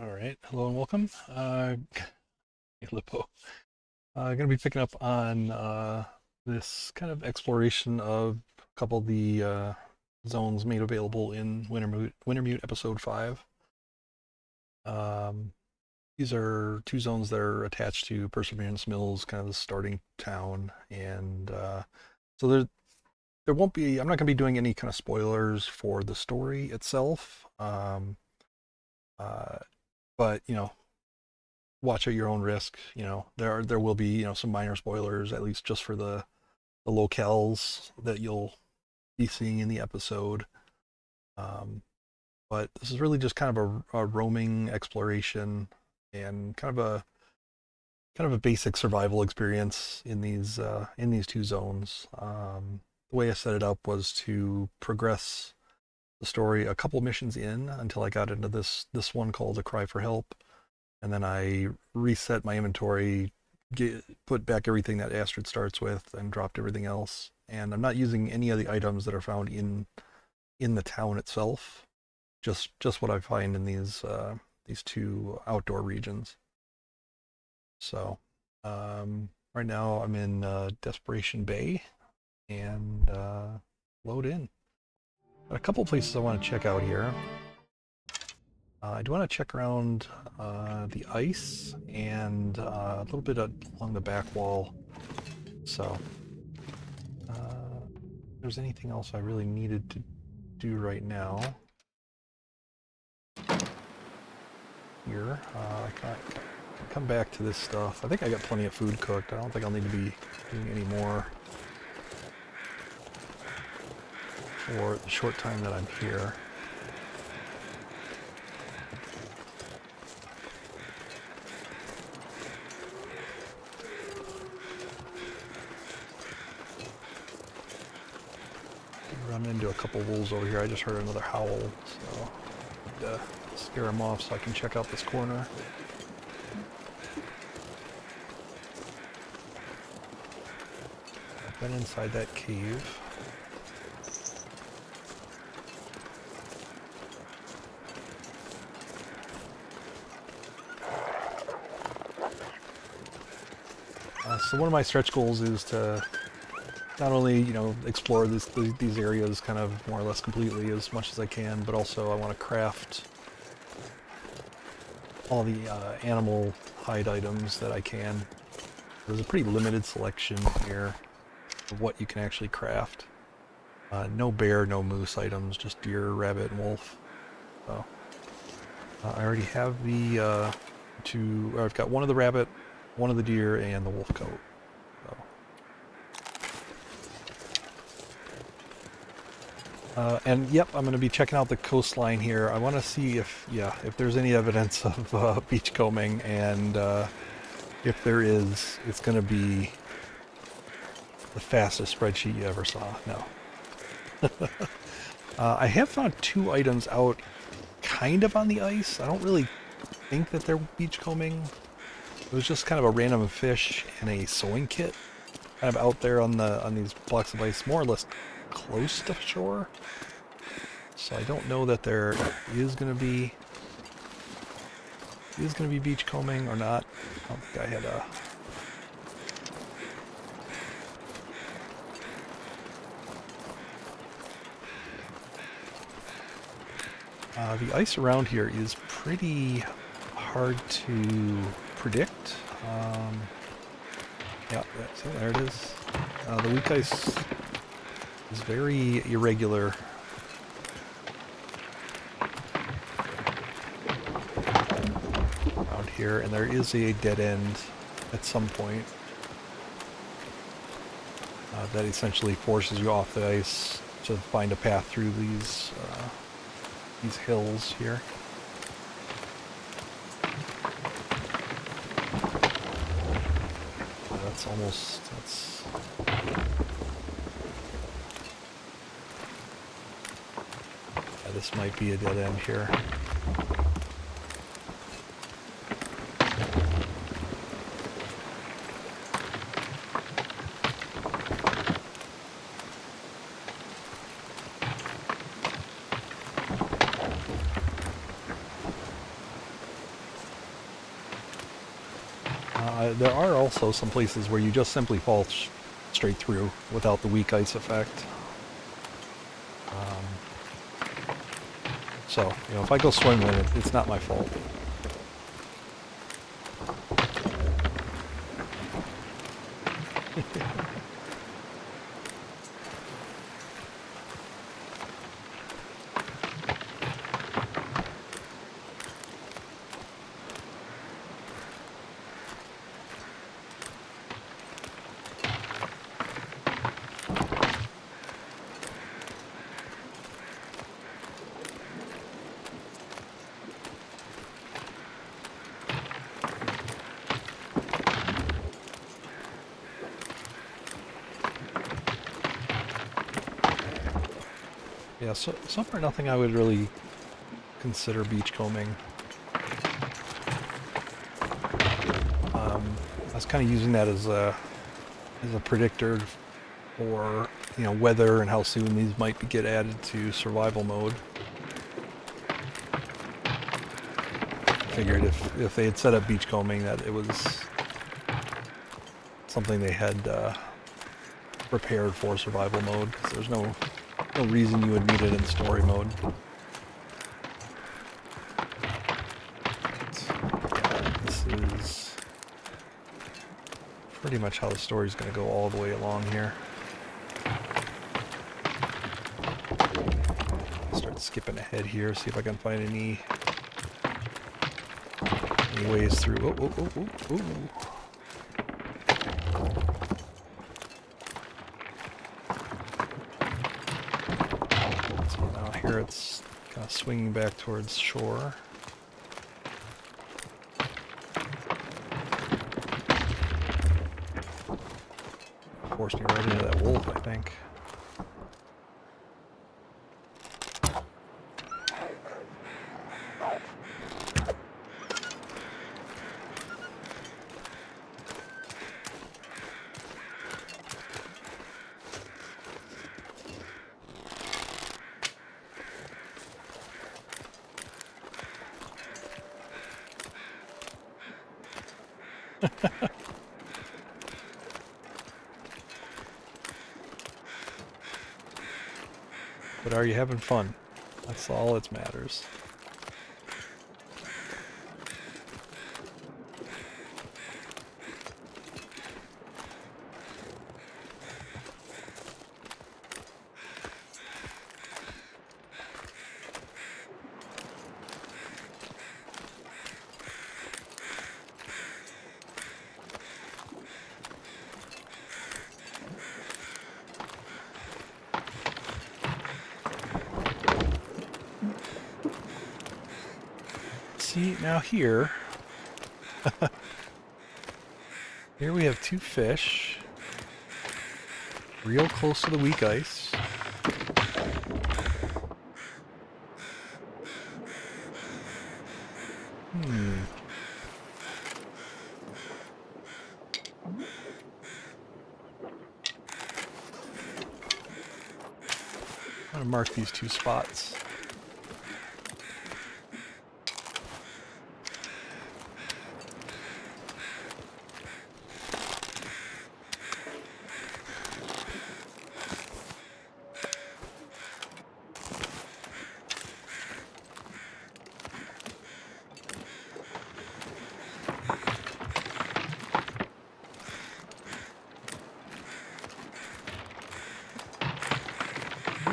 All right, hello and welcome. Lippo. Going to be picking up on this kind of exploration of a couple of the zones made available in Wintermute Episode 5. Um, these are two zones that are attached to Perseverance Mills, kind of the starting town, and so there won't be. I'm not going to be doing any kind of spoilers for the story itself. Uh, but watch at your own risk. There will be some minor spoilers, at least just for the locales that you'll be seeing in the episode. Um, but this is really just kind of a roaming exploration and kind of a basic survival experience in these two zones. The way I set it up was to progress the story a couple missions in until I got into this one called A Cry for Help, and then I reset my inventory, put back everything that Astrid starts with, and dropped everything else. And I'm not using any of the items that are found in the town itself, just what I find in these two outdoor regions. So right now I'm in Desperation Bay and load in. Got a couple places I want to check out here. I do want to check around the ice and a little bit along the back wall. So, if there's anything else I really needed to do right now here, I can come back to this stuff. I think I got plenty of food cooked. I don't think I'll need to be doing any more for the short time that I'm here. Run into a couple wolves over here. I just heard another howl, so I need to scare them off so I can check out this corner. I've been inside that cave. So one of my stretch goals is to not only, explore these areas kind of more or less completely as much as I can, but also I want to craft all the animal hide items that I can. There's a pretty limited selection here of what you can actually craft. No bear, no moose items, just deer, rabbit, and wolf. So I already have I've got one of the rabbit, one of the deer, and the wolf coat. And yep, I'm going to be checking out the coastline here. I want to see if there's any evidence of beachcombing, and if there is, it's going to be the fastest spreadsheet you ever saw. No. I have found two items out kind of on the ice. I don't really think that they're beachcombing. It was just kind of a random fish and a sewing kit kind of out there on these blocks of ice, more or less close to shore. So I don't know that there is going to be beachcombing or not. I don't think I had the ice around here is pretty hard to predict. Yeah, see, there it is. The weak ice is very irregular. Around here, and there is a dead end at some point that essentially forces you off the ice to find a path through these hills here. This might be a dead end here. There are also some places where you just simply fall straight through without the weak ice effect. So, you know, if I go swimming in it, it's not my fault. Yeah, so far nothing I would really consider beachcombing. I was kind of using that as a predictor for, you know, weather and how soon these might get added to survival mode. Figured if they had set up beachcombing that it was something they had prepared for survival mode, because there's no reason you would need it in story mode. Yeah, this is pretty much how the story's going to go all the way along here. Start skipping ahead here, see if I can find any ways through. Oh. Here it's kind of swinging back towards shore. Forced me right into that wolf, I think. But are you having fun? That's all that matters. See, now here we have two fish real close to the weak ice. I'm going to mark these two spots.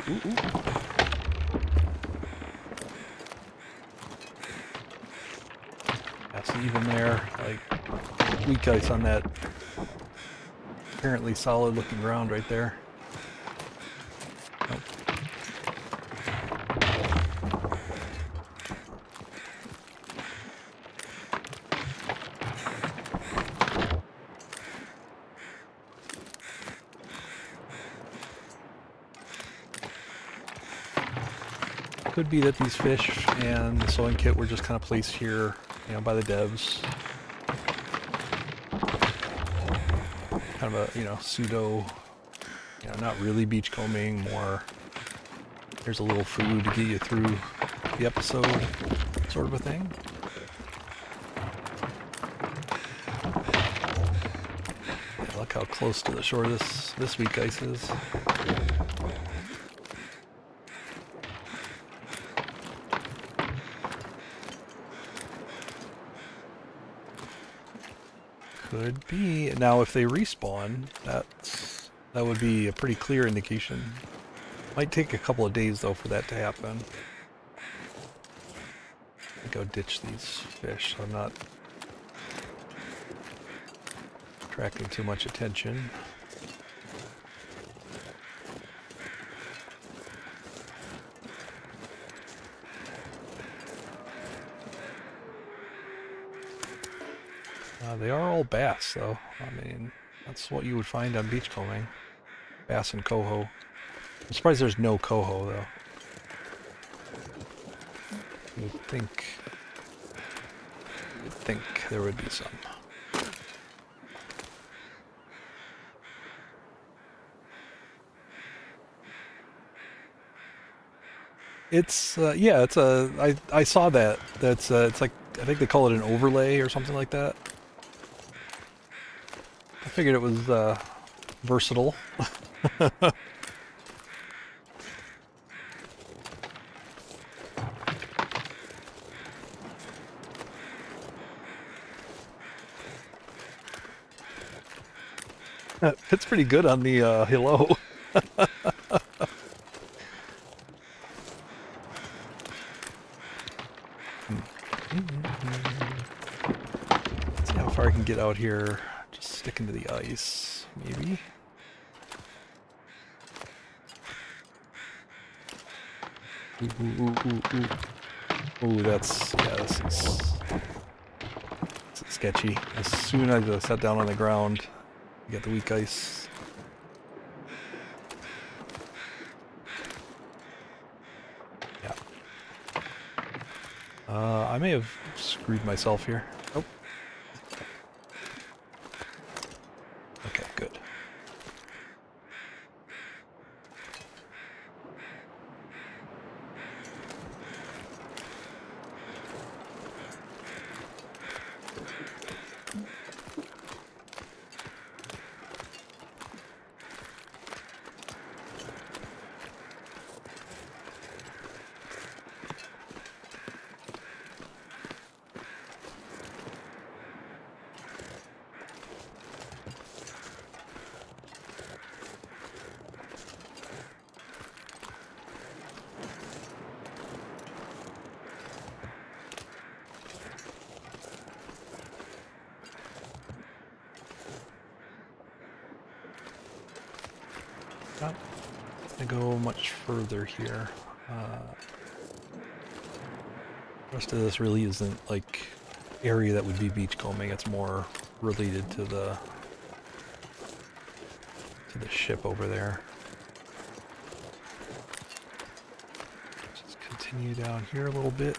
Ooh. That's even there, like weak ice on that apparently solid looking ground right there. Nope. Could be that these fish and the sewing kit were just kind of placed here, you know, by the devs. Kind of a, you know, pseudo, you know, not really beachcombing, more here's a little food to get you through the episode sort of a thing. how close to the shore this week ice is. Could be. Now, if they respawn, that would be a pretty clear indication. Might take a couple of days though for that to happen. Go ditch these fish so I'm not attracting too much attention. They are all bass though. I mean, that's what you would find on beachcombing. Bass and coho. I'm surprised there's no coho though. You'd think there would be some. It's yeah, it's a I saw that. That's it's like I think they call it an overlay or something like that. I figured it was versatile. It's pretty good on the hello. Let's see how far I can get out here. Just stick into the ice, maybe. Ooh, that's, yeah, this is sketchy. As soon as I sat down on the ground, you get the weak ice. Yeah. I may have screwed myself here. Oh. Okay, good. Not gonna go much further here. The rest of this really isn't like area that would be beachcombing. It's more related to the ship over there. Just continue down here a little bit.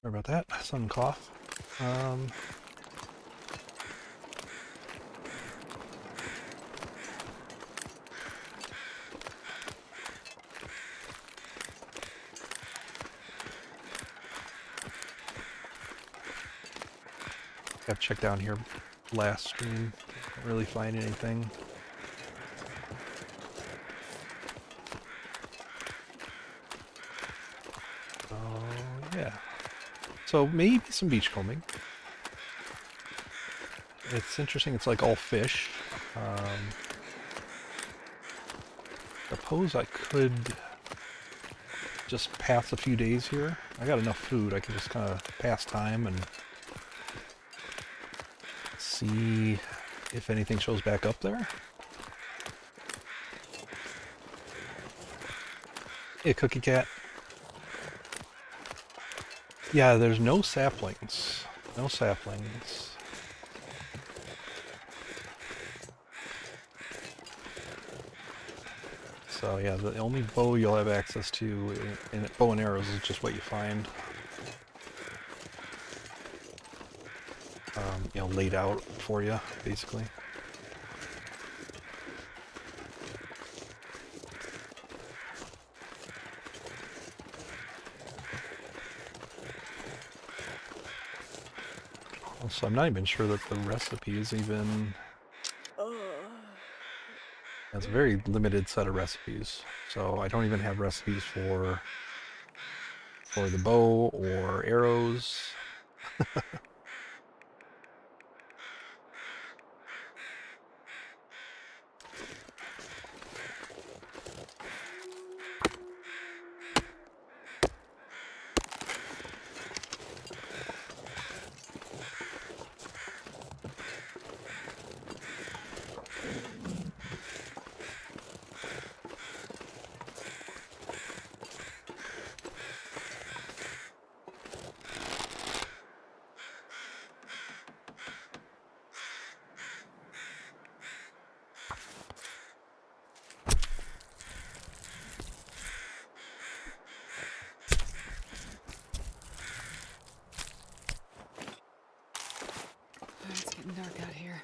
Sorry about that, sudden cough. I've checked down here last stream, didn't really find anything. So yeah. So maybe some beachcombing. It's interesting, it's like all fish. I suppose I could just pass a few days here. I got enough food, I can just kind of pass time and see if anything shows back up there. Hey, Cookie Cat. Yeah, there's no saplings. No saplings. So yeah, the only bow you'll have access to in bow and arrows is just what you find. You know, laid out for you, basically. So I'm not even sure that the recipe is even... It's a very limited set of recipes. So I don't even have recipes for the bow or arrows. It's getting dark out here.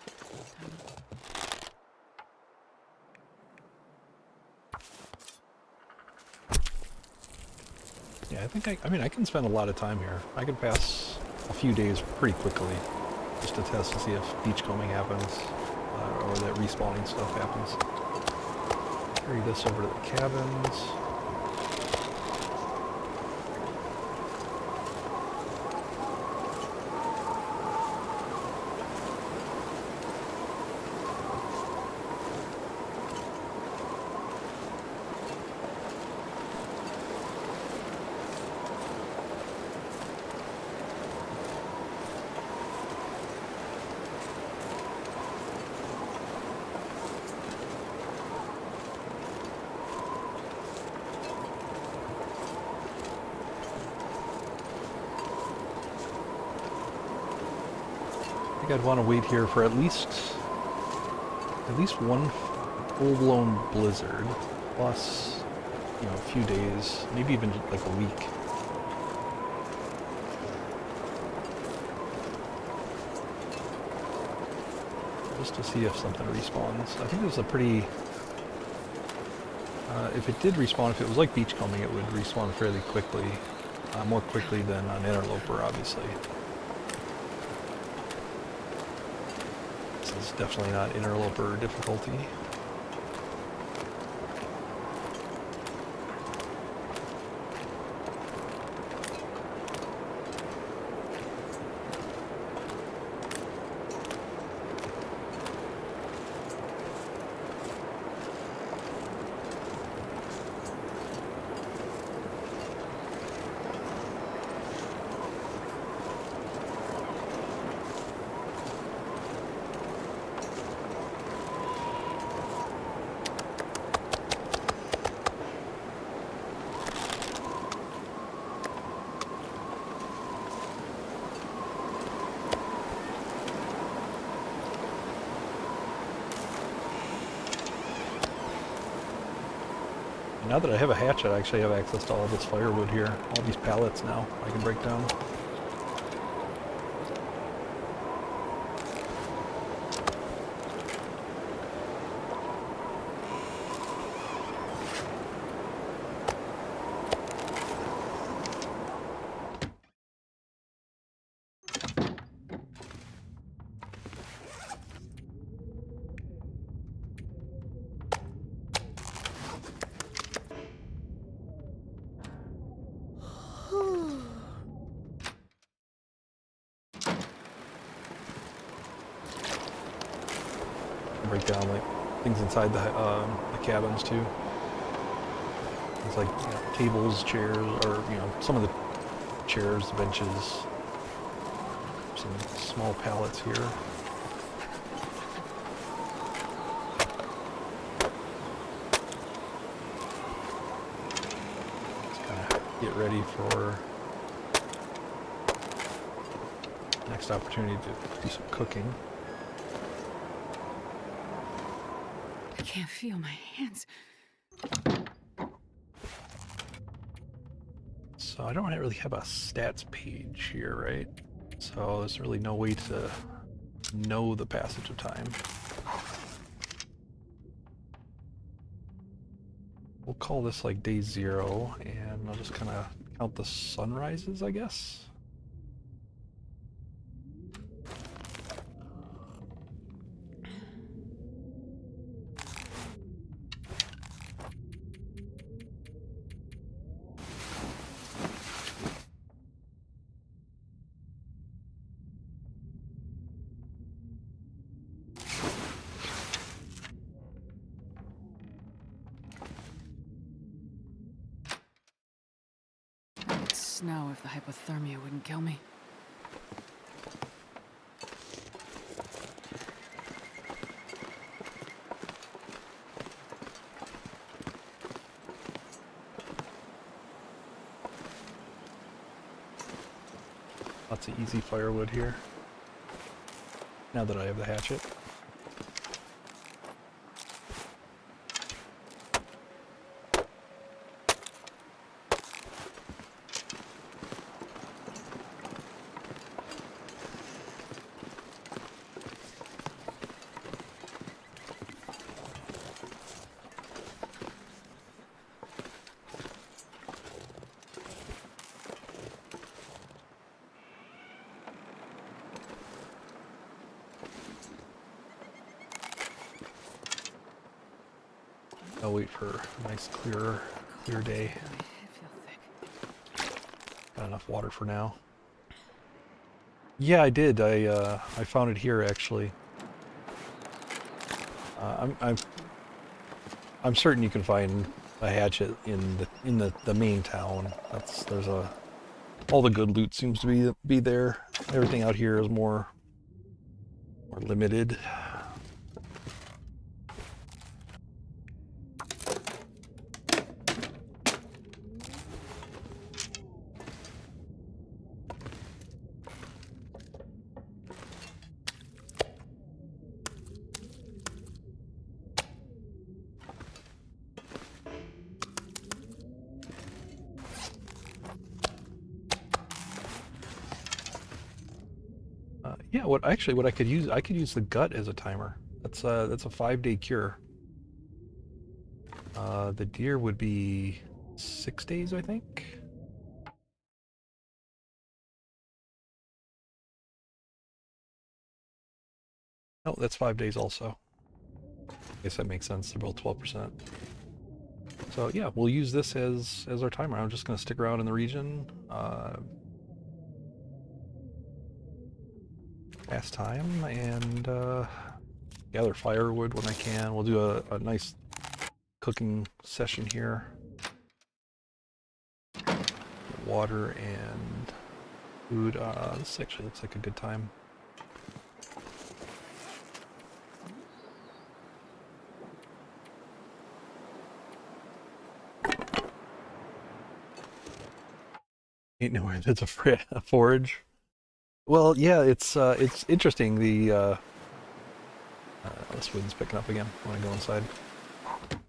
Yeah, I think I mean, I can spend a lot of time here. I could pass a few days pretty quickly just to test to see if beachcombing happens or that respawning stuff happens. Carry this over to the cabins. I think I'd want to wait here for at least one full-blown blizzard, plus, you know, a few days, maybe even like a week. Just to see if something respawns. I think there's a pretty... if it did respawn, if it was like beachcombing, it would respawn fairly quickly. More quickly than an interloper, obviously. This is definitely not interloper difficulty. Now that I have a hatchet, I actually have access to all this firewood here. All these pallets now I can break down. Break down like things inside the cabins too. It's like, you know, tables, chairs, or, you know, some of the chairs, the benches, some small pallets here. get ready for next opportunity to do some cooking. I can't feel my hands. So I don't really have a stats page here, right? So there's really no way to know the passage of time. We'll call this like day 0, and I'll just kind of count the sunrises, I guess. It'd snow if the hypothermia wouldn't kill me. Lots of easy firewood here, now that I have the hatchet. I'll wait for a nice clear day. Got enough water for now. Yeah, I did. I found it here actually. I'm certain you can find a hatchet in the main town. There's all the good loot seems to be there. Everything out here is more limited. Yeah, what I could use the gut as a timer. That's a 5-day cure. The deer would be 6 days, I think. No, that's 5 days also. I guess that makes sense. They're both 12%. So yeah, we'll use this as our timer. I'm just gonna stick around in the region, pass time, and gather firewood when I can. We'll do a nice cooking session here. Water and food. This actually looks like a good time. Ain't nowhere that's a forage. Well, yeah, it's interesting. This wind's picking up again. I want to go inside.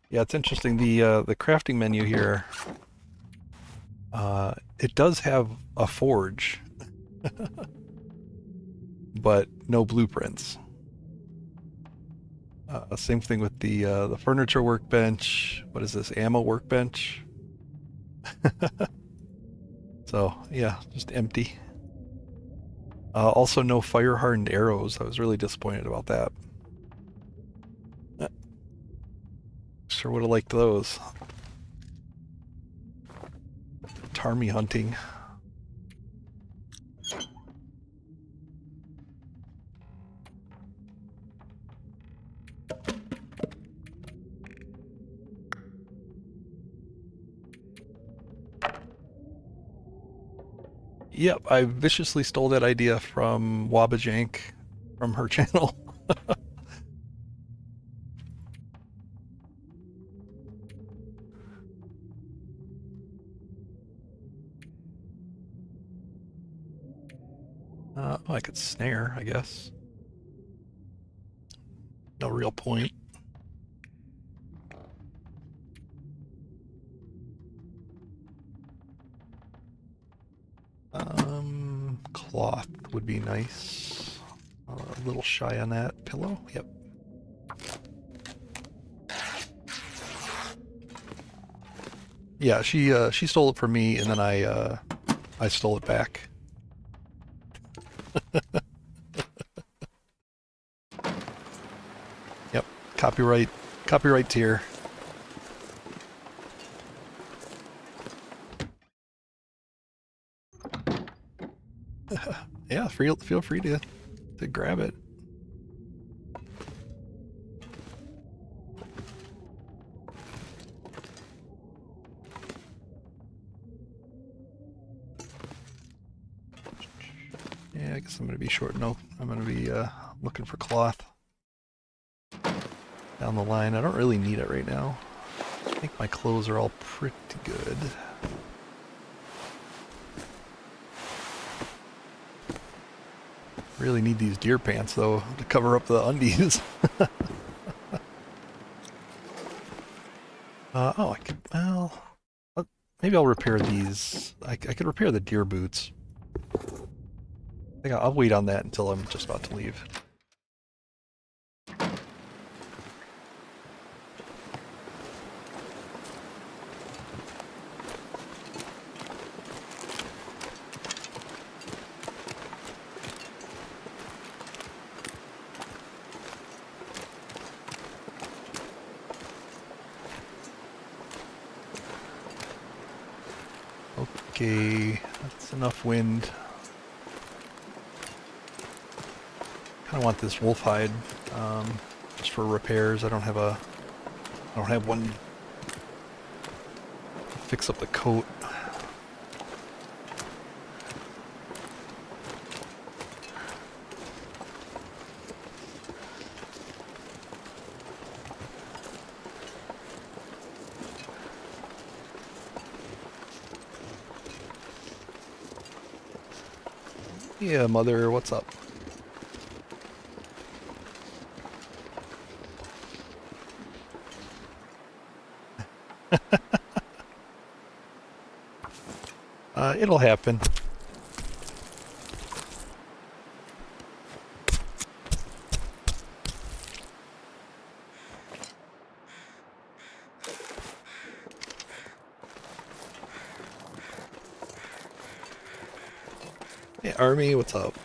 Yeah, it's interesting. The crafting menu here. It does have a forge, but no blueprints. Same thing with the furniture workbench. What is this? Ammo workbench. So yeah, just empty. Also, no fire-hardened arrows. I was really disappointed about that. Sure would have liked those. Tarmy hunting. Yep, I viciously stole that idea from Wabajank, from her channel. I could snare, I guess. No real point. Cloth would be nice. A little shy on that. Pillow? Yep. Yeah, she stole it from me, and then I stole it back. Yep, copyright tier. Yeah, feel free to grab it. Yeah, I guess I'm gonna be short. No, I'm gonna be looking for cloth down the line. I don't really need it right now. I think my clothes are all pretty good. Really need these deer pants though to cover up the undies. Oh, I could, well, maybe I'll repair these. I could repair the deer boots. I think I'll wait on that until I'm just about to leave. Okay, that's enough wind. Kind of want this wolf hide just for repairs. I don't have one to fix up the coat. Yeah, mother, what's up? It'll happen. Hey, Army, what's up?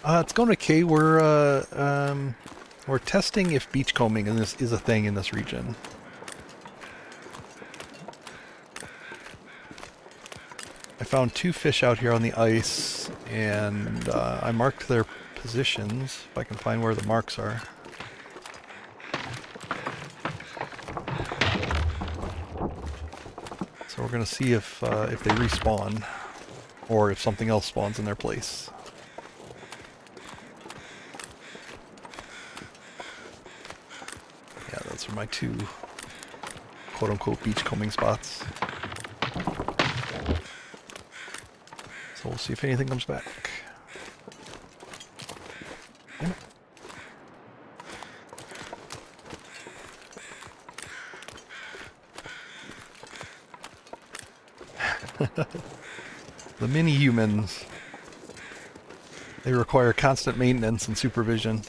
It's going okay. We're testing if beachcombing is a thing in this region. I found 2 fish out here on the ice, and I marked their positions, if I can find where the marks are. So we're going to see if they respawn, or if something else spawns in their place. Yeah, those are my 2 quote-unquote beachcombing spots. So we'll see if anything comes back. The mini-humans. They require constant maintenance and supervision.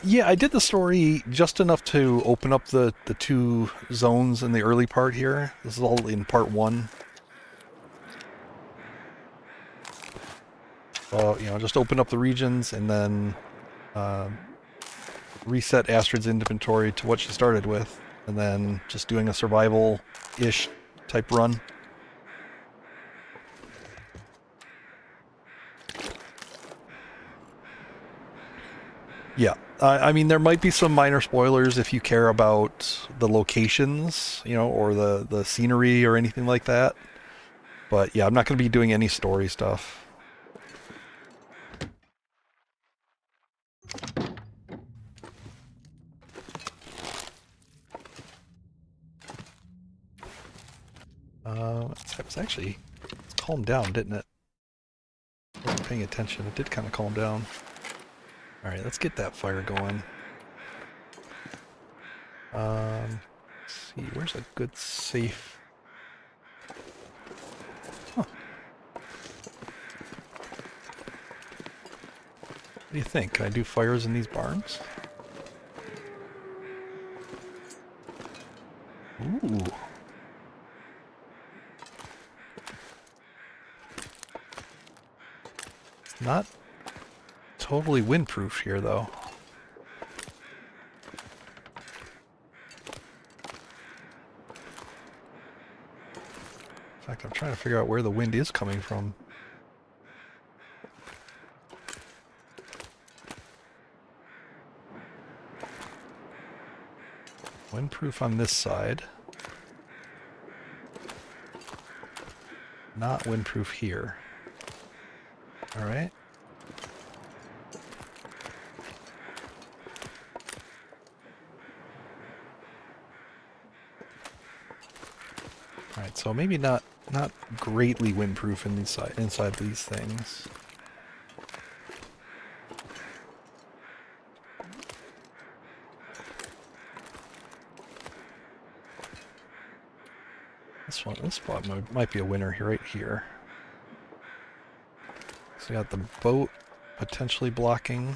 Yeah, I did the story just enough to open up the 2 zones in the early part here. This is all in part 1. So, you know, just open up the regions and then reset Astrid's inventory to what she started with, and then just doing a survival-ish type run. Yeah, I mean, there might be some minor spoilers if you care about the locations, you know, or the scenery or anything like that. But yeah, I'm not going to be doing any story stuff. It's actually it's calmed down, didn't it? I wasn't paying attention. It did kind of calm down. All right, let's get that fire going. Let's see, where's a good safe? Huh. What do you think? Can I do fires in these barns? Ooh. Not totally windproof here, though. In fact, I'm trying to figure out where the wind is coming from. Windproof on this side. Not windproof here. All right. All right, so maybe not greatly windproof in these inside these things. This spot might be a winner here, right here. So we got the boat potentially blocking.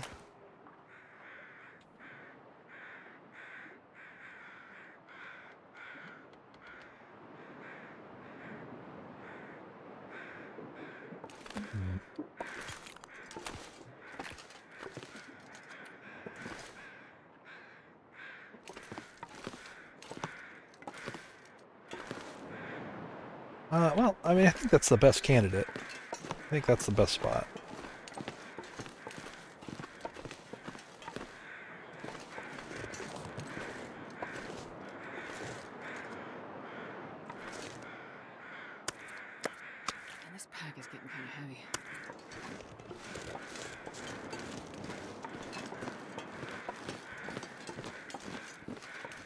Well, I mean, I think that's the best candidate. I think that's the best spot. And this pack is getting kind of heavy.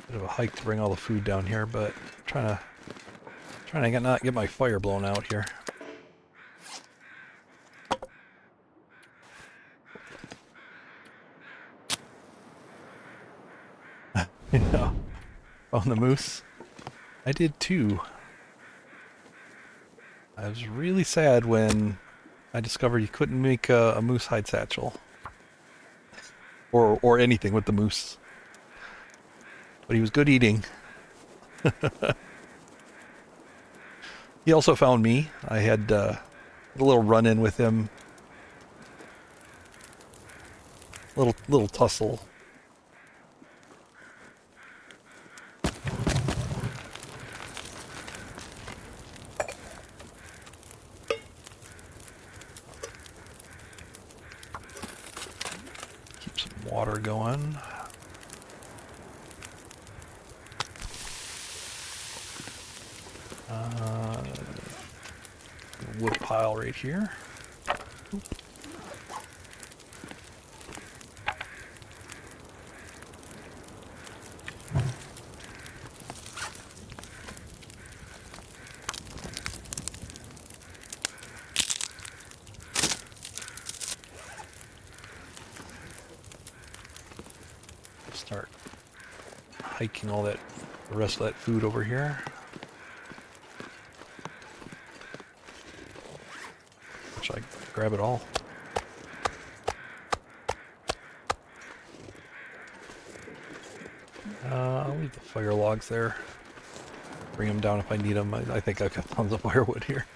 Bit of a hike to bring all the food down here, but trying to not get my fire blown out here. You know, on the moose. I did too. I was really sad when I discovered you couldn't make a moose hide satchel. Or anything with the moose. But he was good eating. He also found me. I had a little run-in with him. Little tussle. Keep some water going. Wood pile right here. Start hiking the rest of that food over here. Should I grab it all? I'll leave the fire logs there. Bring them down if I need them. I think I've got tons of firewood here.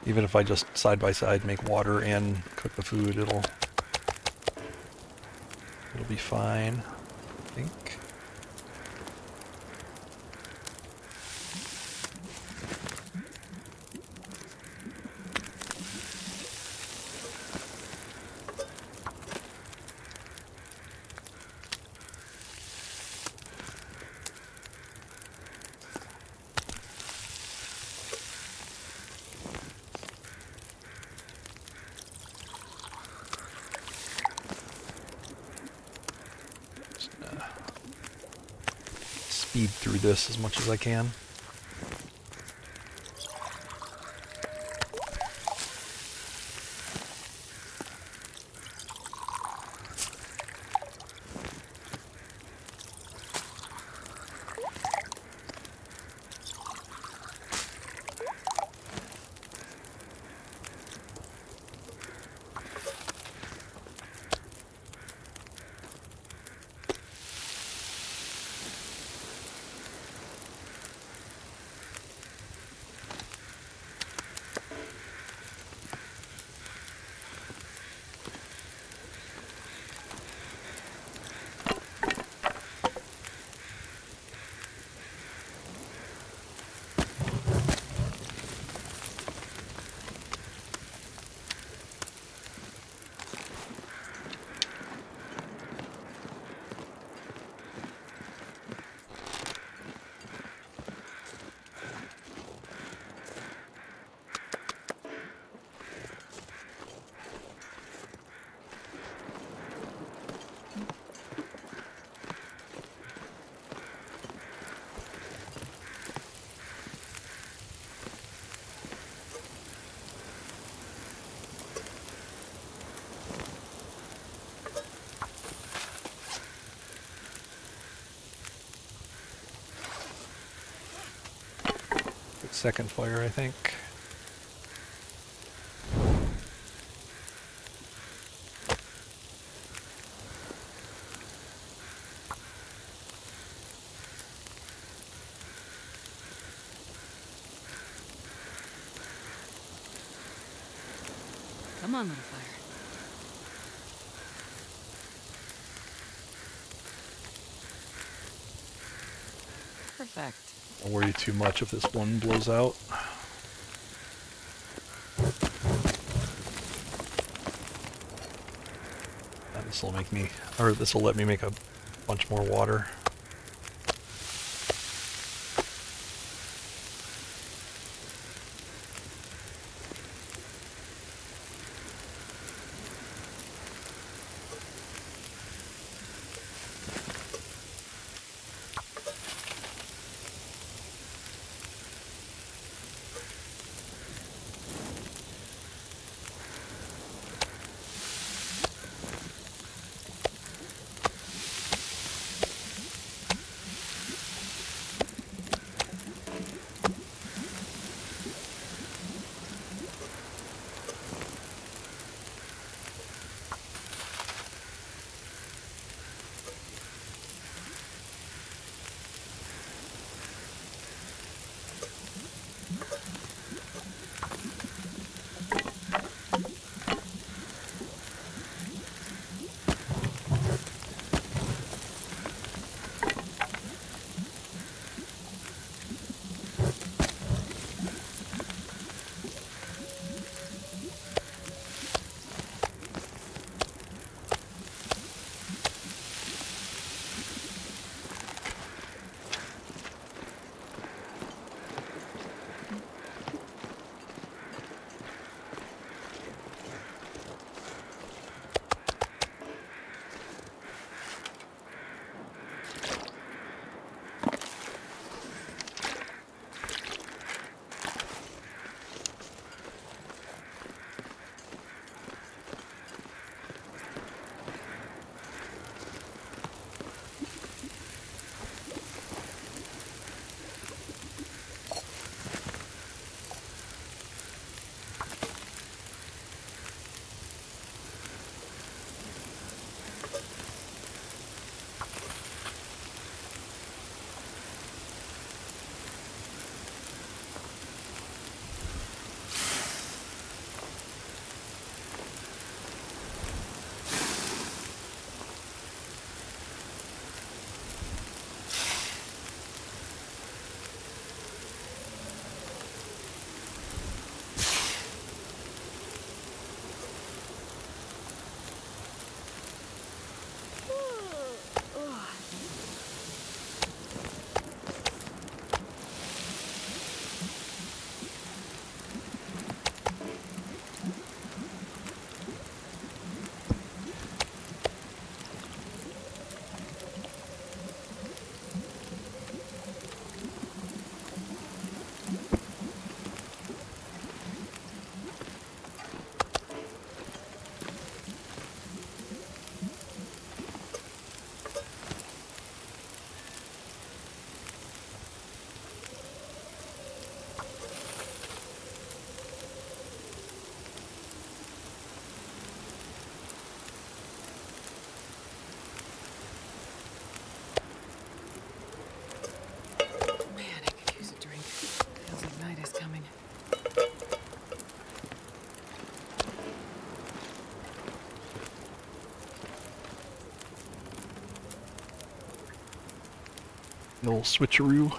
Even if I just side by side make water and cook the food, it'll be fine, I think. Speed through this as much as I can. second fire, I think. Come on, little fire. Perfect. Don't worry too much if this one blows out. This will make me, or this will let me make a bunch more water. The old switcheroo.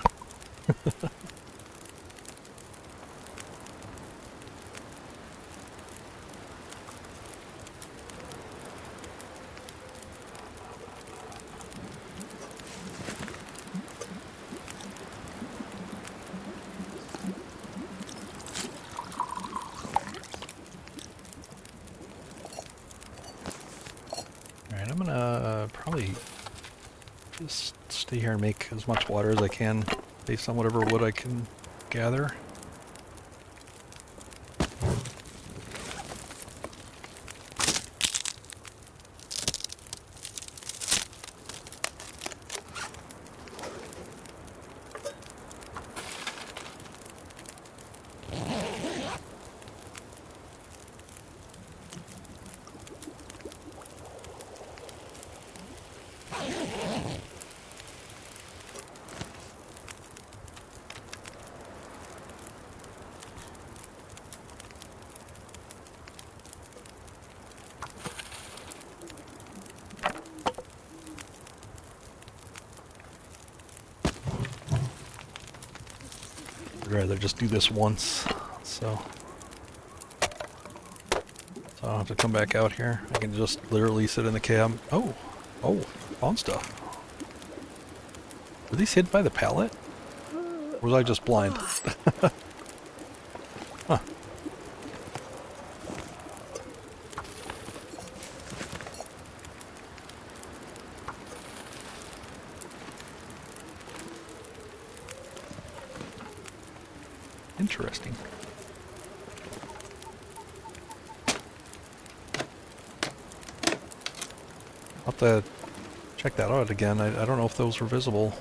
Alright, I'm gonna probably just stay here and make as much water as I can based on whatever wood I can gather. rather just do this once, so I don't have to come back out here. I can just literally sit in the cab. Oh, found stuff. Were these hid by the pallet? Or was I just blind? Huh. Interesting. I'll have to check that out again. I don't know if those were visible.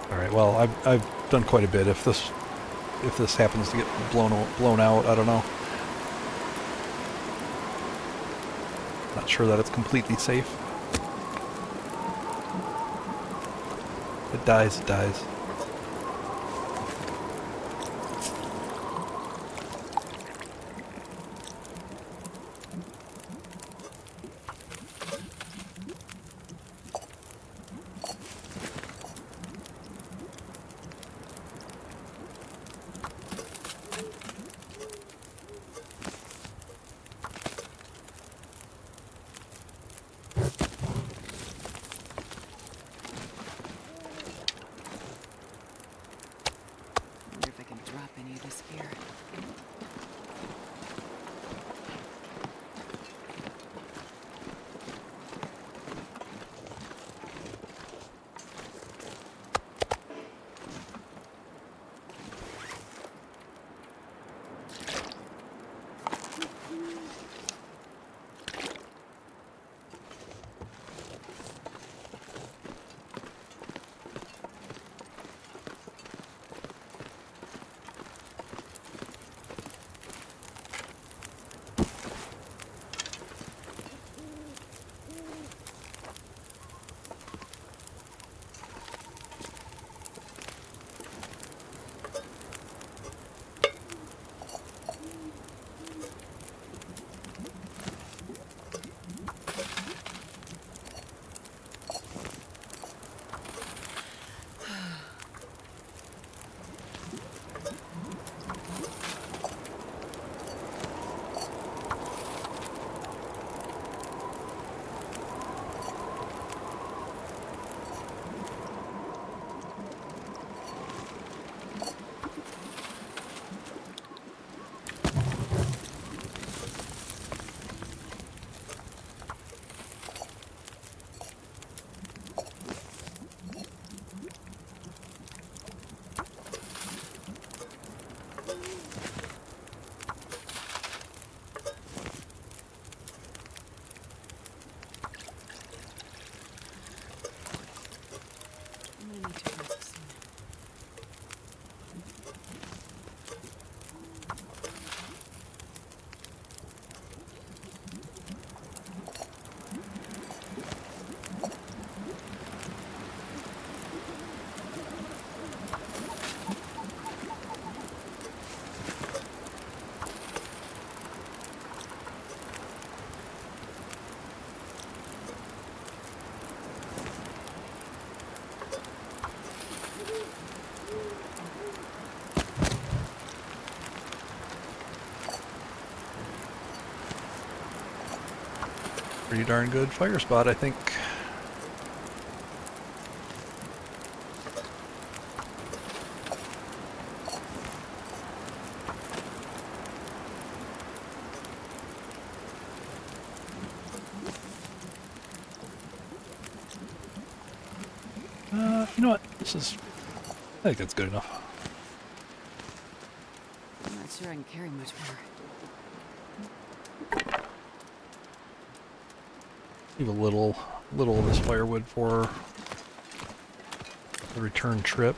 Alright, well, I've done quite a bit. If this happens to get blown out, I don't know. Not sure that it's completely safe. It dies, it dies. Pretty darn good fire spot, I think. You know what? I think that's good enough. I'm not sure I can carry much more. Leave a little of this firewood for the return trip.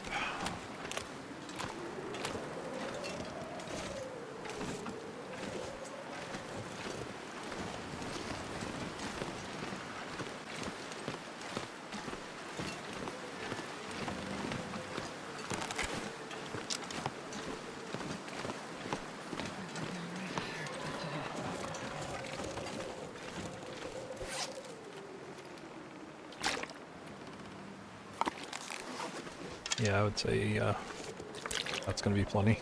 Yeah, I would say that's going to be plenty.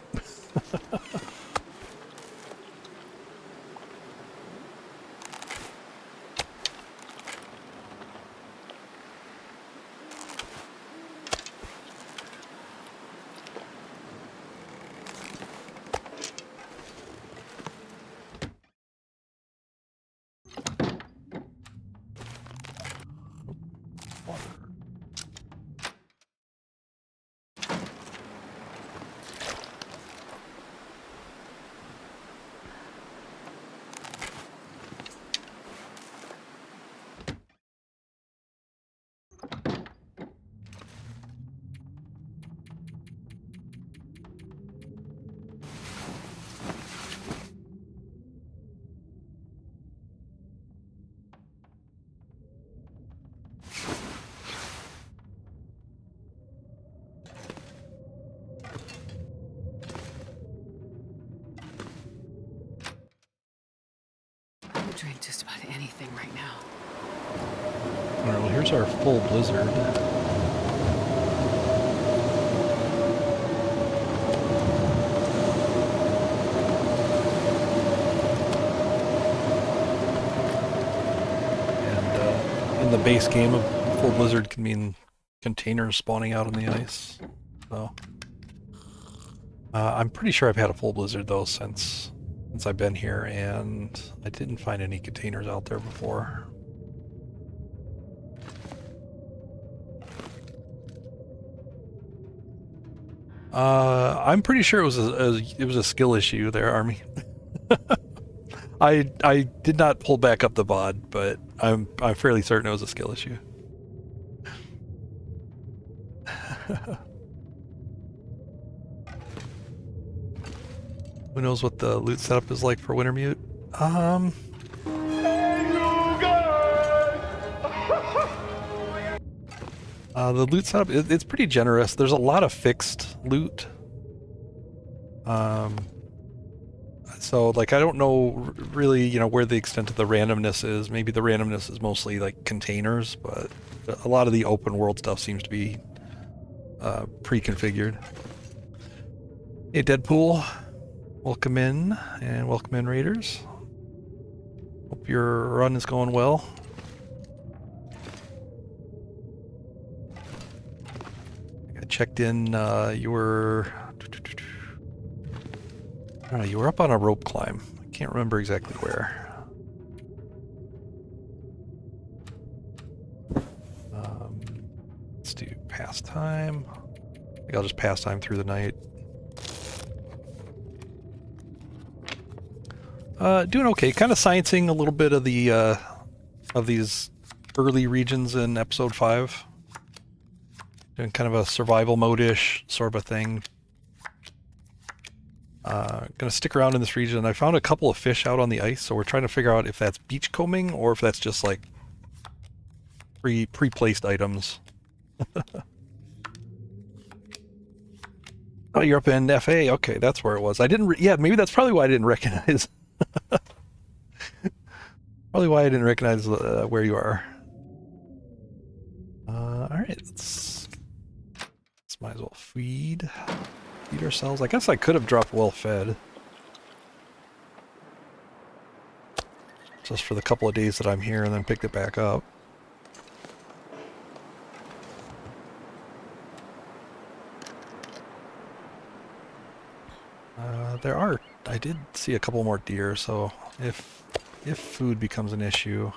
I would drink just about anything right now. All right, well, here's our full blizzard. And in the base game, a full blizzard can mean containers spawning out on the ice. So I'm pretty sure I've had a full blizzard though since I've been here, and I didn't find any containers out there before. I'm pretty sure it was a skill issue there, Army. I did not pull back up the VOD, but I'm fairly certain it was a skill issue. Who knows what the loot setup is like for Wintermute? The loot setup, it's pretty generous. There's a lot of fixed loot. So, like, I don't know really, where the extent of the randomness is. Maybe the randomness is mostly, like, containers, but a lot of the open world stuff seems to be pre-configured. Hey, Deadpool. Welcome in, and welcome in, Raiders. Hope your run is going well. I checked in, you were up on a rope climb. I can't remember exactly where. Let's do pastime. I think I'll just pastime through the night. Doing okay. Kind of sciencing a little bit of the of these early regions in episode 5. Doing kind of a survival mode-ish sort of a thing. Gonna stick around in this region. I found a couple of fish out on the ice, so we're trying to figure out if that's beachcombing or if that's just like pre-placed items. Oh, you're up in FA. Okay, that's where it was. I didn't. Yeah, maybe that's probably why I didn't recognize. Probably why I didn't recognize where you are. All right, let's might as well feed ourselves. I guess I could have dropped well fed, just for the couple of days that I'm here, and then picked it back up. I did see a couple more deer, so if food becomes an issue.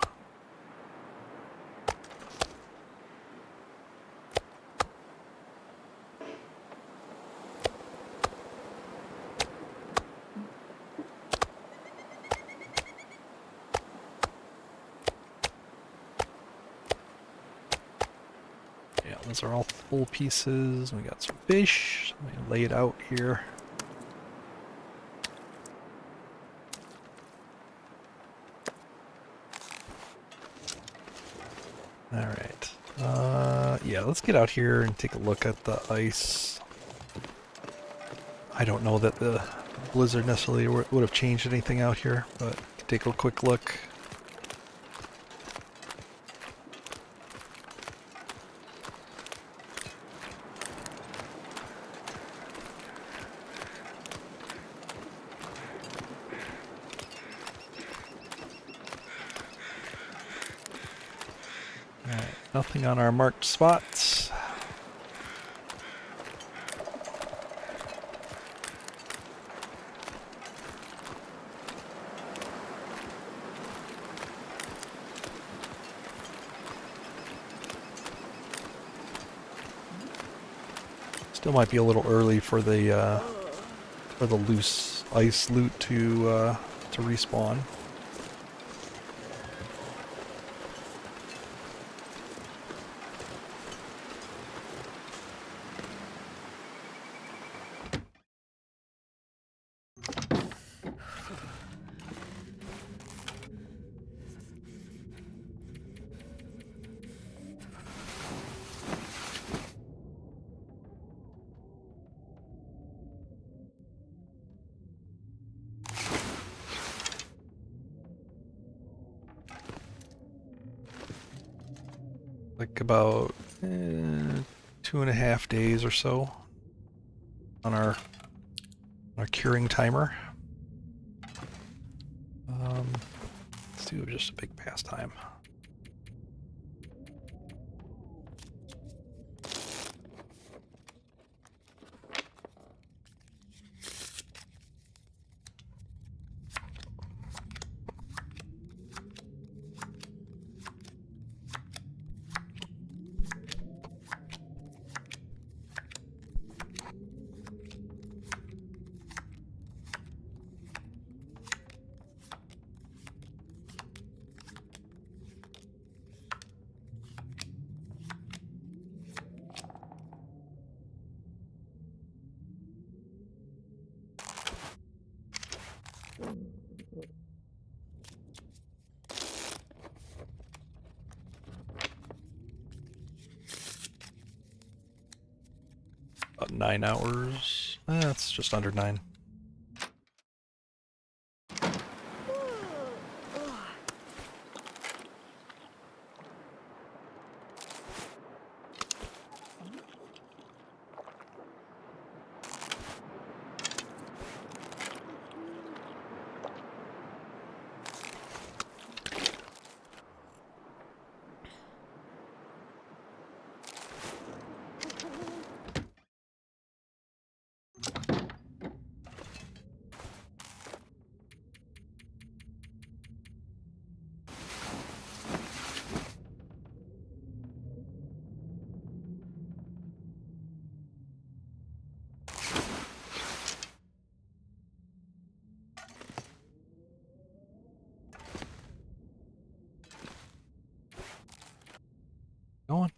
Yeah, those are all full pieces. We got some fish. Let me lay it out here. Alright. Yeah, let's get out here and take a look at the ice. I don't know that the blizzard necessarily would have changed anything out here, but take a quick look. Nothing on our marked spots. Still might be a little early for the loose ice loot to respawn. Like about 2.5 days or so on our curing timer. Let's do just a big pastime. About 9 hours. That's just under 9. Go on.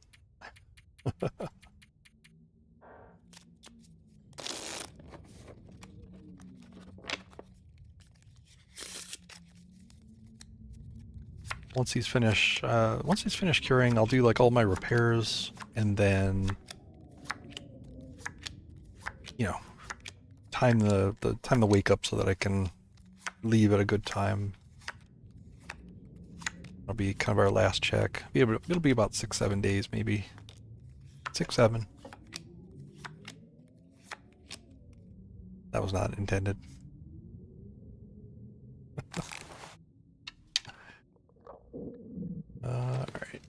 Once he's finished curing, I'll do like all my repairs and then, you know, time the time to wake up so that I can leave at a good time. It'll be kind of our last check. It'll be about 6-7 days, maybe 6-7. That was not intended. All right.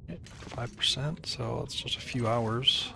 Okay, 5%, so it's just a few hours.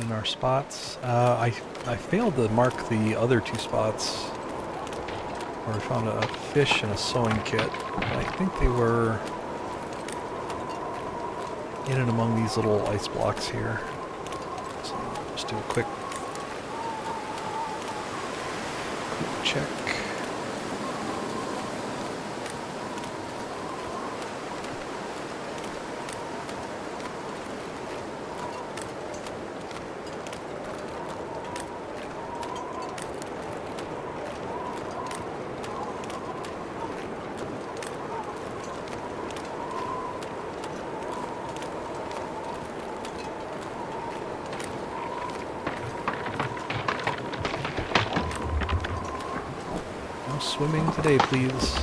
in our spots. I failed to mark the other two spots where we found a fish and a sewing kit. But I think they were in and among these little ice blocks here. So just do a quick check. No swimming today, please.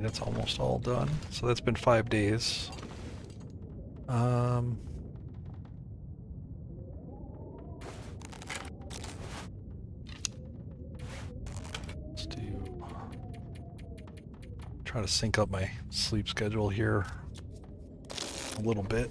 That's almost all done. So that's been 5 days. Let's try to sync up my sleep schedule here a little bit.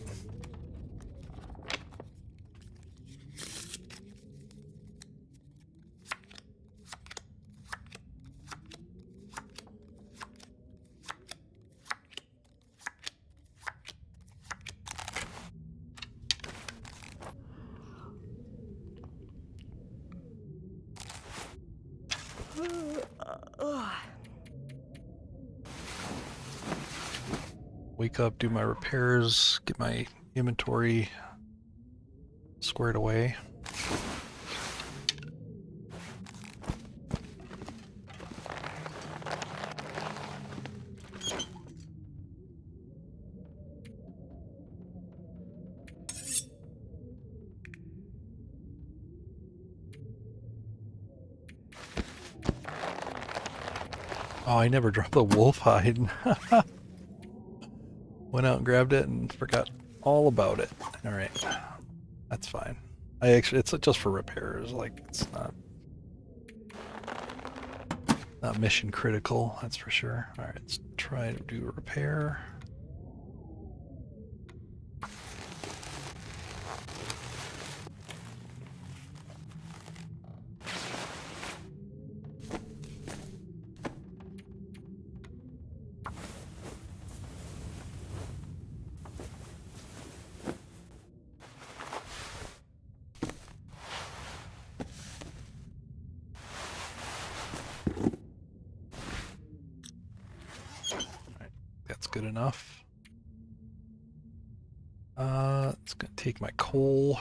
Wake up, do my repairs, get my inventory squared away. Oh, I never dropped the wolf hide. Went out and grabbed it and forgot all about it. All right, that's fine. It's just for repairs. Like, it's not mission critical. That's for sure. All right, let's try to do a repair. Good enough. It's gonna take my coal.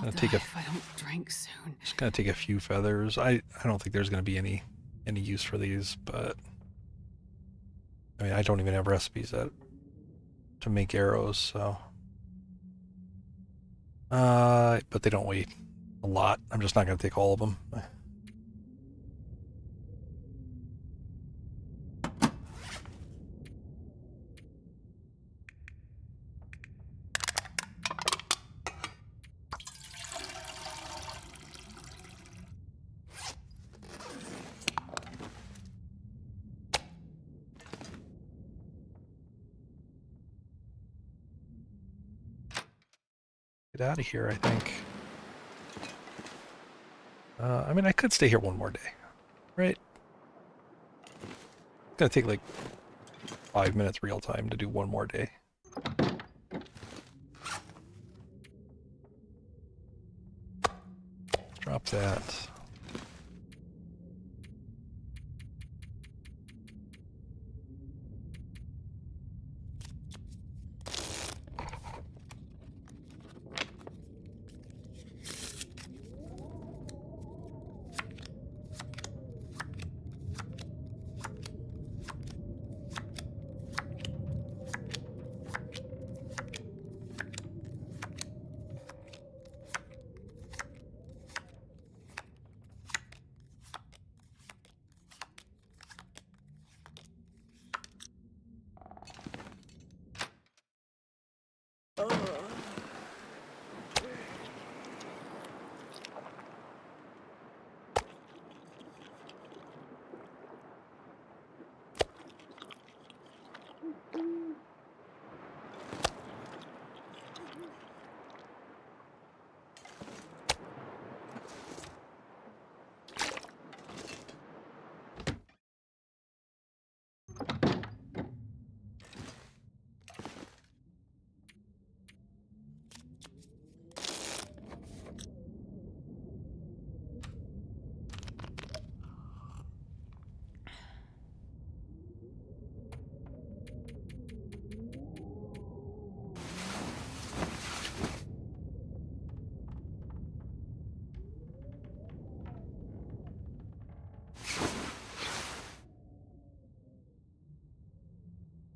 I'll gonna die take a if I don't drink soon. just gonna take a few feathers. I don't think there's gonna be any use for these, but I mean I don't even have recipes to make arrows, so but they don't weigh a lot. I'm just not gonna take all of them. Get out of here, I think. I mean, I could stay here one more day, right? It's gonna take like 5 minutes real time to do one more day. Drop that.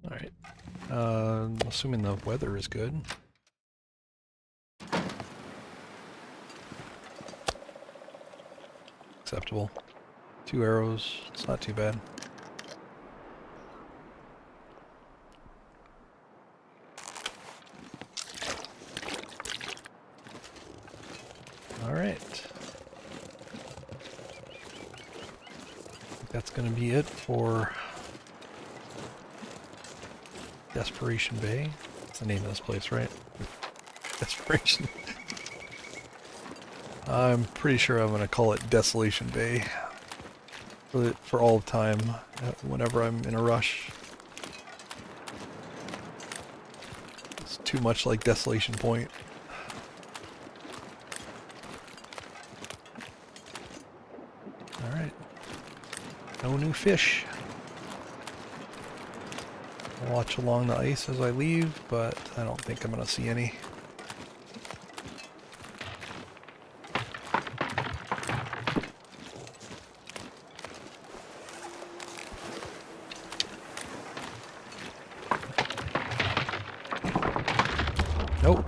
Alright. Assuming the weather is good. Acceptable. 2 arrows, it's not too bad. Alright. That's gonna be it for Desperation Bay. That's the name of this place, right? Desperation. I'm pretty sure I'm gonna call it Desolation Bay for all time, whenever I'm in a rush. It's too much like Desolation Point. Alright. No new fish. I'll watch along the ice as I leave, but I don't think I'm gonna see any.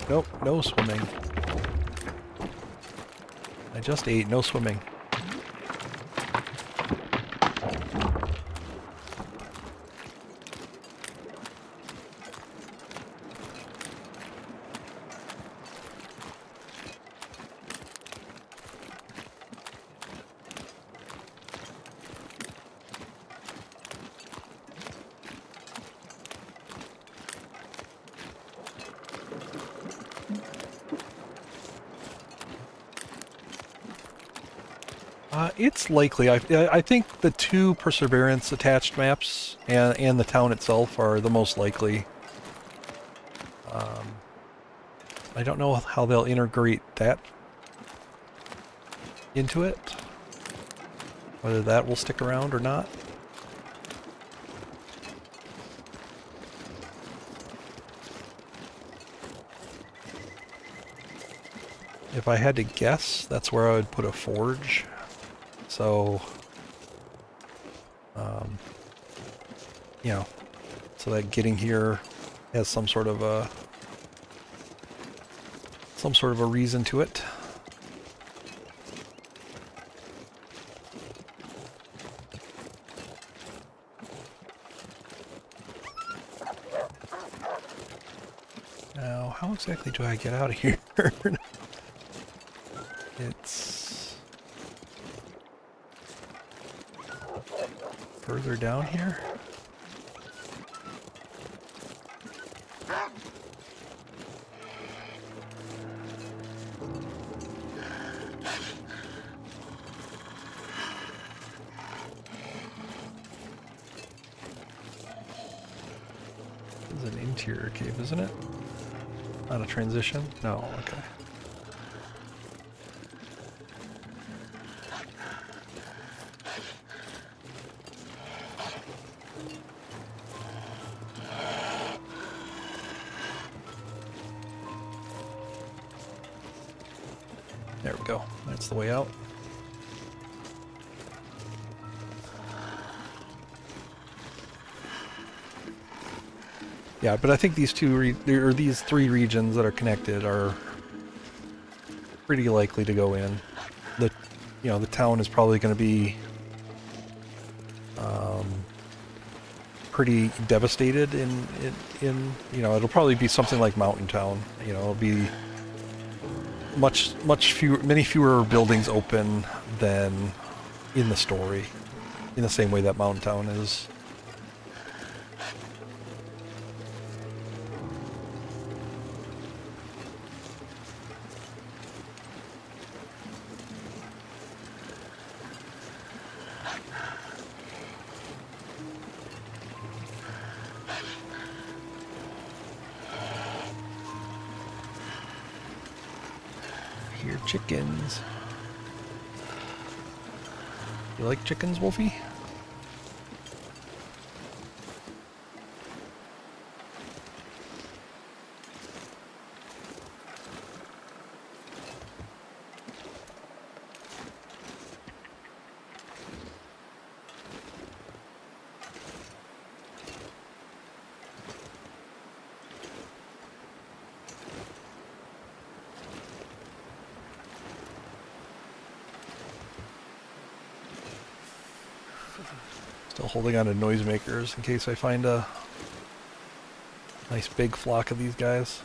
Nope, no swimming. I just ate, no swimming. It's likely. I think the 2 Perseverance attached maps and the town itself are the most likely. I don't know how they'll integrate that into it. Whether that will stick around or not. if I had to guess, that's where I would put a forge. So, you know, so that getting here has some sort of a reason to it. Now, how exactly do I get out of here? It's further down here. This is an interior cave, isn't it? Not a transition? No, okay. There we go. That's the way out. Yeah, but I think these these three regions that are connected are pretty likely to go in. The town is probably going to be pretty devastated in it'll probably be something like Mountain Town. It'll be many fewer buildings open than in the story, in the same way that Mountain Town is. Here, chickens. You like chickens, Wolfie? Still holding on to noisemakers in case I find a nice big flock of these guys.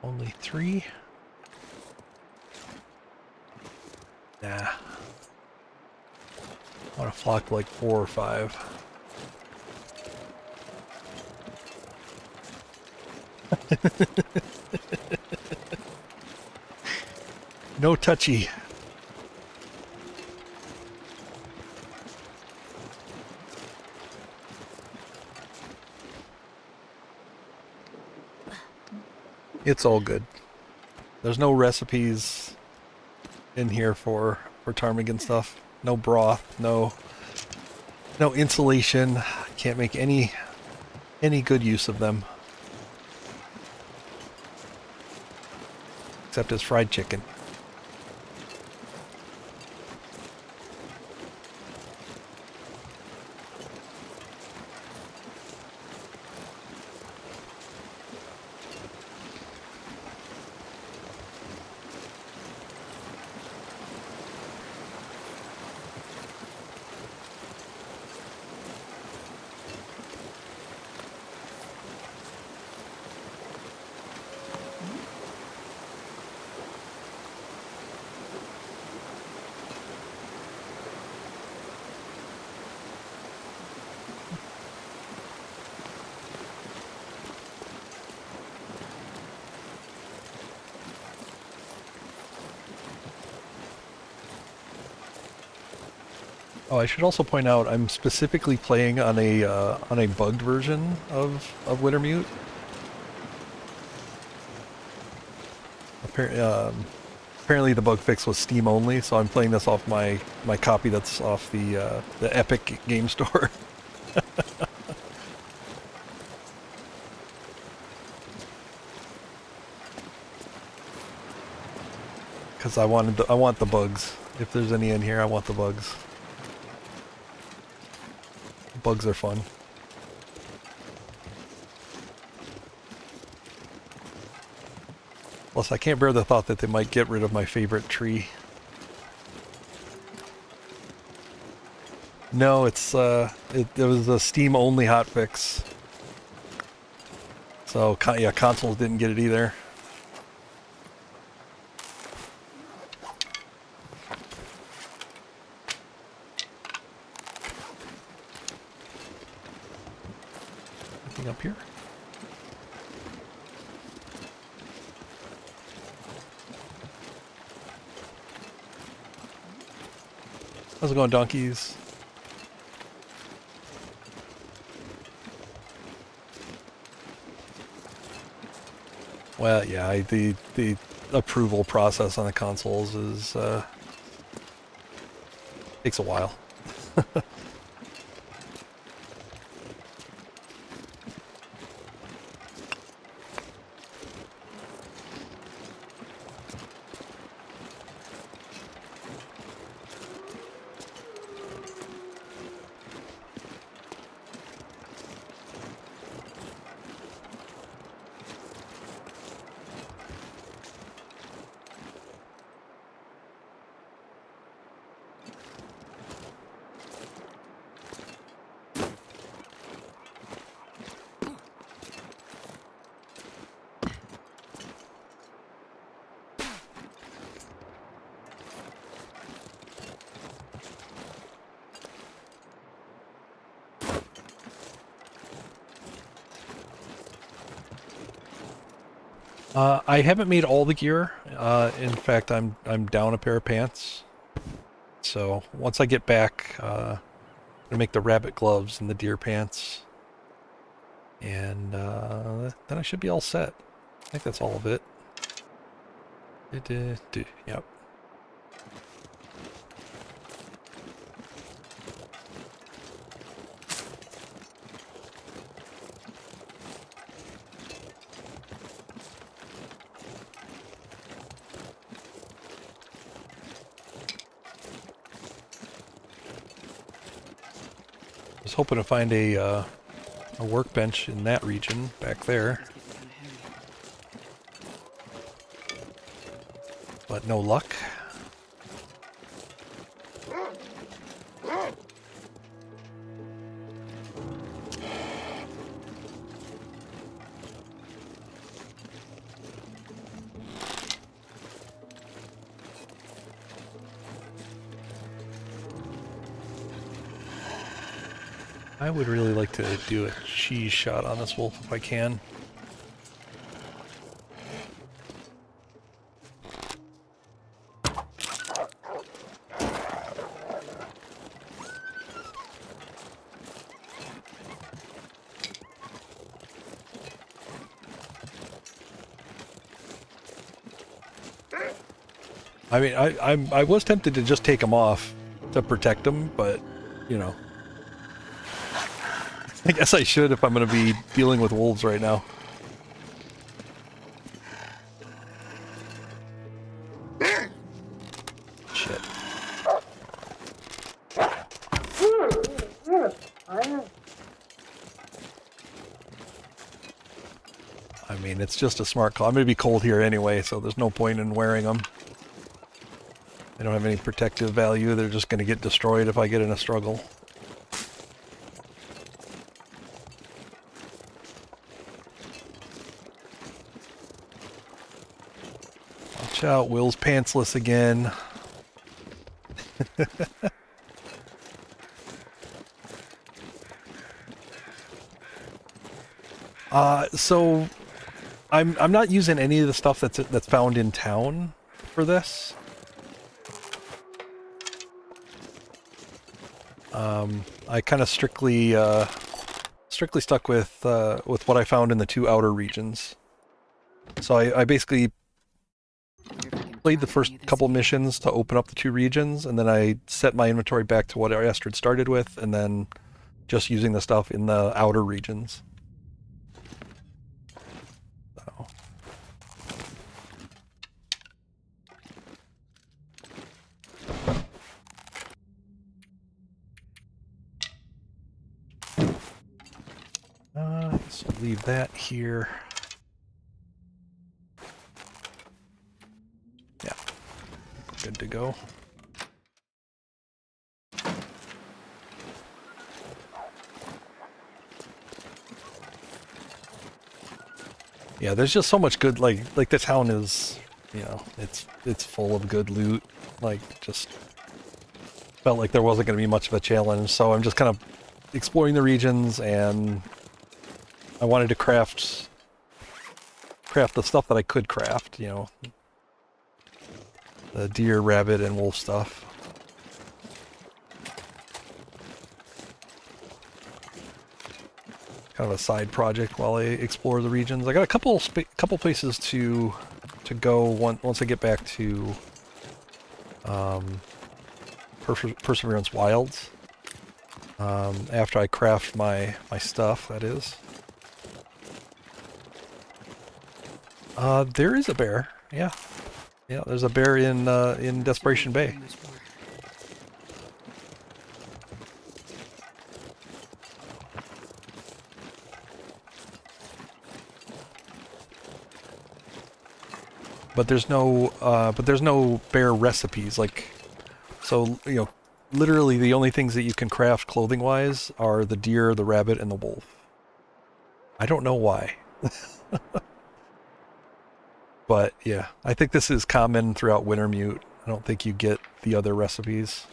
Only 3? Nah. I want to flock like 4 or 5. No touchy. It's all good. There's no recipes in here for ptarmigan stuff. No broth, no insulation. Can't make any good use of them. Except as fried chicken. Oh, I should also point out I'm specifically playing on a bugged version of Wintermute. Apparently the bug fix was Steam only, so I'm playing this off my copy that's off the Epic Game Store. Because I want the bugs. If there's any in here, I want the bugs. Bugs are fun. Plus, I can't bear the thought that they might get rid of my favorite tree. No, it was a Steam only hotfix. So yeah, consoles didn't get it either. Anything up here? How's it going, donkeys? Well, yeah, the approval process on the consoles is takes a while. I haven't made all the gear. In fact, I'm down a pair of pants. So once I get back, I'm gonna make the rabbit gloves and the deer pants, and then I should be all set. I think that's all of it. Yep. I was hoping to find a workbench in that region back there, but no luck. I would really like to do a cheese shot on this wolf if I can. I mean, I was tempted to just take them off to protect them, but you know, I guess I should if I'm going to be dealing with wolves right now. Shit. I mean, it's just a smart call. I'm going to be cold here anyway, so there's no point in wearing them. They don't have any protective value. They're just going to get destroyed if I get in a struggle. Watch out, Will's pantsless again. So I'm not using any of the stuff that's found in town for this. I kind of strictly stuck with what I found in the 2 outer regions. So I basically played the first couple missions to open up the 2 regions, and then I set my inventory back to what Astrid started with, and then just using the stuff in the outer regions. So. So leave that here. Yeah, good to go. Yeah, there's just so much good, like the town is, you know, it's full of good loot. Like, just felt like there wasn't going to be much of a challenge, so I'm just kind of exploring the regions, and I wanted to craft the stuff that I could craft, you know, the deer, rabbit, and wolf stuff. Kind of a side project while I explore the regions. I got a couple places to go once I get back to Perseverance Wilds. After I craft my stuff, that is. There is a bear. Yeah, there's a bear in Desperation Bay. But there's no bear recipes. Like, so, you know, literally the only things that you can craft clothing-wise are the deer, the rabbit, and the wolf. I don't know why. But yeah, I think this is common throughout Wintermute. I don't think you get the other recipes.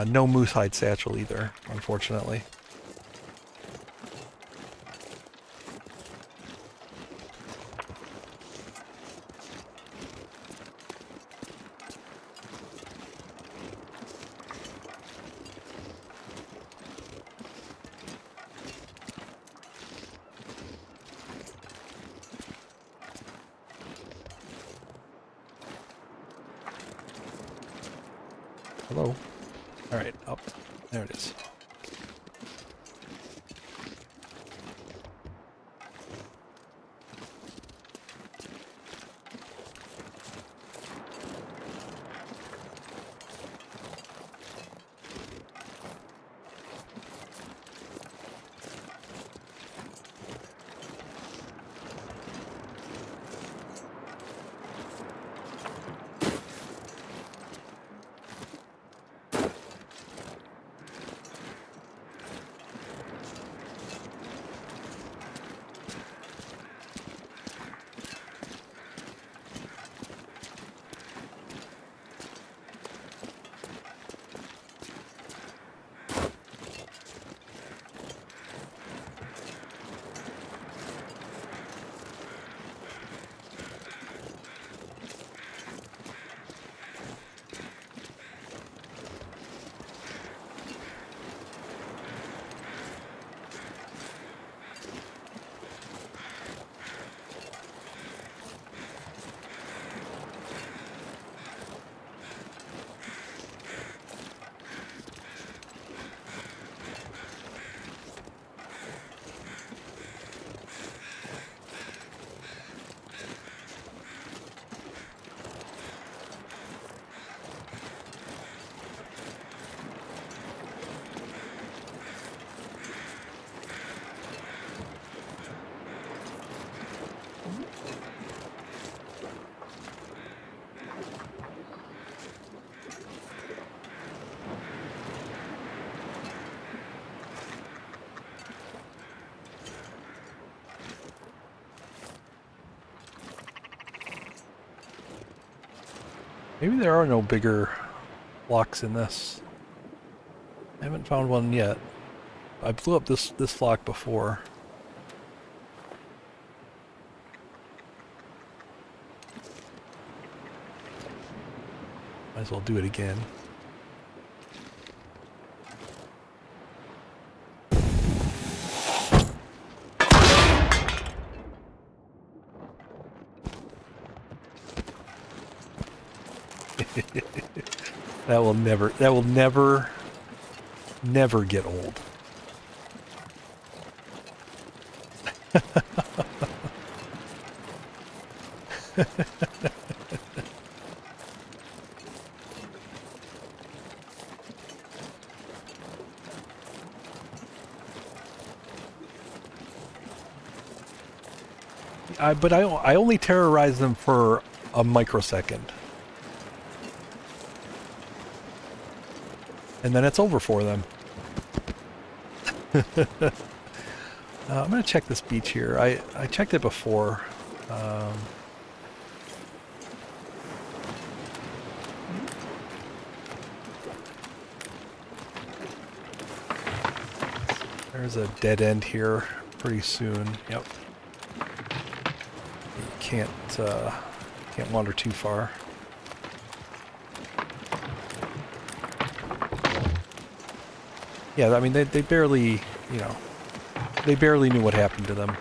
No moose hide satchel either, unfortunately. Hello. All right, up. There it is. Maybe there are no bigger flocks in this. I haven't found one yet. I blew up this flock before. Might as well do it again. That will never get old. But I only terrorize them for a microsecond. And then it's over for them. I'm going to check this beach here. I checked it before. There's a dead end here pretty soon. Yep. You can't wander too far. Yeah, I mean, they barely, you know, they barely knew what happened to them.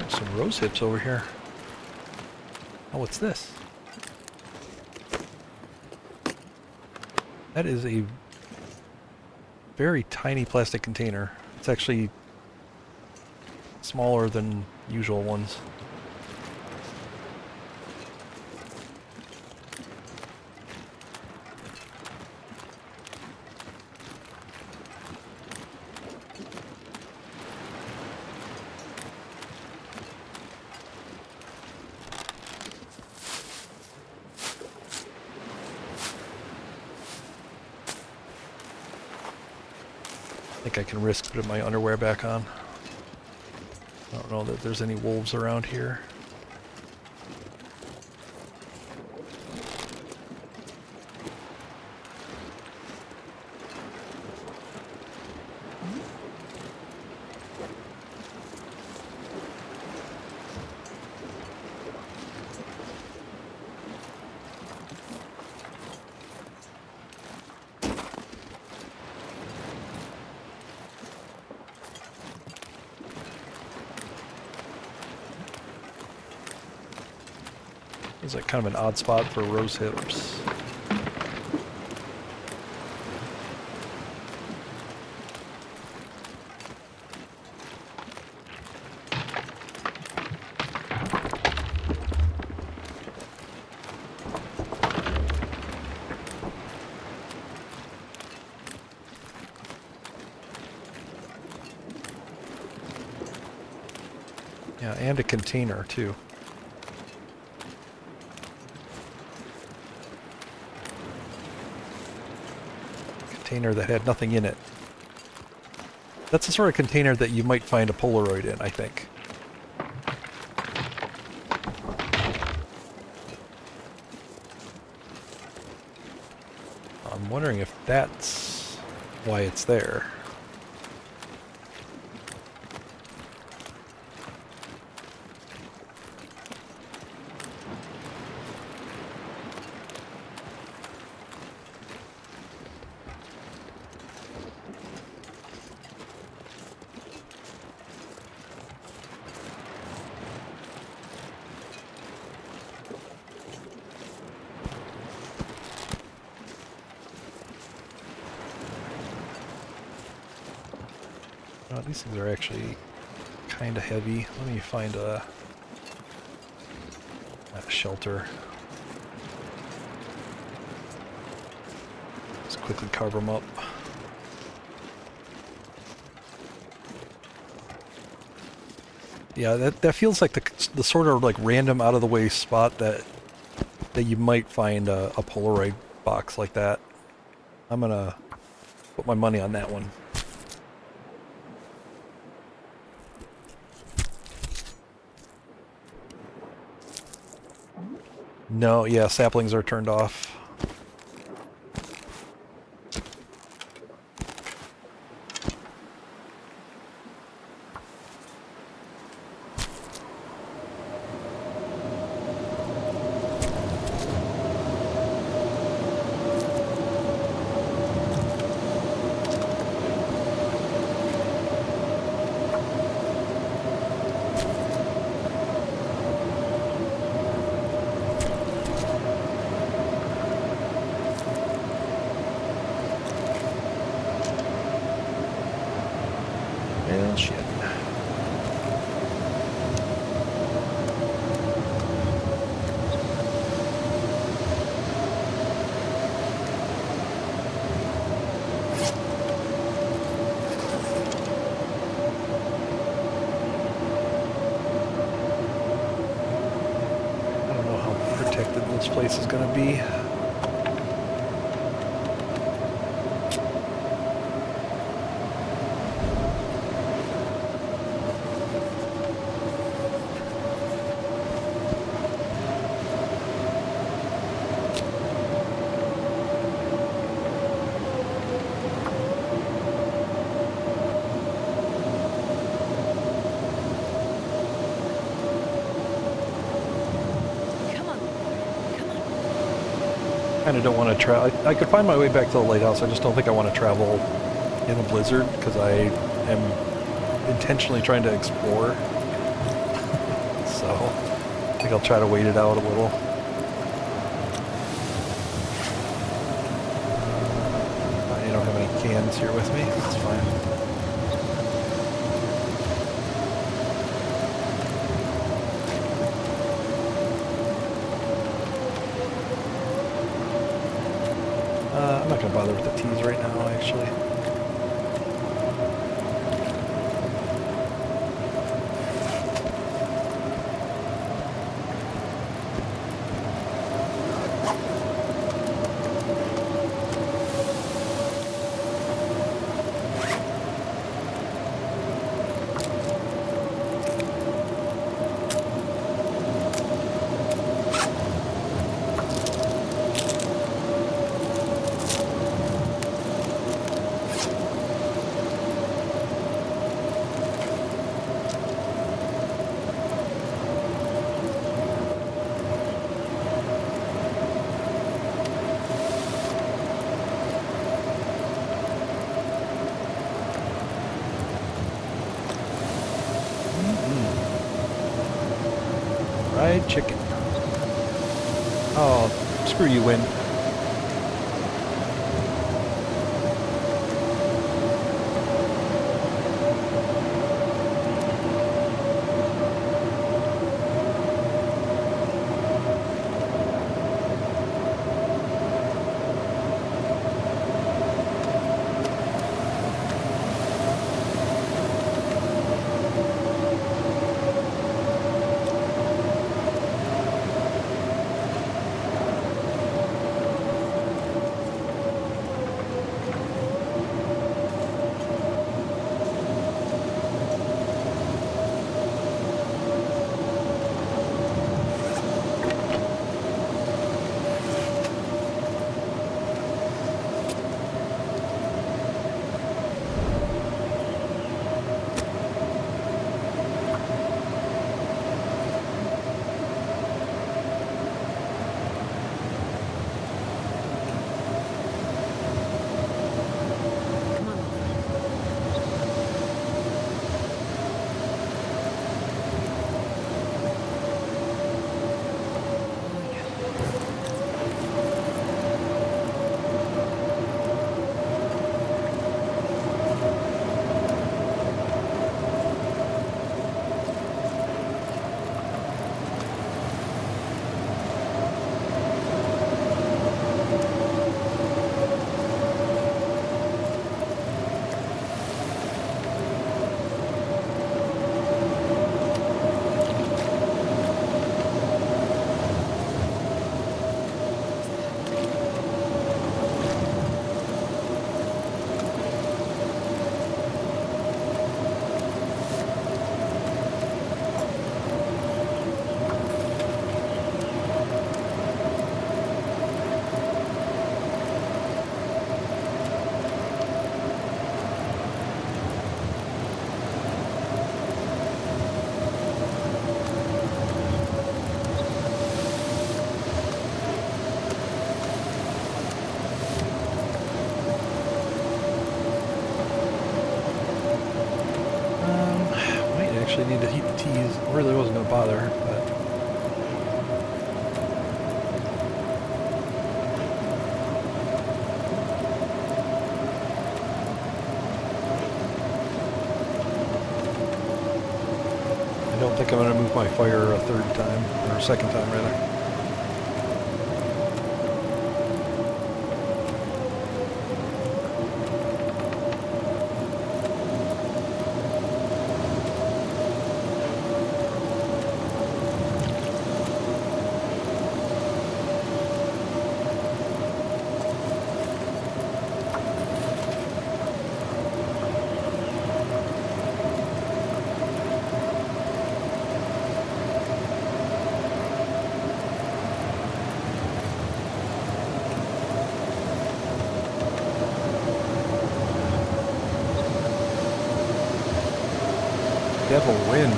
Some rose hips over here. Oh, what's this? That is a very tiny plastic container. It's actually smaller than usual ones. I think I can risk putting my underwear back on. I don't know that there's any wolves around here. Is that kind of an odd spot for rose hips? Yeah, and a container too. Container that had nothing in it. That's the sort of container that you might find a Polaroid in, I think. I'm wondering if that's why it's there. These things are actually kind of heavy. Let me find a shelter. Let's quickly cover them up. Yeah, that feels like the sort of like random out of the way spot that you might find a Polaroid box like that. I'm gonna put my money on that one. No, yeah, saplings are turned off. Well, shit. I don't know how protected this place is going to be. I kind of don't want to travel. I could find my way back to the lighthouse. I just don't think I want to travel in a blizzard because I am intentionally trying to explore. So I think I'll try to wait it out a little. I don't have any cans here with me. That's fine. I'm not going to bother with the teas right now, actually. Fried chicken. Oh, screw you, Win. actually need to heat the teas. I really wasn't going to bother, but... I don't think I'm going to move my fire a third time, or a second time, rather. Devil wind.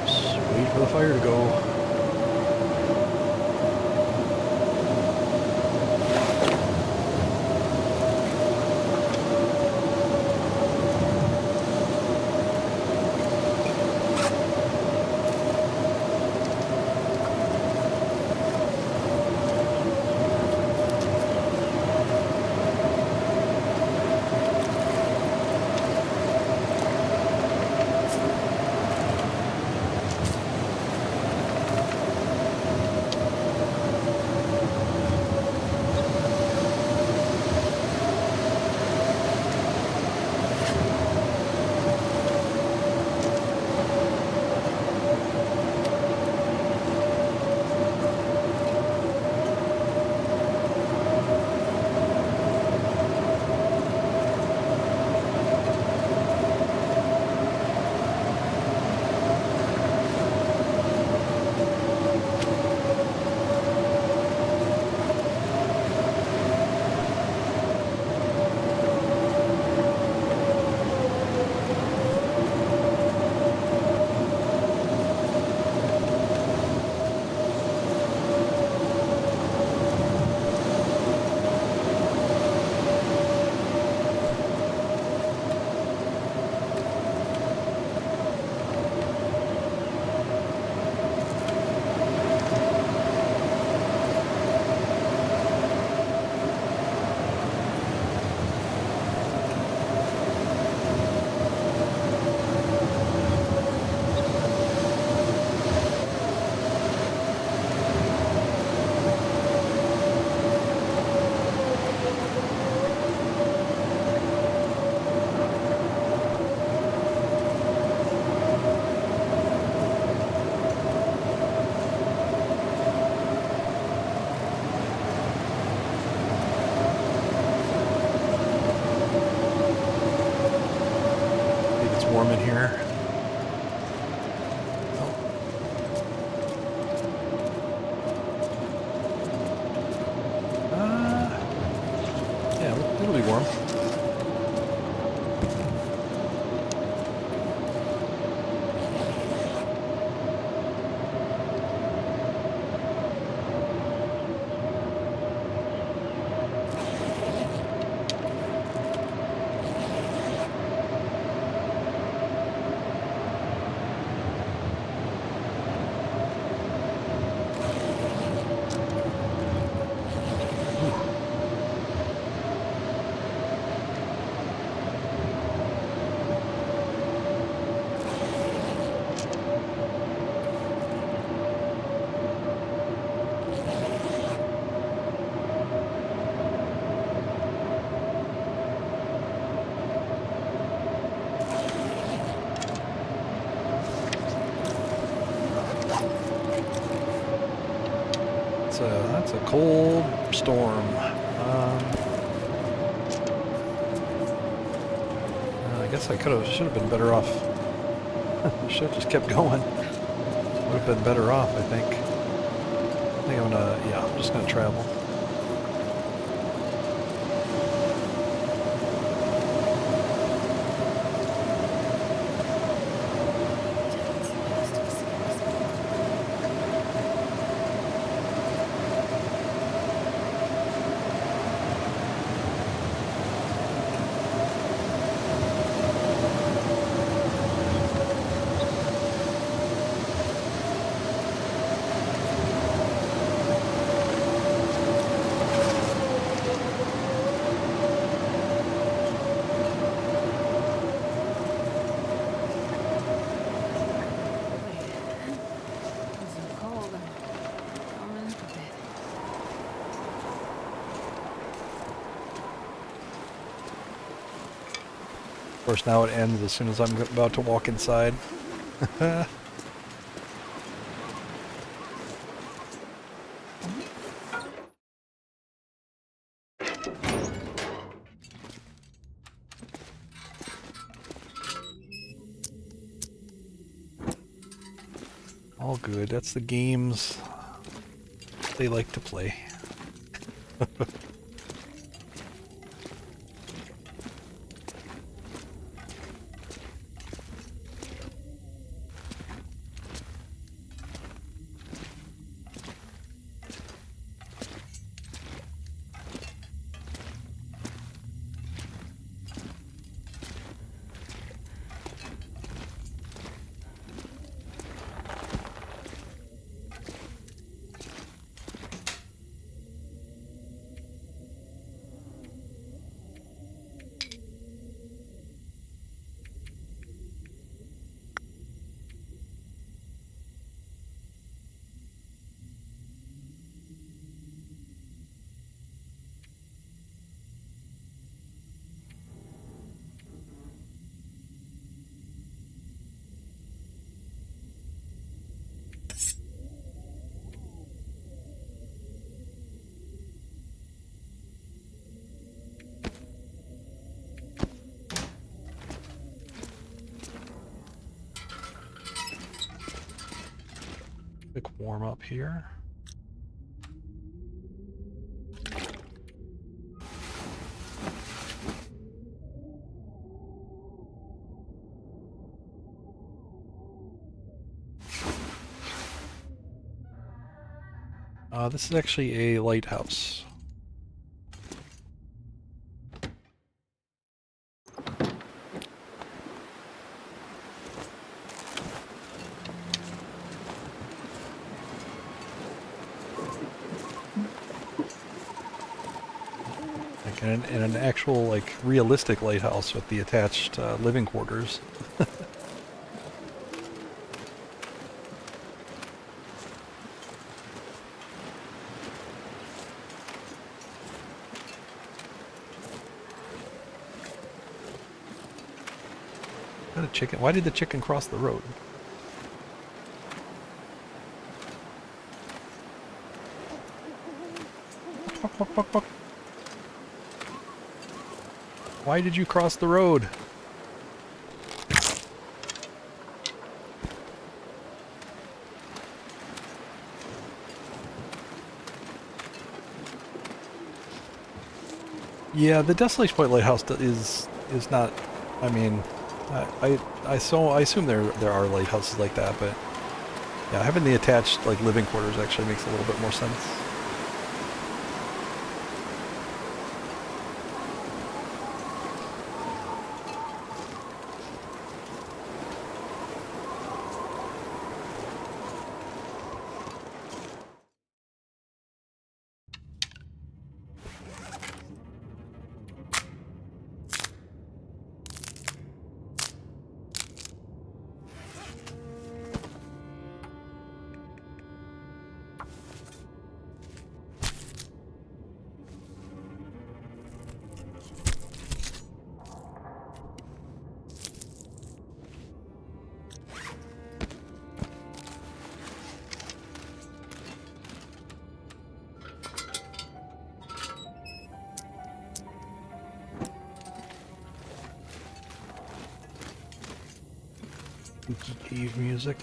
Just wait for the fire to go. Warm in here. Yeah, it'll be warm. That's a cold storm. I guess I should have been better off. Should have just kept going. Would have been better off, I think. I think I'm gonna, yeah, I'm just gonna travel. Of course, now it ends as soon as I'm about to walk inside. All good. That's the games they like to play. Quick warm up here. This is actually a lighthouse. And an actual, like, realistic lighthouse with the attached living quarters. Is that a chicken? Why did the chicken cross the road? Why did you cross the road? Yeah, the Desolation Point Lighthouse is not. I mean, I assume there are lighthouses like that, but yeah, having the attached like living quarters actually makes a little bit more sense. Spooky cave music.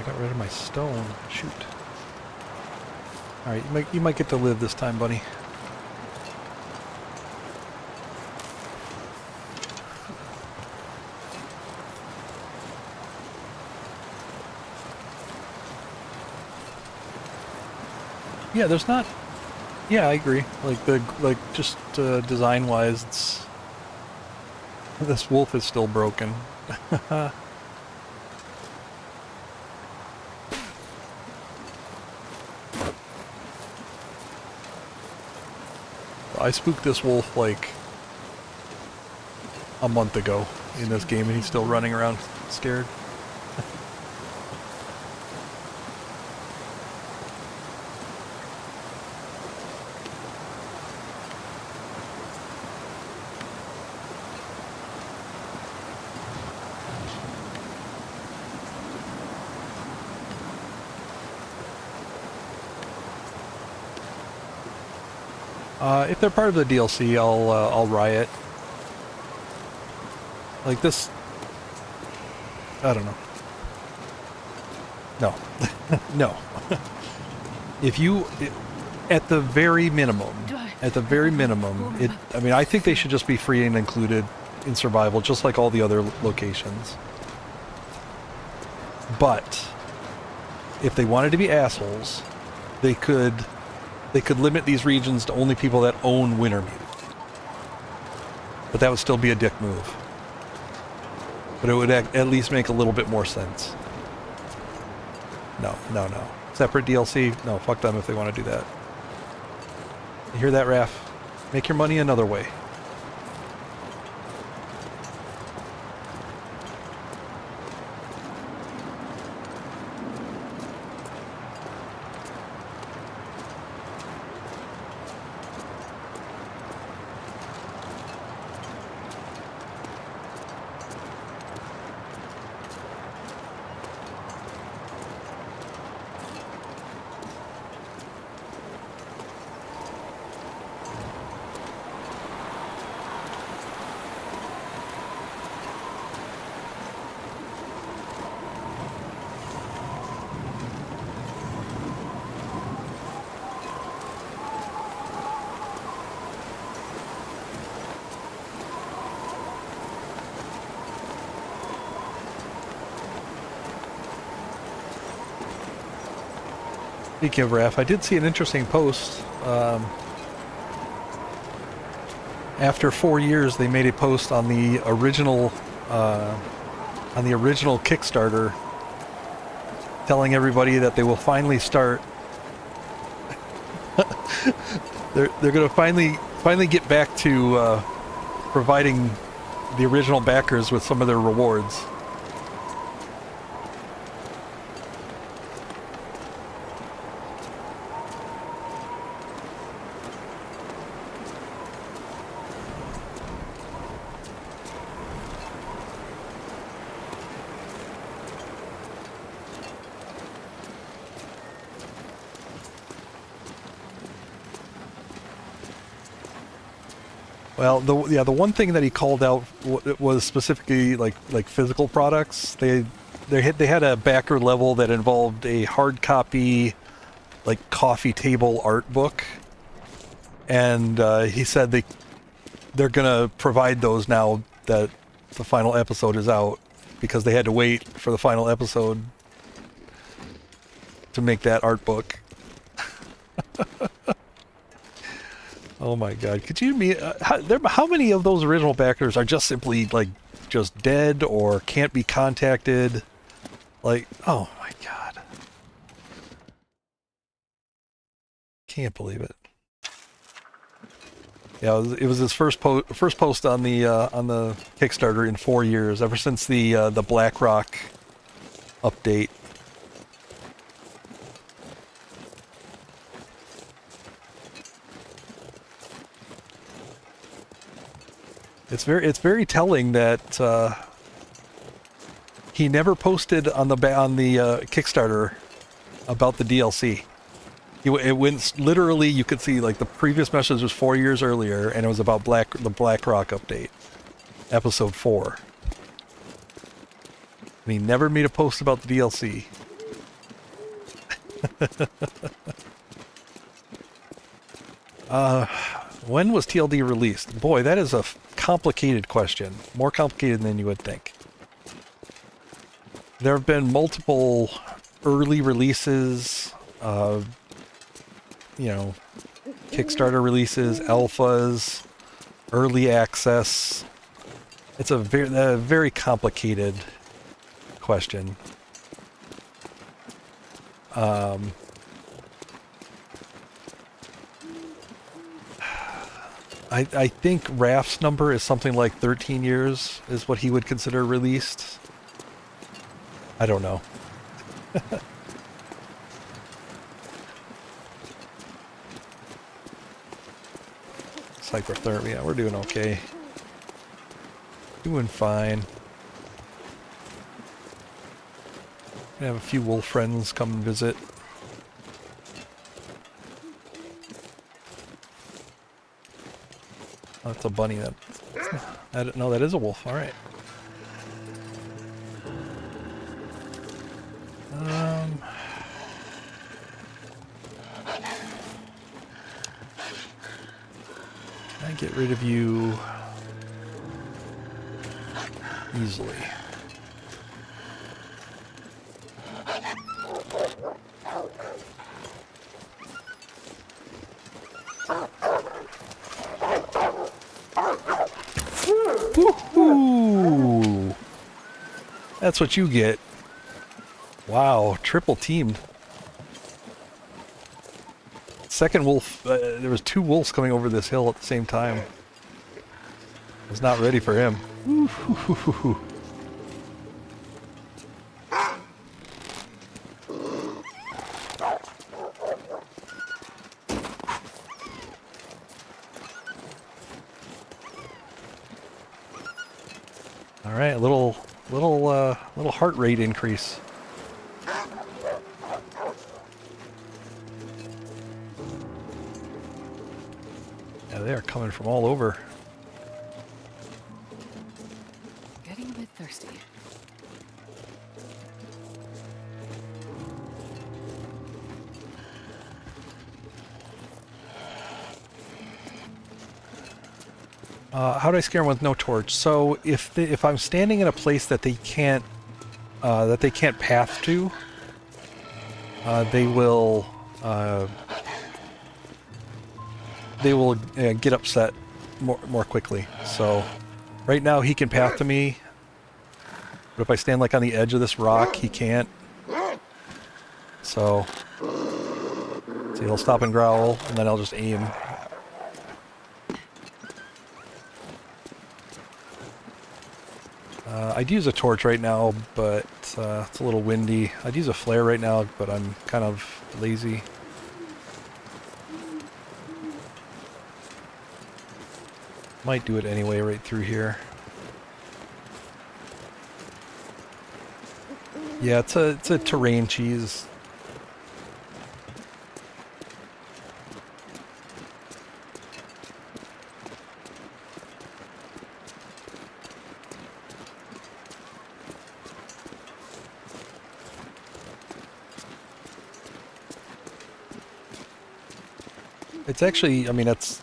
I got rid of my stone. Shoot. Alright, you might get to live this time, buddy. Yeah, there's not... Yeah, I agree. Just design-wise, it's... This wolf is still broken. I spooked this wolf like a month ago in this game, and he's still running around scared. If they're part of the DLC, I'll riot. Like this... I don't know. No. No. If you... At the very minimum, I mean, I think they should just be free and included in survival, just like all the other locations. But, if they wanted to be assholes, they could limit these regions to only people that own Wintermute. But that would still be a dick move. But it would at least make a little bit more sense. No. Separate DLC? No, fuck them if they want to do that. You hear that, Raph? Make your money another way. Speaking of Raph, I did see an interesting post. After 4 years, they made a post on the original Kickstarter, telling everybody that they will finally start. they're going to finally get back to providing the original backers with some of their rewards. Well, the one thing that he called out was specifically like physical products. They had a backer level that involved a hard copy, like coffee table art book, and he said they're gonna provide those now that the final episode is out, because they had to wait for the final episode to make that art book. Oh my God! Could you mean how many of those original backers are just simply just dead or can't be contacted? Like, oh my God! Can't believe it. Yeah, it was his first post on the Kickstarter in 4 years, ever since the BlackRock update. It's very telling that he never posted on the Kickstarter about the DLC. It went literally. You could see like the previous message was 4 years earlier, and it was about the BlackRock update, episode 4. And he never made a post about the DLC. When was TLD released? Boy, that is a complicated question. More complicated than you would think. There have been multiple early releases, you know, Kickstarter releases, alphas, early access. It's a very complicated question. I think Raph's number is something like 13 years is what he would consider released. I don't know. Psychotherapy, we're doing okay. Doing fine. I have a few wolf friends come and visit. Oh, that's a bunny. No, that is a wolf. All right. Can I get rid of you easily? Woohoo! That's what you get. Wow, triple teamed. Second wolf, there was two wolves coming over this hill at the same time. I was not ready for him. Woo-hoo-hoo-hoo-hoo. All right, a little heart rate increase. Yeah, they are coming from all over. Getting a bit thirsty. How do I scare them with no torch? So if I'm standing in a place that they can't path to, they will get upset more quickly. So right now he can path to me, but if I stand like on the edge of this rock, he can't. So see, he'll stop and growl, and then I'll just aim. I'd use a torch right now, but it's a little windy. I'd use a flare right now, but I'm kind of lazy. Might do it anyway right through here. Yeah, it's a terrain cheese. It's actually, I mean, it's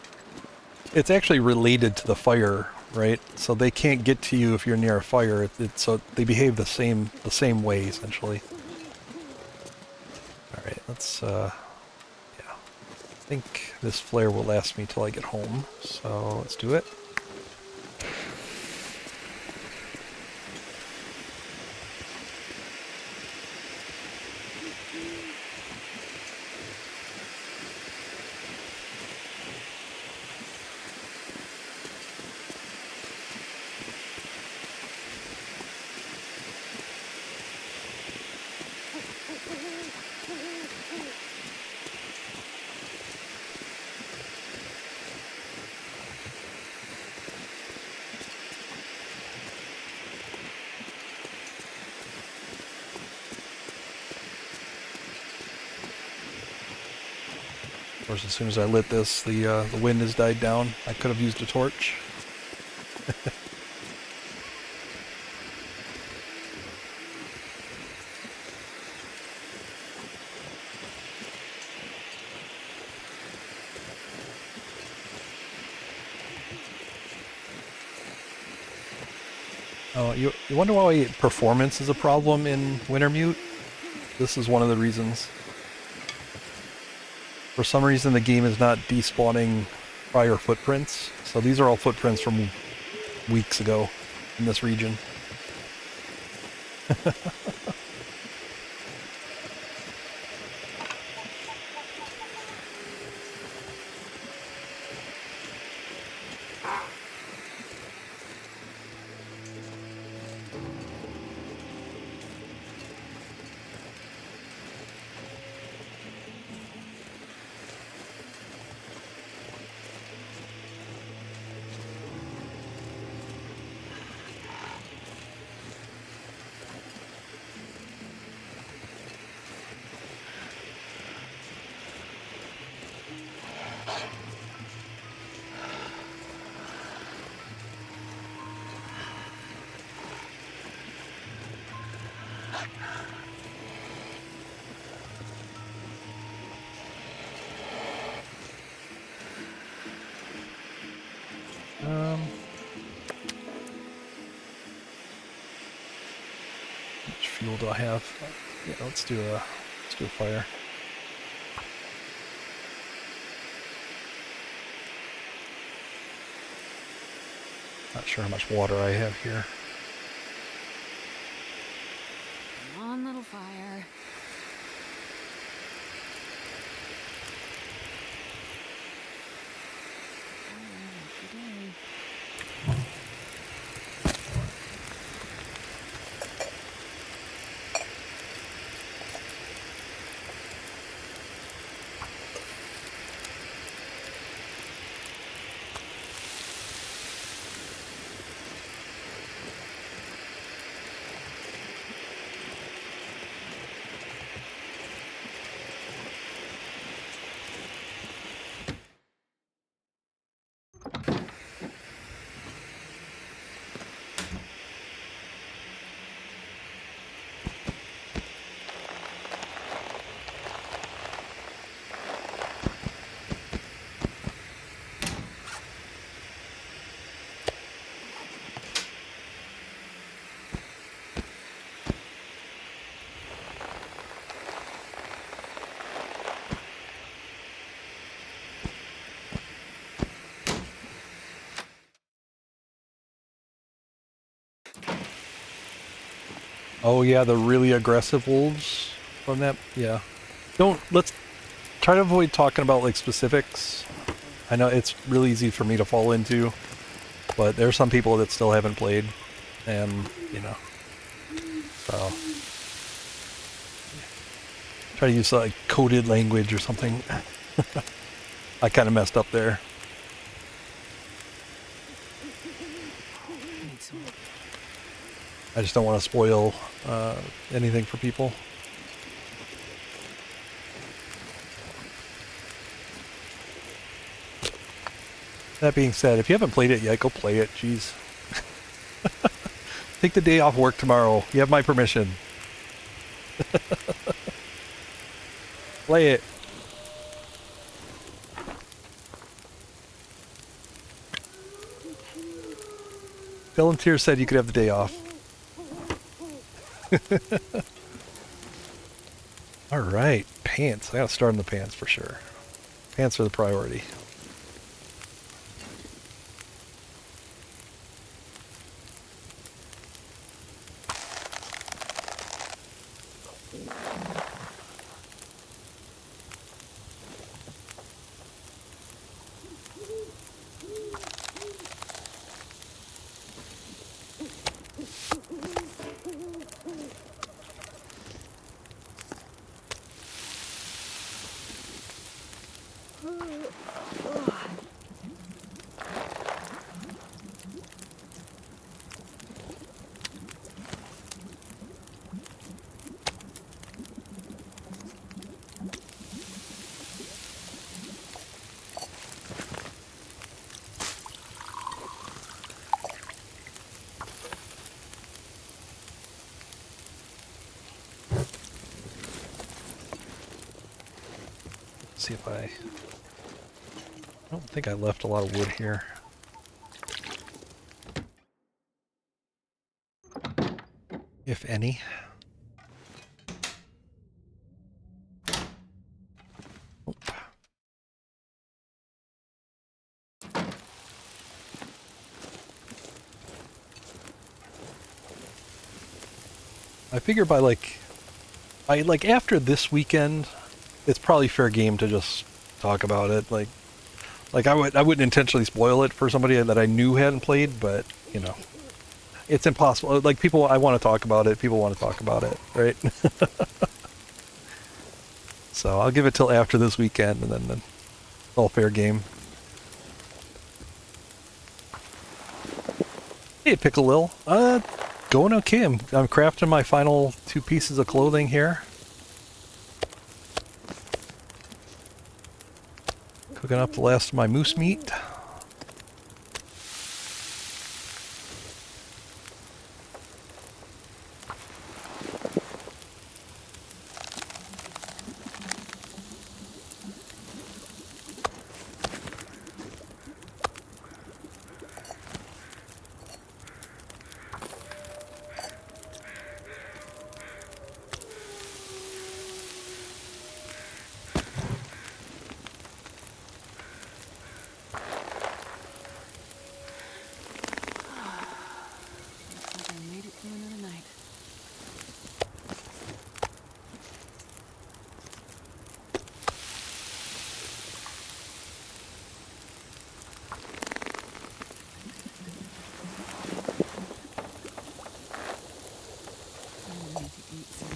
actually related to the fire, right? So they can't get to you if you're near a fire. So they behave the same way essentially. All right, let's yeah. I think this flare will last me till I get home. So let's do it. Of course, as soon as I lit this, the wind has died down. I could have used a torch. Oh, you wonder why performance is a problem in Wintermute? This is one of the reasons. For some reason, the game is not despawning prior footprints. So these are all footprints from weeks ago in this region. Which fuel do I have? Yeah, let's do a fire. Not sure how much water I have here. Come on, little fire. Oh yeah, the really aggressive wolves from that. Yeah. Let's try to avoid talking about like specifics. I know it's really easy for me to fall into, but there are some people that still haven't played, and you know, so try to use like coded language or something. I kind of messed up there. I just don't want to spoil anything for people. That being said, if you haven't played it yet, go play it. Jeez. Take the day off work tomorrow. You have my permission. Play it. Volunteer said you could have the day off. Alright, pants. I gotta start in the pants for sure. Pants are the priority. See if I don't think I left a lot of wood here. if any. Oop. I figure by after this weekend, it's probably fair game to just talk about it. Like I wouldn't intentionally spoil it for somebody that I knew hadn't played, but you know, it's impossible. Like people, I want to talk about it. People want to talk about it, right? So I'll give it till after this weekend, and then all fair game. Hey, Pickle Lil. Going okay. I'm crafting my final 2 pieces of clothing here. Cooking up the last of my moose meat. I made it through another night. I need to eat some.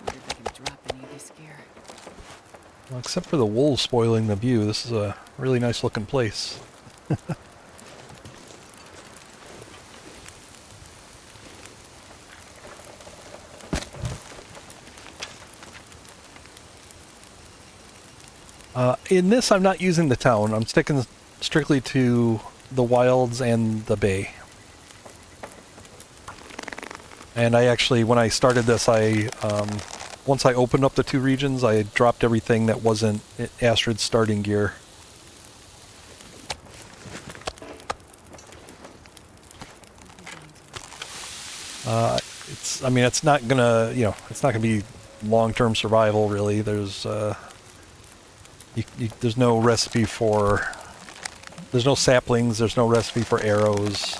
Wonder if I can drop any of this gear. Well, except for the wolves spoiling the view, this is a really nice looking place. In this, I'm not using the town. I'm sticking strictly to the wilds and the bay. And I actually, when I started this, once I opened up the 2 regions, I dropped everything that wasn't Astrid's starting gear. I mean, it's not gonna, it's not gonna be long-term survival, really. There's no recipe for, there's no saplings, there's no recipe for arrows.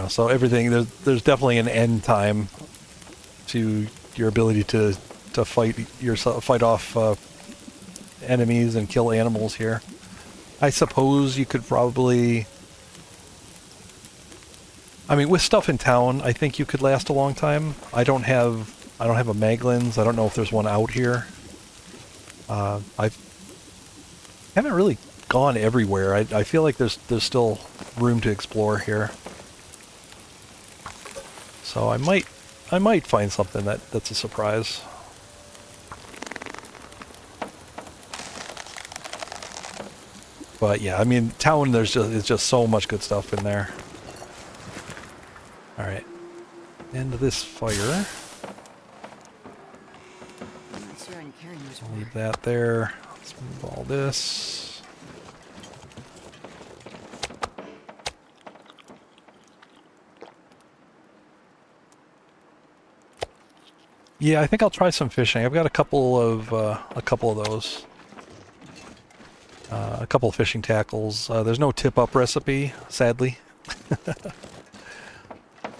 So everything, there's definitely an end time to your ability to fight off enemies and kill animals here. I suppose you could probably, I mean, with stuff in town, I think you could last a long time. I don't have a Maglins. I don't know if there's one out here. I haven't really gone everywhere. I feel like there's still room to explore here. So I might find something that's a surprise. But yeah, I mean, town, there's just so much good stuff in there. All right, end of this fire. I'm not sure I can carry much I'll more. leave that there. Let's move all this. Yeah, I think I'll try some fishing. I've got a couple of those. A couple of fishing tackles. There's no tip-up recipe, sadly.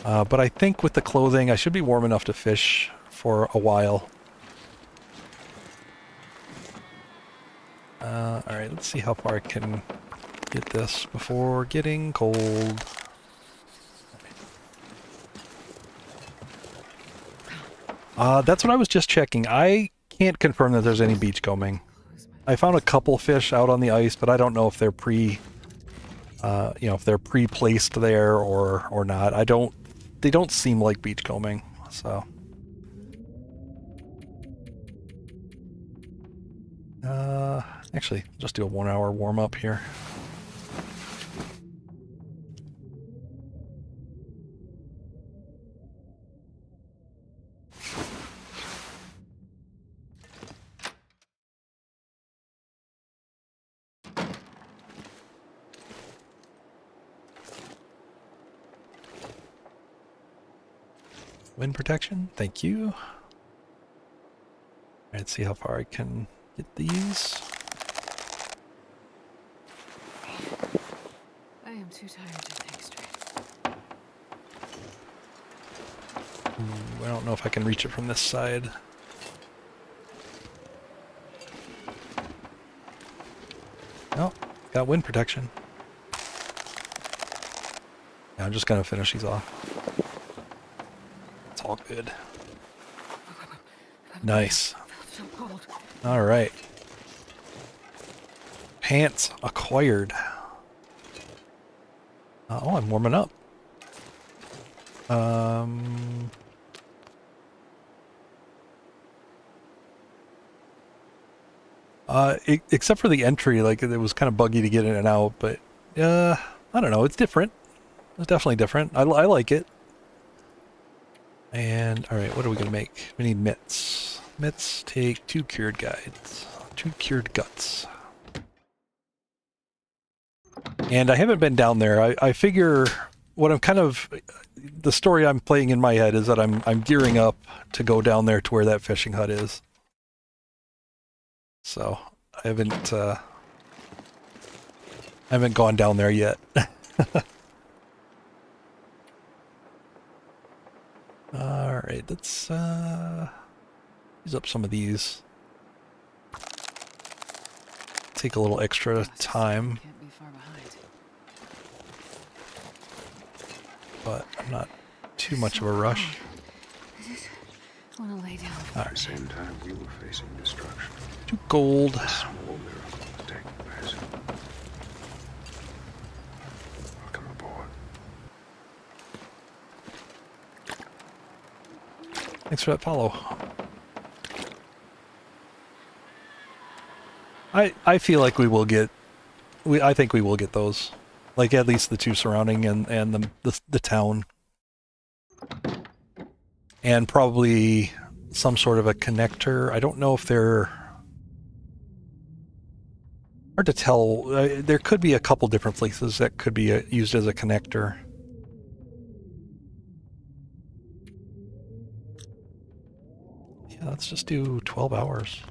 But I think with the clothing, I should be warm enough to fish for a while. Alright, let's see how far I can get this before getting cold. That's what I was just checking. I can't confirm that there's any beachcombing. I found a couple fish out on the ice, but I don't know if they're if they're pre-placed there or not. They don't seem like beachcombing, so. Actually, just do a 1 hour warm up here. Wind protection, thank you. Let's see how far I can get these. I am too tired to think straight. Ooh, I don't know if I can reach it from this side. Oh, got wind protection. Yeah, I'm just gonna finish these off. It's all good. Nice. So cold. All right. Pants acquired. Oh, I'm warming up. Except for the entry, like it was kind of buggy to get in and out, but I don't know. It's different. It's definitely different. I like it. And all right, what are we gonna make? We need mitts. Mitts take 2 cured guides, 2 cured guts. And I haven't been down there. I figure what I'm kind of the story I'm playing in my head is that I'm gearing up to go down there to where that fishing hut is. So I haven't gone down there yet. All right, let's use up some of these. Take a little extra time, Can't be far behind. but I'm not too much of a rush. I just want to lay down. All At the right, same time, we were facing destruction. 2 gold. A small miracle was taking place. Welcome aboard. Thanks for that follow. I feel like we will get, I think we will get those, like at least the 2 surrounding and the town, and probably some sort of a connector. I don't know if they're hard to tell. There could be a couple different places that could be used as a connector. Yeah, let's just do 12 hours.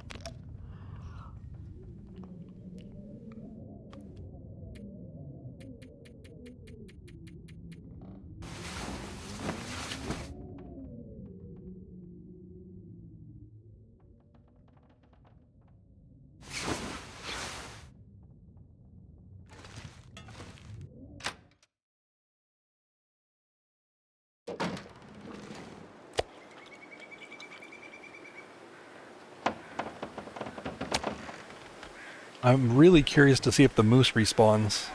I'm really curious to see if the moose respawns.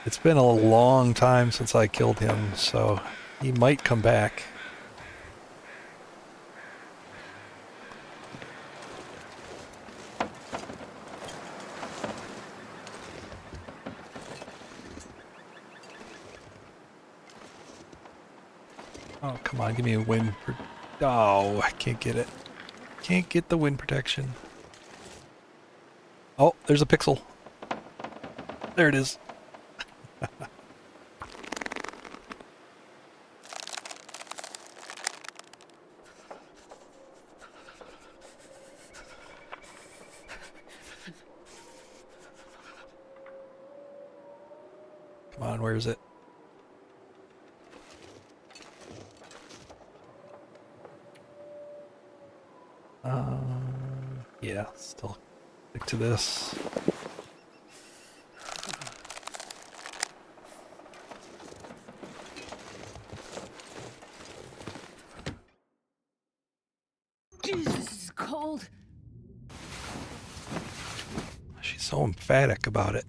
It's been a long time since I killed him, so he might come back. Oh, come on, give me a wind. Oh, I can't get it. Can't get the wind protection. Oh, there's a pixel. There it is. Come on, where is it? Yeah, still stick to this. Jesus, this is cold. She's so emphatic about it.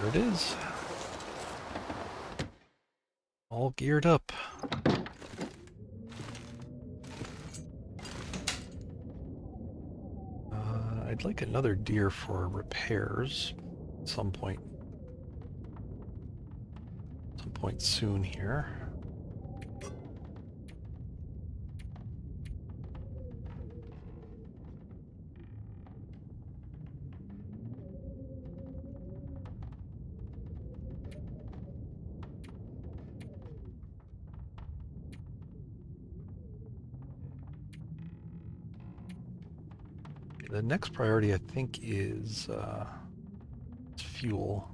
There it is. All geared up. I'd like another deer for repairs at some point. Some point soon here. The next priority, I think, is fuel.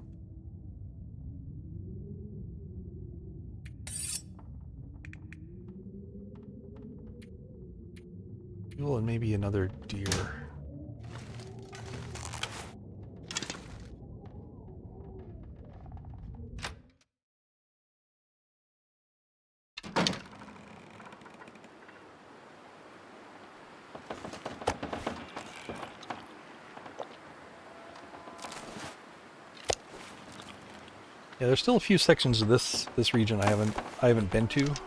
Fuel and maybe another deer. Yeah, there's still a few sections of this region I haven't been to. Just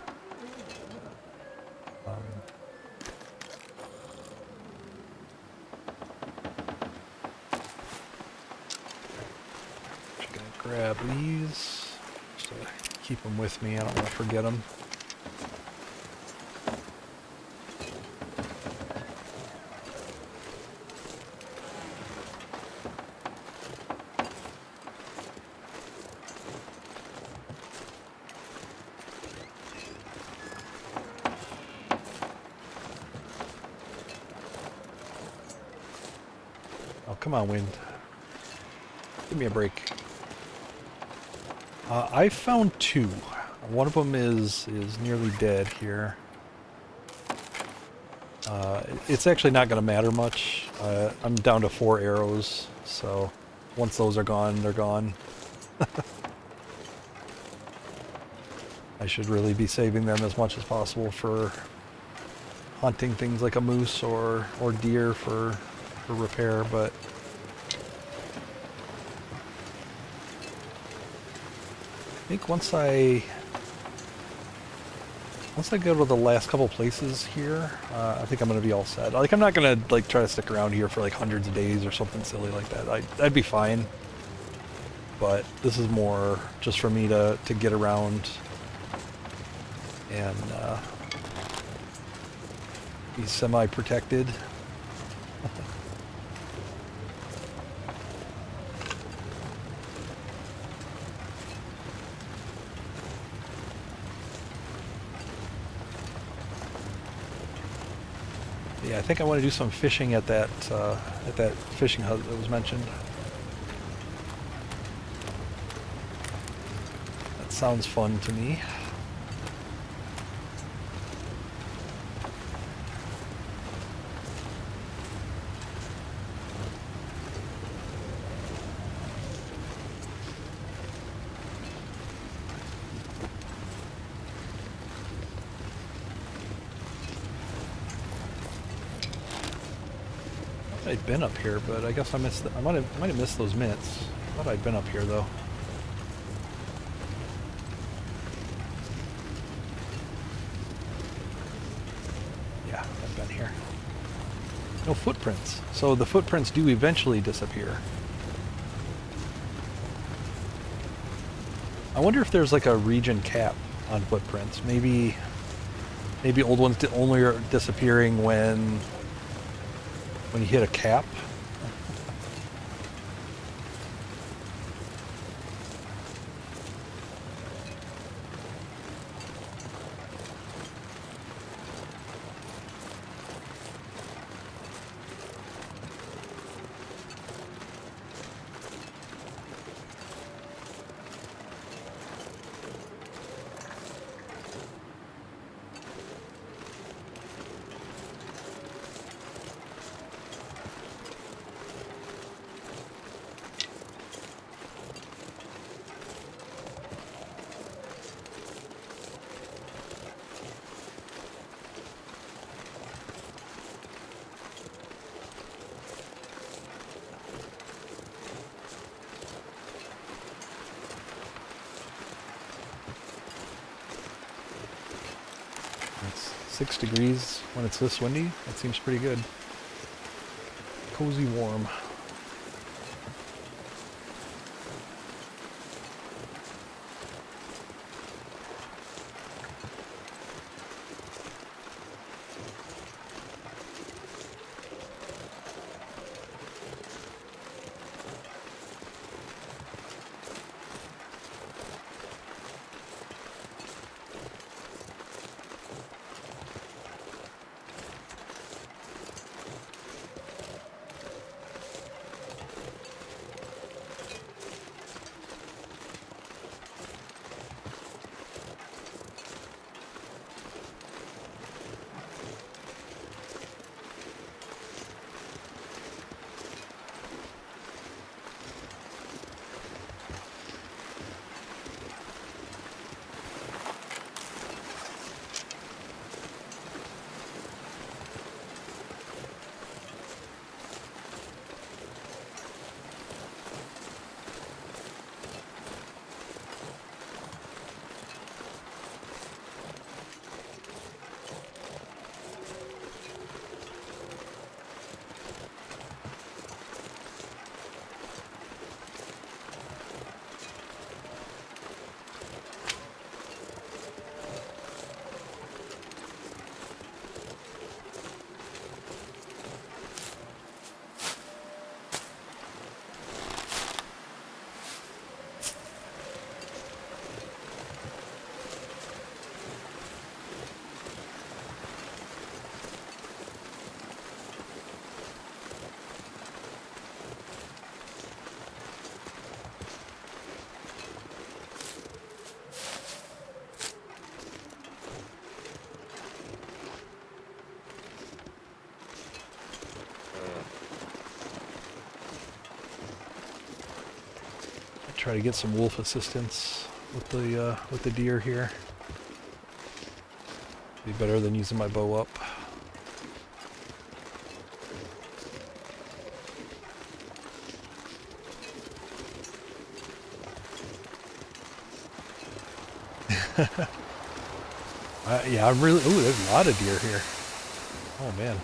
gonna grab these just to keep them with me. I don't want to forget them. Come on, wind. Give me a break. I found two. One of them is nearly dead here. It's actually not going to matter much. I'm down to 4 arrows, so once those are gone, they're gone. I should really be saving them as much as possible for hunting things like a moose or deer for repair, but I think once I go to the last couple places here, I think I'm gonna be all set. Like, I'm not gonna like try to stick around here for like hundreds of days or something silly like that. I'd be fine. But this is more just for me to get around and be semi-protected. Yeah, I think I want to do some fishing at that fishing hut that was mentioned. That sounds fun to me. I'd been up here, but I guess I missed. I might have missed those mints. I thought I'd been up here though. Yeah, I've been here. No footprints. So the footprints do eventually disappear. I wonder if there's like a region cap on footprints. Maybe old ones only are disappearing when you hit a cap. 6 degrees when it's this windy. That seems pretty good. Cozy warm. Try to get some wolf assistance with the deer here. Be better than using my bow up. Yeah, I'm really. Ooh, there's a lot of deer here. Oh man.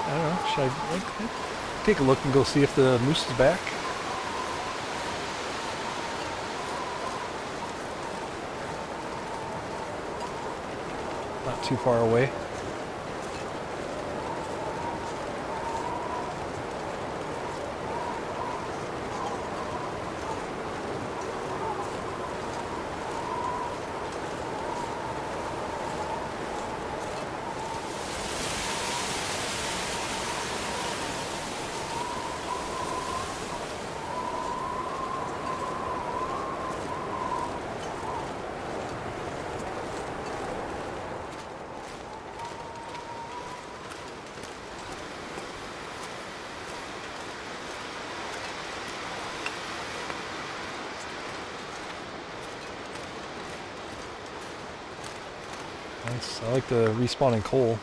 I don't know. Should I take a look and go see if the moose is back? Not too far away. Nice. I like the respawning coal.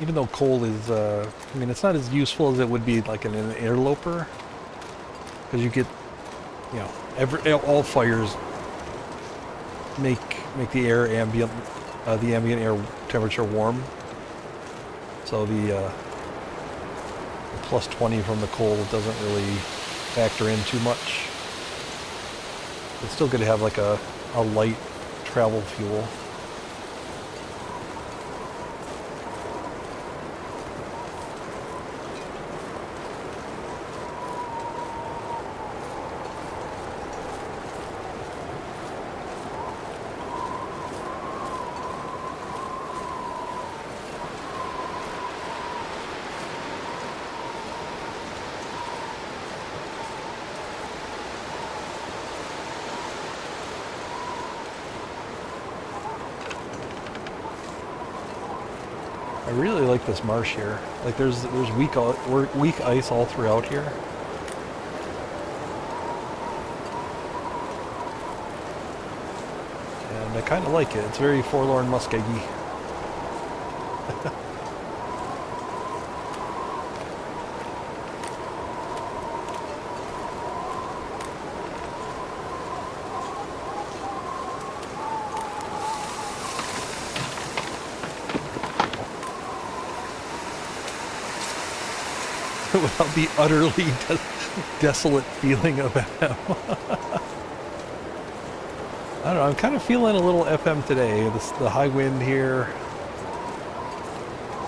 Even though coal is, I mean, it's not as useful as it would be like in an interloper, because you get, you know, all fires make the air ambient, the ambient air temperature warm. So the plus 20 from the coal doesn't really factor in too much. It's still good to have like a light travel fuel. I really like this marsh here. Like there's weak ice all throughout here. kind of like it. It's very forlorn muskeggy. Without the utterly desolate feeling of FM. I don't know, I'm kind of feeling a little FM today. The high wind here,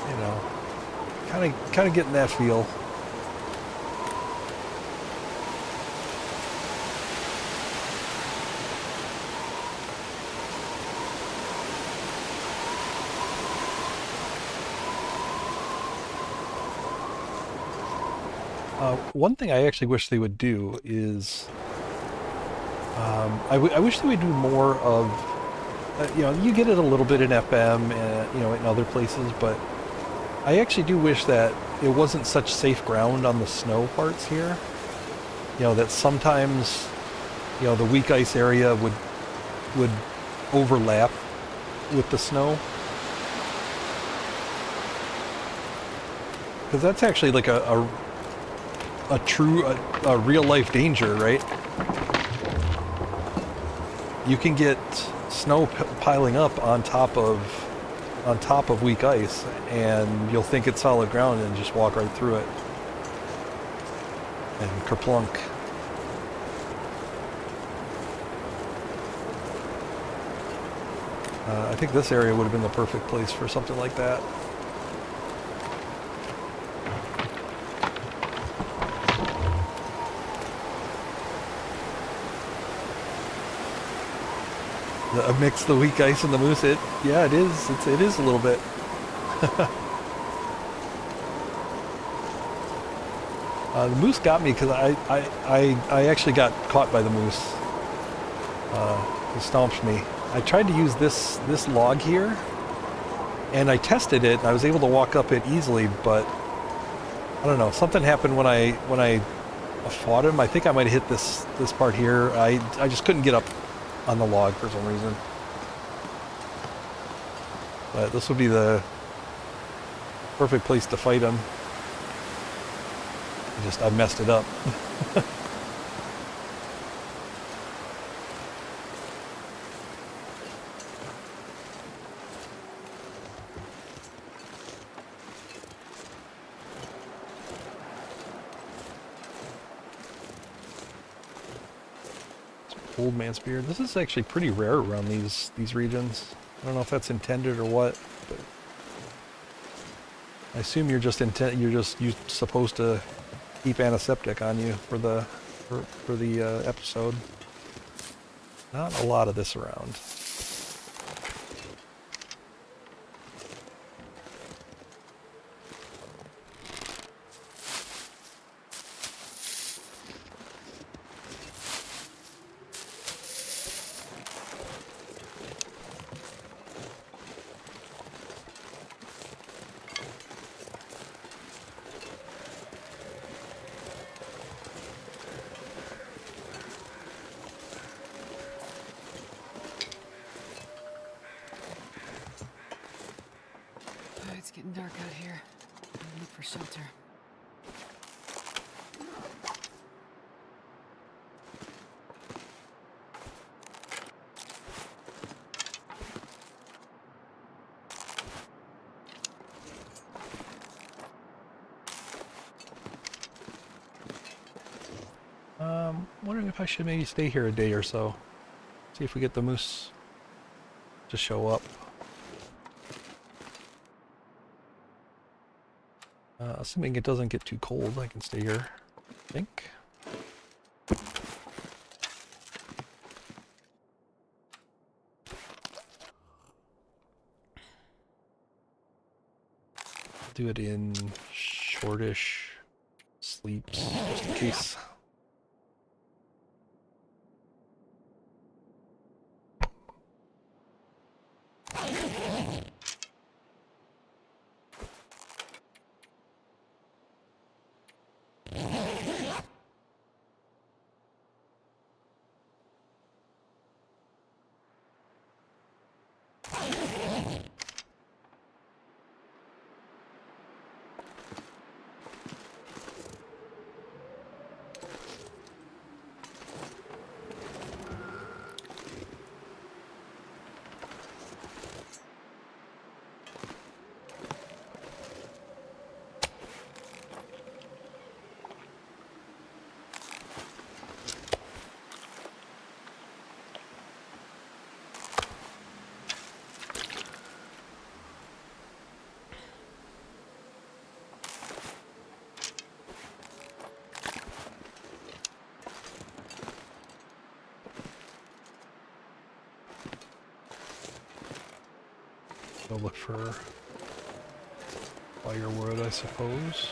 you know, kind of getting that feel. One thing I actually wish they would do is, I wish they would do more of, you know, you get it a little bit in FM and, you know, in other places, but I actually do wish that it wasn't such safe ground on the snow parts here. You know, that sometimes, you know, the weak ice area would overlap with the snow. Because that's actually like a real life danger, right? You can get snow piling up on top of weak ice, and you'll think it's solid ground and just walk right through it and kerplunk. I think this area would have been the perfect place for something like that. Mix the weak ice and the moose. Yeah, it is. It is a little bit. The moose got me because I actually got caught by the moose. He stomped me. I tried to use this log here, and I tested it. And I was able to walk up it easily, but I don't know. Something happened when I fought him. I think I might have hit this part here. I just couldn't get up on the log for some reason. But this would be the perfect place to fight him. I messed it up. Old man's beard. This is actually pretty rare around these regions. I don't know if that's intended or what, but I assume you're supposed to keep antiseptic on you for the episode. Not a lot of this around. It's getting dark out here. I'll look for shelter. Wondering if I should maybe stay here a day or so. See if we get the moose to show up. Assuming it doesn't get too cold, I can stay here, I think. Do it in shortish sleeps, just in case. Go look for firewood, I suppose.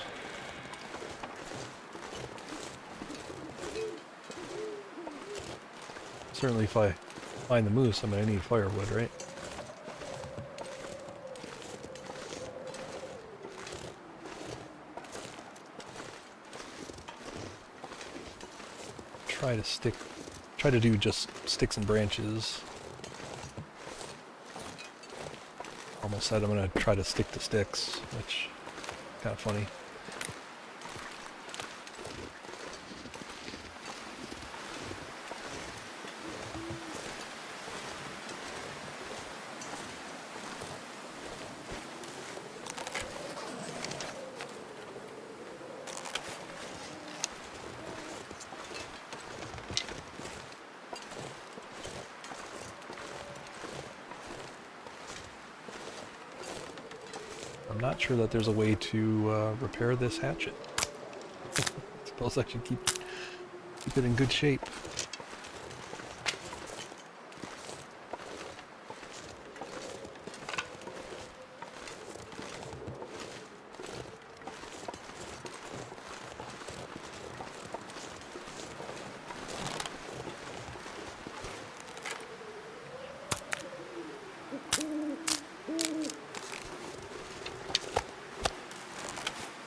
Certainly if I find the moose, I'm going to need firewood, right? Try to do just sticks and branches. Almost said I'm going to try to stick to sticks, which is kind of funny. I'm not sure that there's a way to repair this hatchet. Suppose I should keep it in good shape.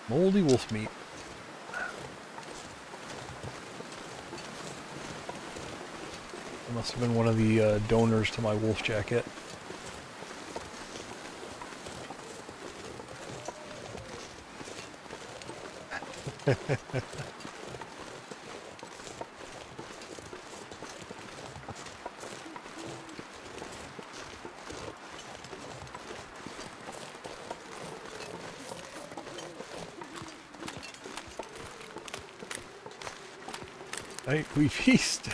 Moldy wolf meat. It must have been one of the donors to my wolf jacket. Right, we feast.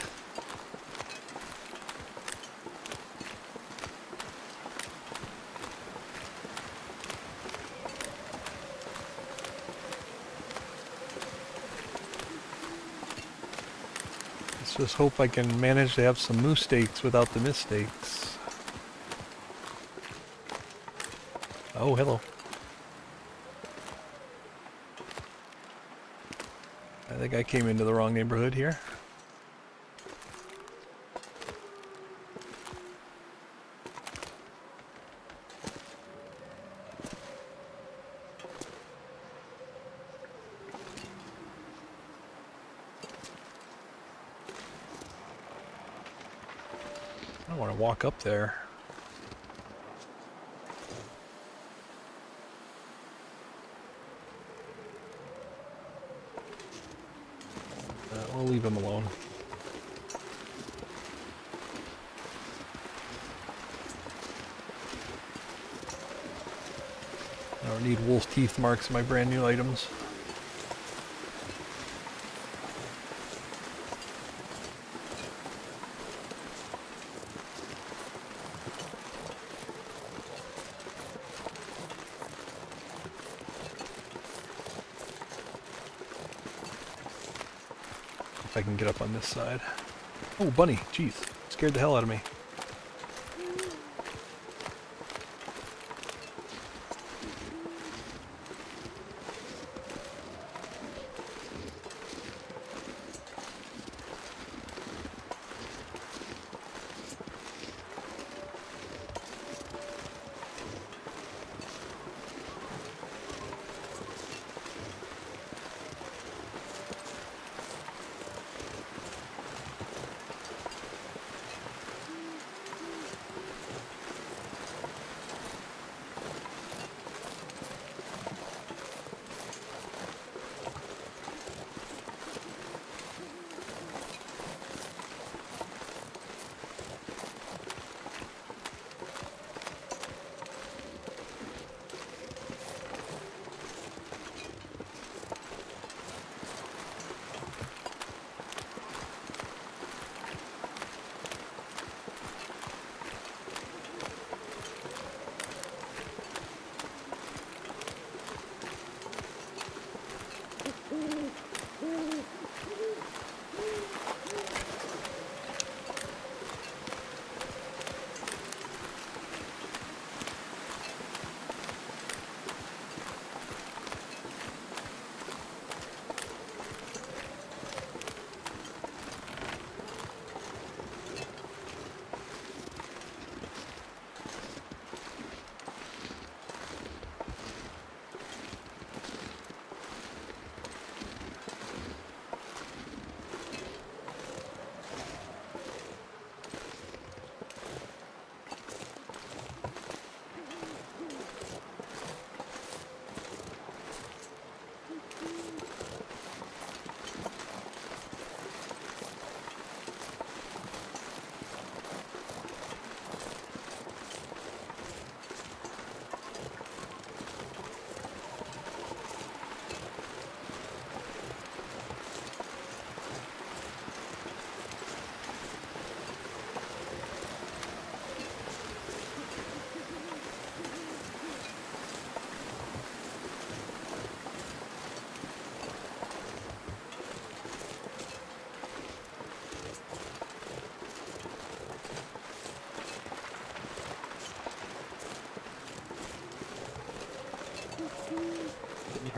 Let's just hope I can manage to have some moose steaks without the mistakes. Oh, hello. I think I came into the wrong neighborhood here. I don't want to walk up there. We'll leave him alone. I don't need wolf teeth marks in my brand new items. If I can get up on this side. Oh, bunny! Jeez, scared the hell out of me.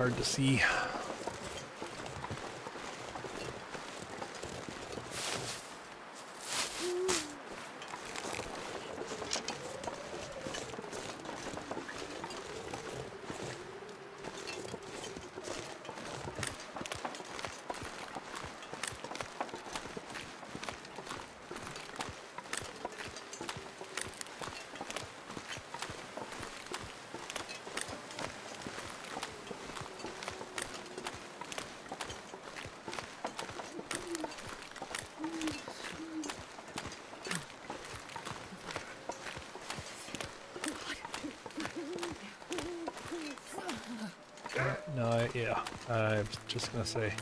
hard to see. No, yeah, I was just gonna say.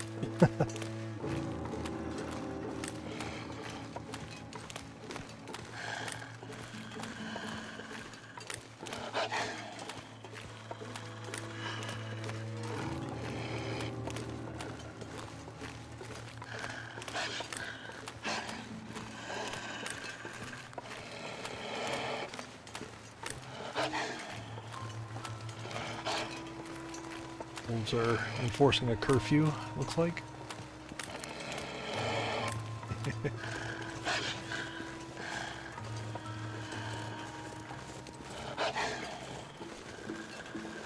Wolves are enforcing a curfew, looks like.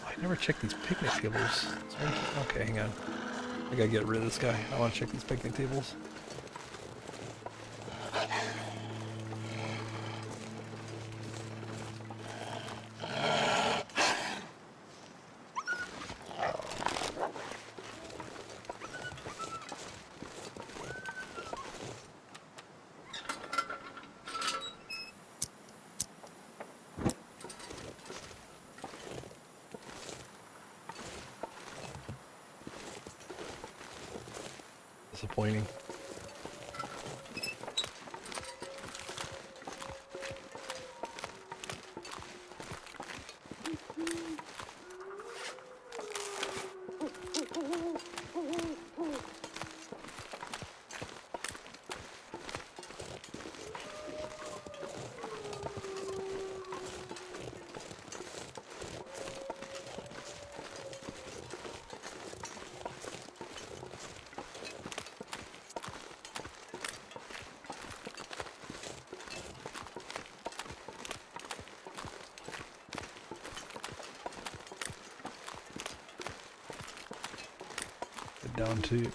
I never check these picnic tables. Okay, hang on. I gotta get rid of this guy. I want to check these picnic tables. Disappointing.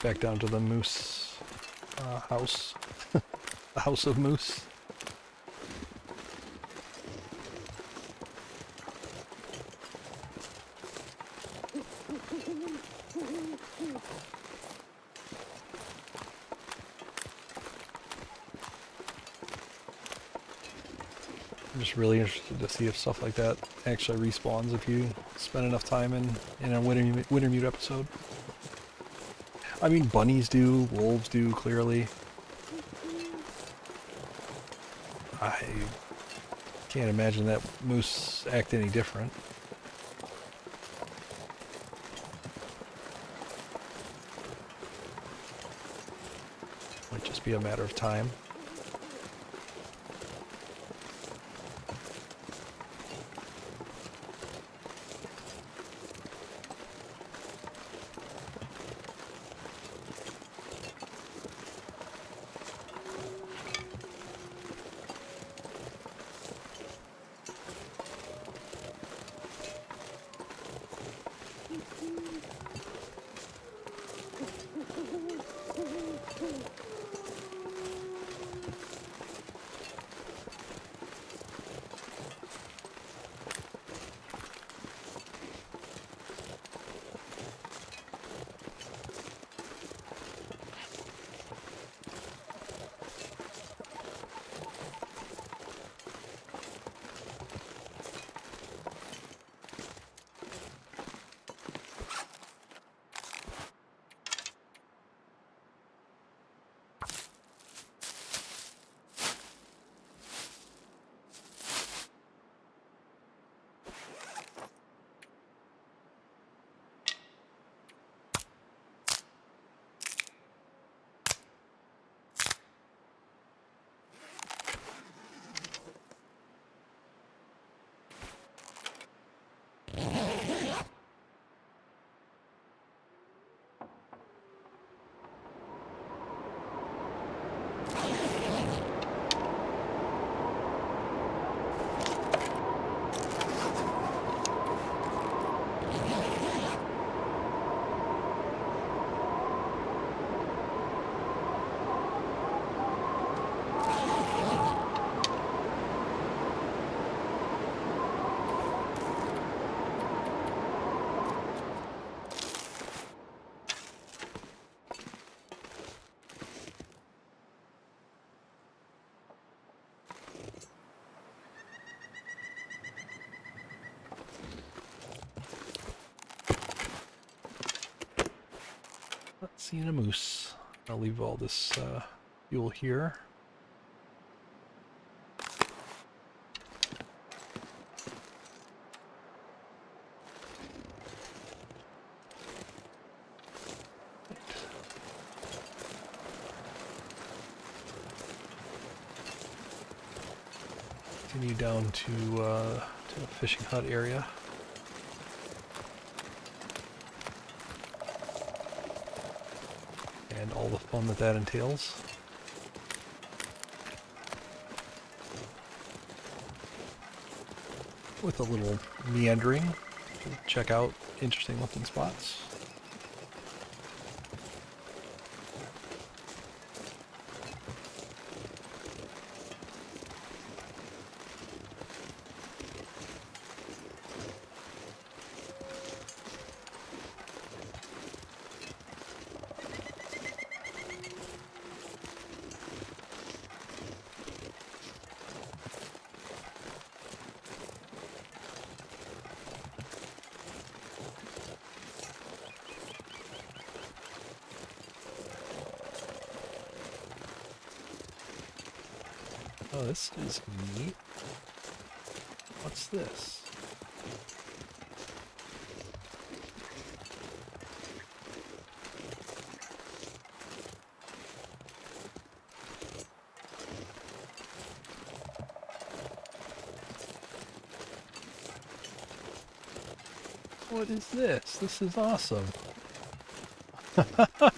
Back down to the moose house, the house of moose. I'm just really interested to see if stuff like that actually respawns if you spend enough time in a Wintermute episode. I mean, bunnies do, wolves do, clearly. I can't imagine that moose act any different. Might just be a matter of time. Not seeing a moose. I'll leave all this fuel here. Continue down to the fishing hut area. And all the fun that entails. With a little meandering to check out interesting looking spots. Oh, this is neat. What's this? What is this? This is awesome. I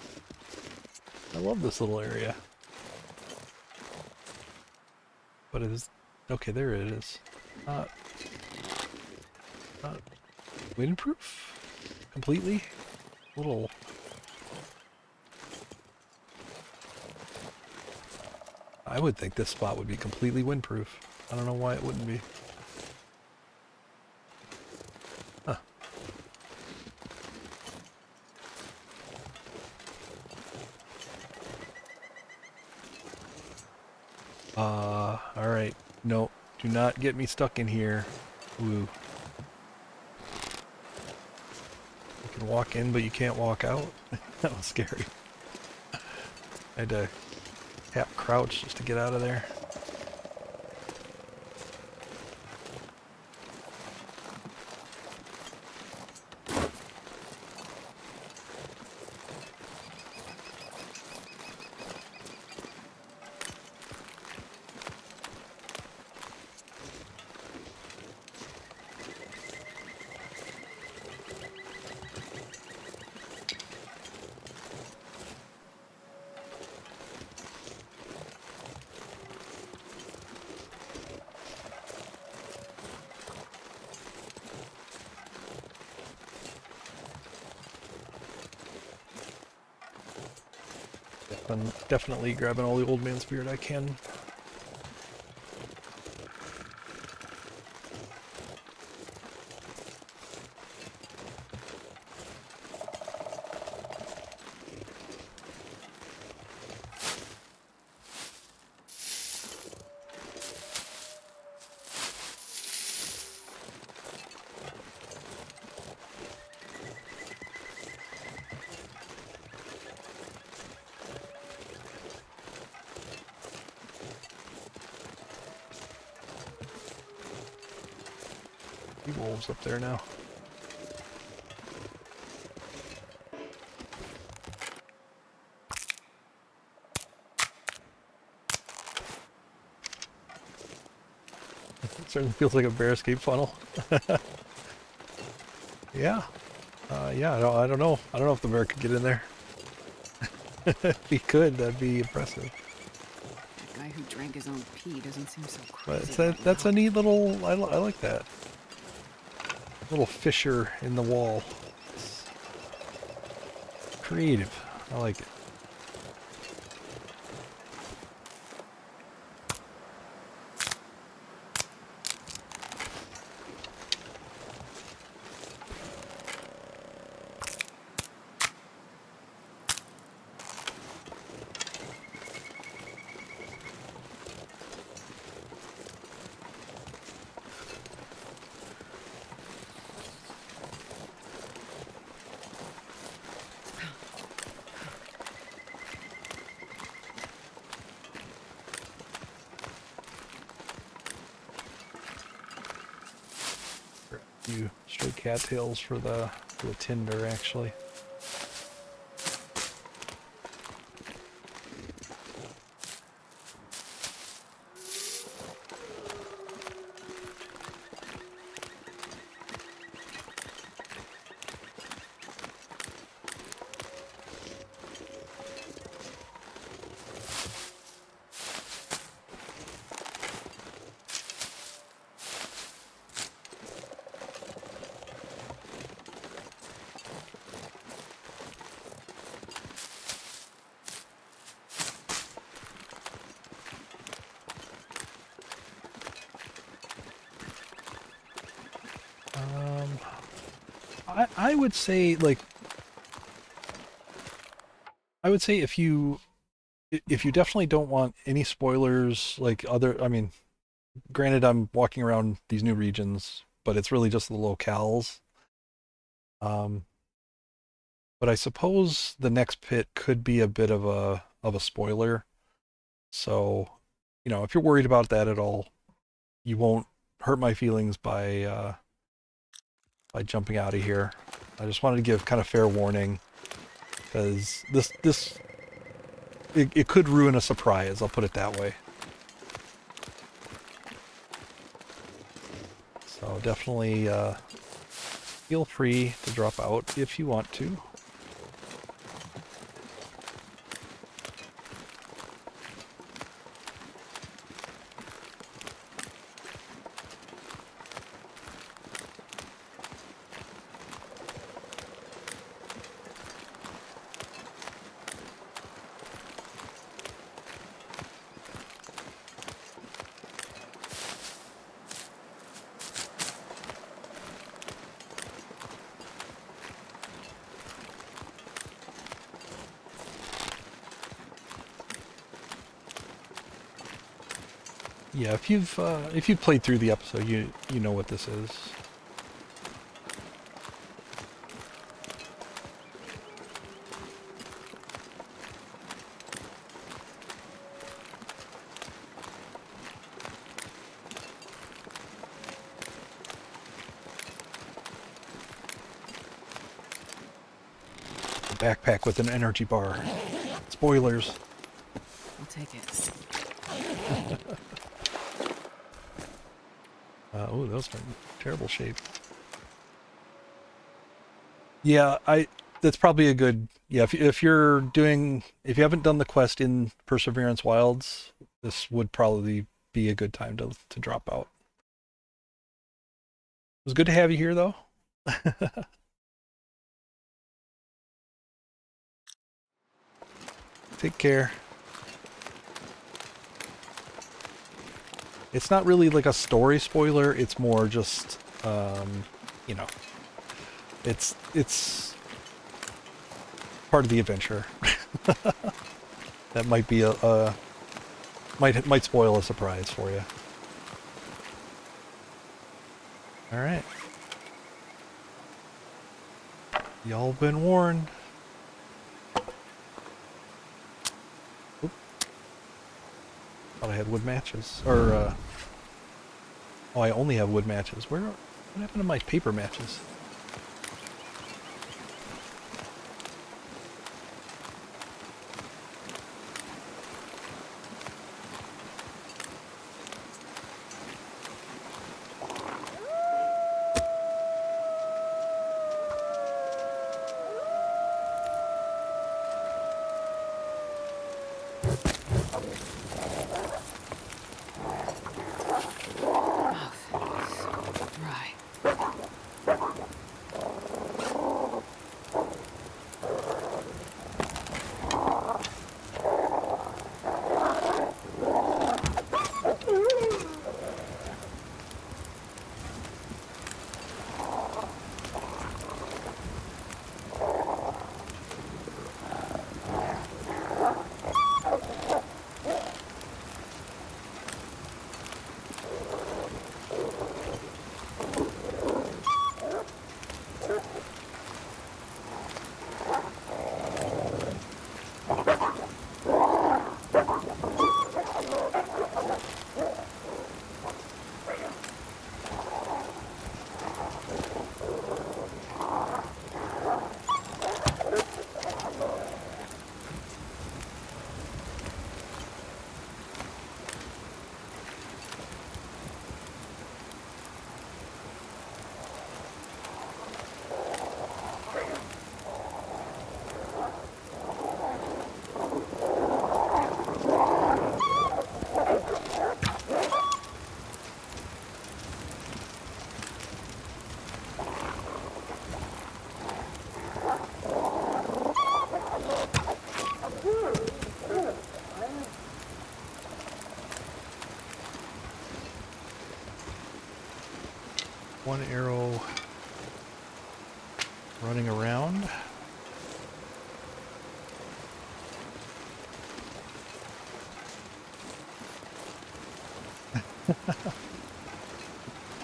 love this little area. But it is... Okay, there it is. Not windproof? Completely? Little... I would think this spot would be completely windproof. I don't know why it wouldn't be. Huh. Alright. No, do not get me stuck in here. Ooh. You can walk in, but you can't walk out. That was scary. I had to tap crouch just to get out of there. I'm definitely grabbing all the old man spirit I can. Wolves up there now. It certainly feels like a bear escape funnel. Yeah. Yeah, I don't know. I don't know if the bear could get in there. If he could, that'd be impressive. The guy who drank his own pee doesn't seem so But crazy. that's a neat little... I like that. Little fissure in the wall. It's creative. I like it. few stray cattails for the tinder, actually. I would say, like, I would say if you definitely don't want any spoilers, like I mean, granted I'm walking around these new regions, but it's really just the locales. But I suppose the next pit could be a bit of a spoiler. So, if you're worried about that at all, you won't hurt my feelings by jumping out of here. I just wanted to give kind of fair warning, because it could ruin a surprise, I'll put it that way. So definitely feel free to drop out if you want to. Yeah, if you've played through the episode, you know what this is. A backpack with an energy bar. Spoilers. I'll take it. Oh, those are in terrible shape. Yeah, that's probably a good, yeah, if you haven't done the quest in Perseverance Wilds, this would probably be a good time to drop out. It was good to have you here, though. Take care. It's not really like a story spoiler, it's more just, you know, it's part of the adventure. That might be might spoil a surprise for you. All right. Y'all been warned. Oop. Thought I had wood matches, or oh, I only have wood matches. What happened to my paper matches?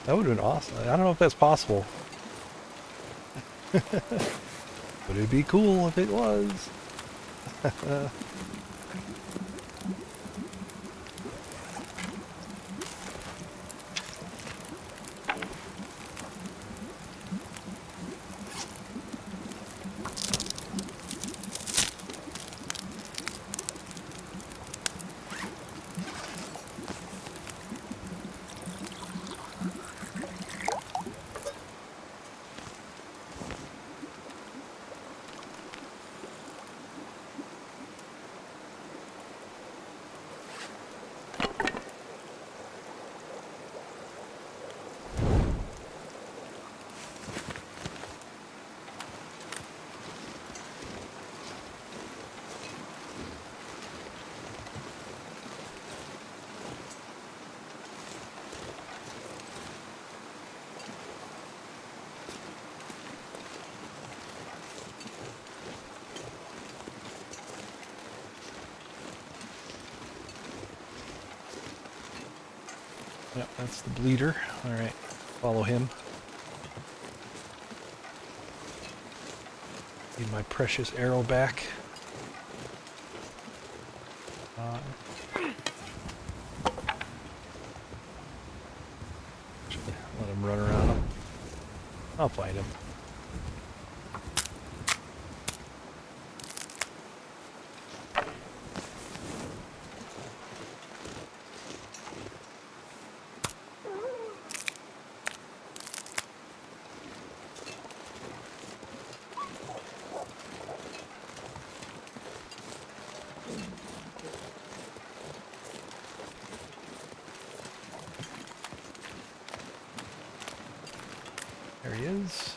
That would have been awesome. I don't know if that's possible. But it'd be cool if it was. Yep, that's the bleeder. Alright, follow him. Need my precious arrow back. Let him run around him. I'll find him. There he is.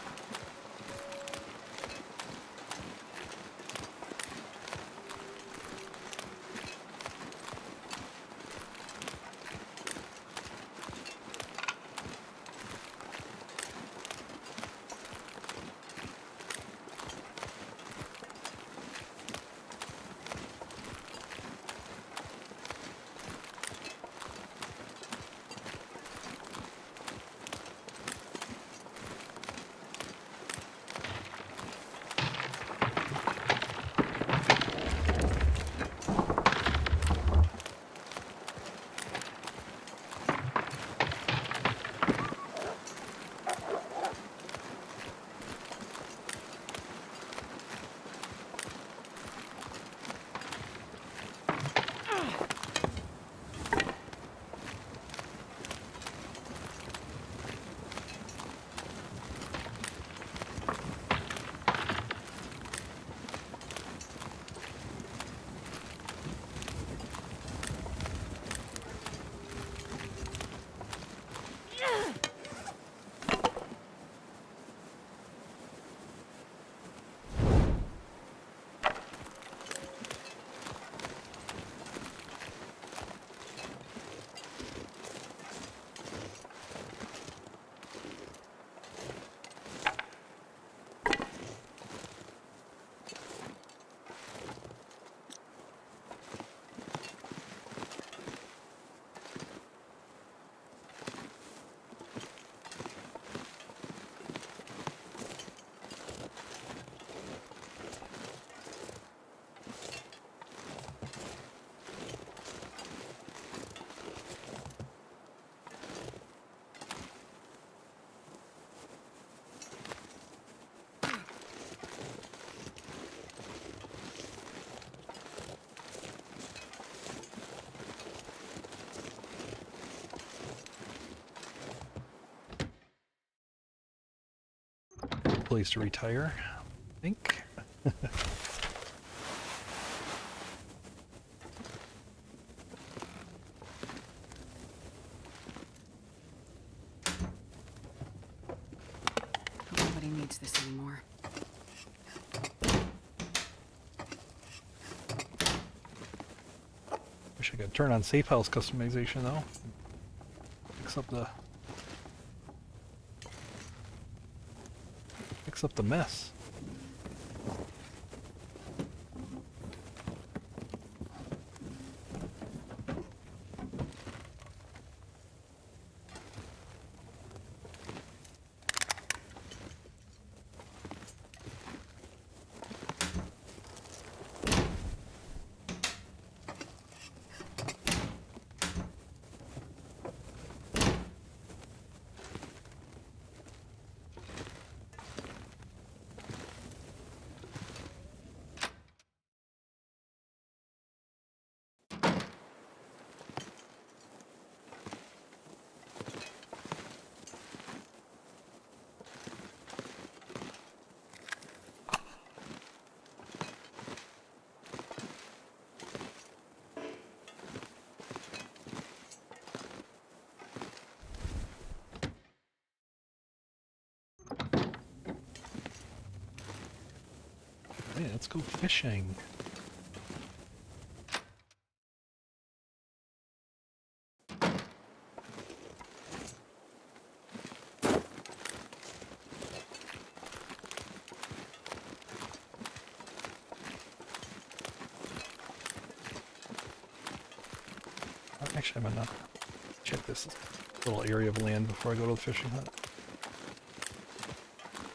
Place to retire, I think. Nobody needs this anymore. Wish I could turn on safe house customization though. Fix up the mess. Hey, let's go fishing. Actually, I'm gonna check this little area of land before I go to the fishing hut.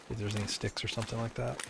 If there's any sticks or something like that.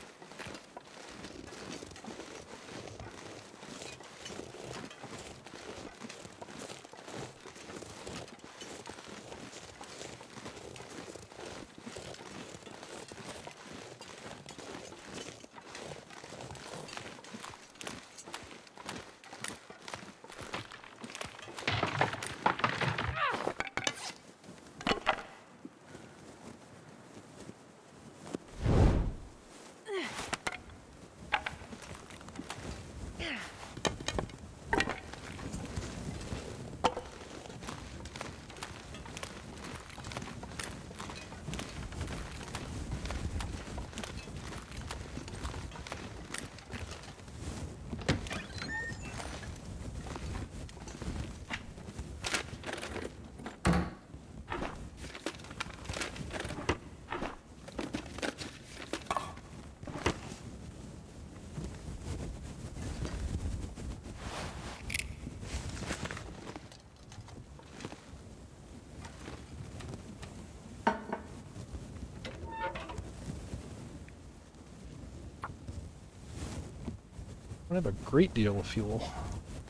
I don't have a great deal of fuel.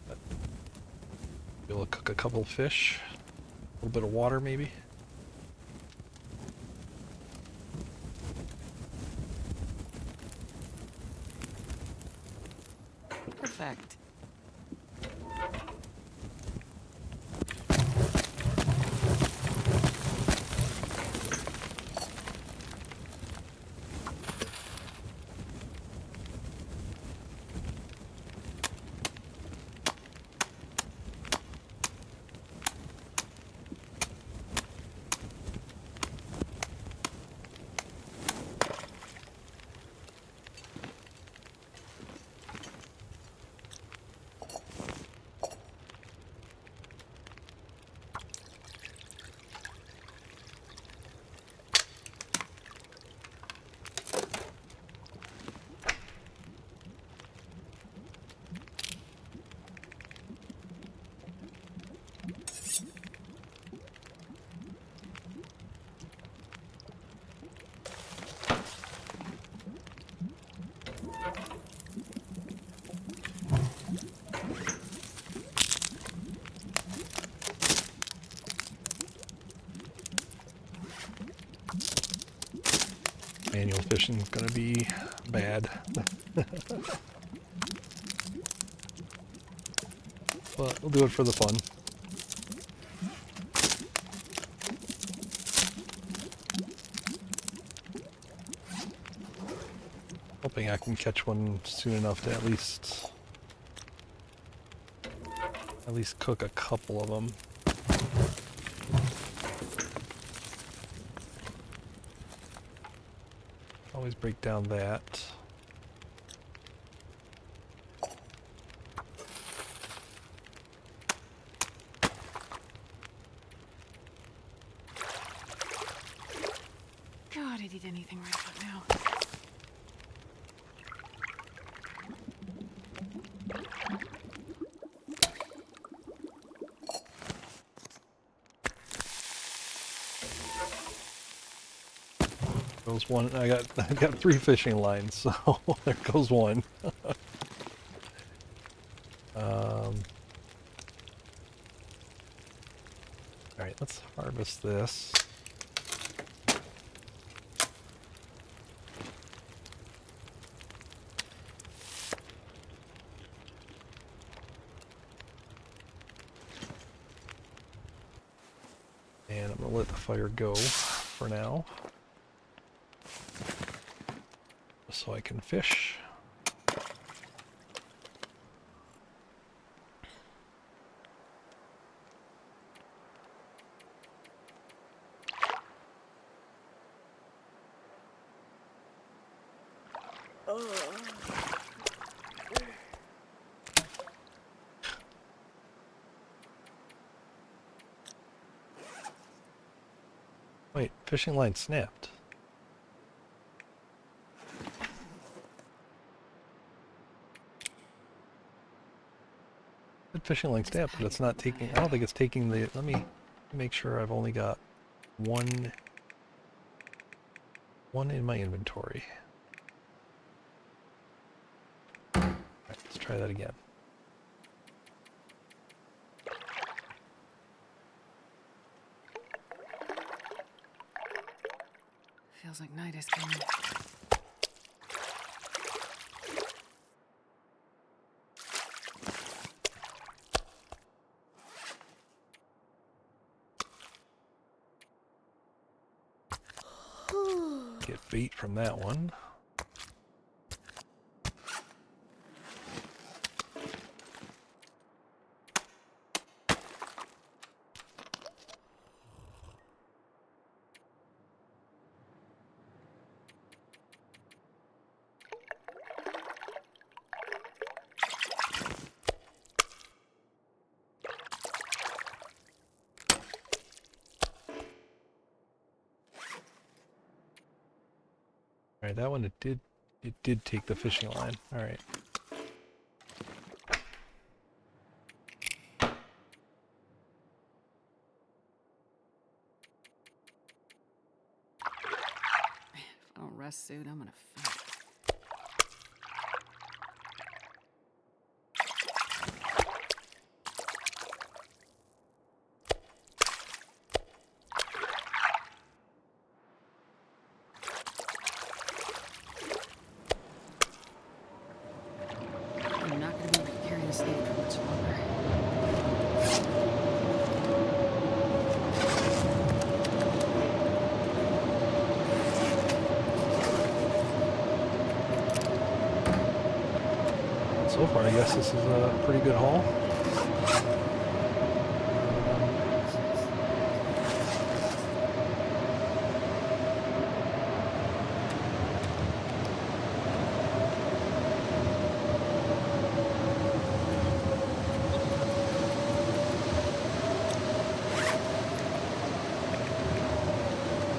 But be able to cook a couple of fish, a little bit of water maybe. Perfect. Manual fishing is gonna be bad. But we'll do it for the fun. Hoping I can catch one soon enough to at least cook a couple of them. Always break down that. God, I'd eat anything right about now. Goes one. I got 3 fishing lines, so there goes one. All right, let's harvest this. And I'm gonna let the fire go for now, so I can fish. Fishing line snapped. The fishing line snapped, but it's not taking. I don't think it's taking the. Let me make sure I've only got one in my inventory. All right, let's try that again. Feels like night is coming. Get bait from that one. All right, that one it did take the fishing line. All right. If I don't rest soon, I'm gonna faint. I'm not gonna be able to carry this load for much longer. So far, I guess this is a pretty good haul.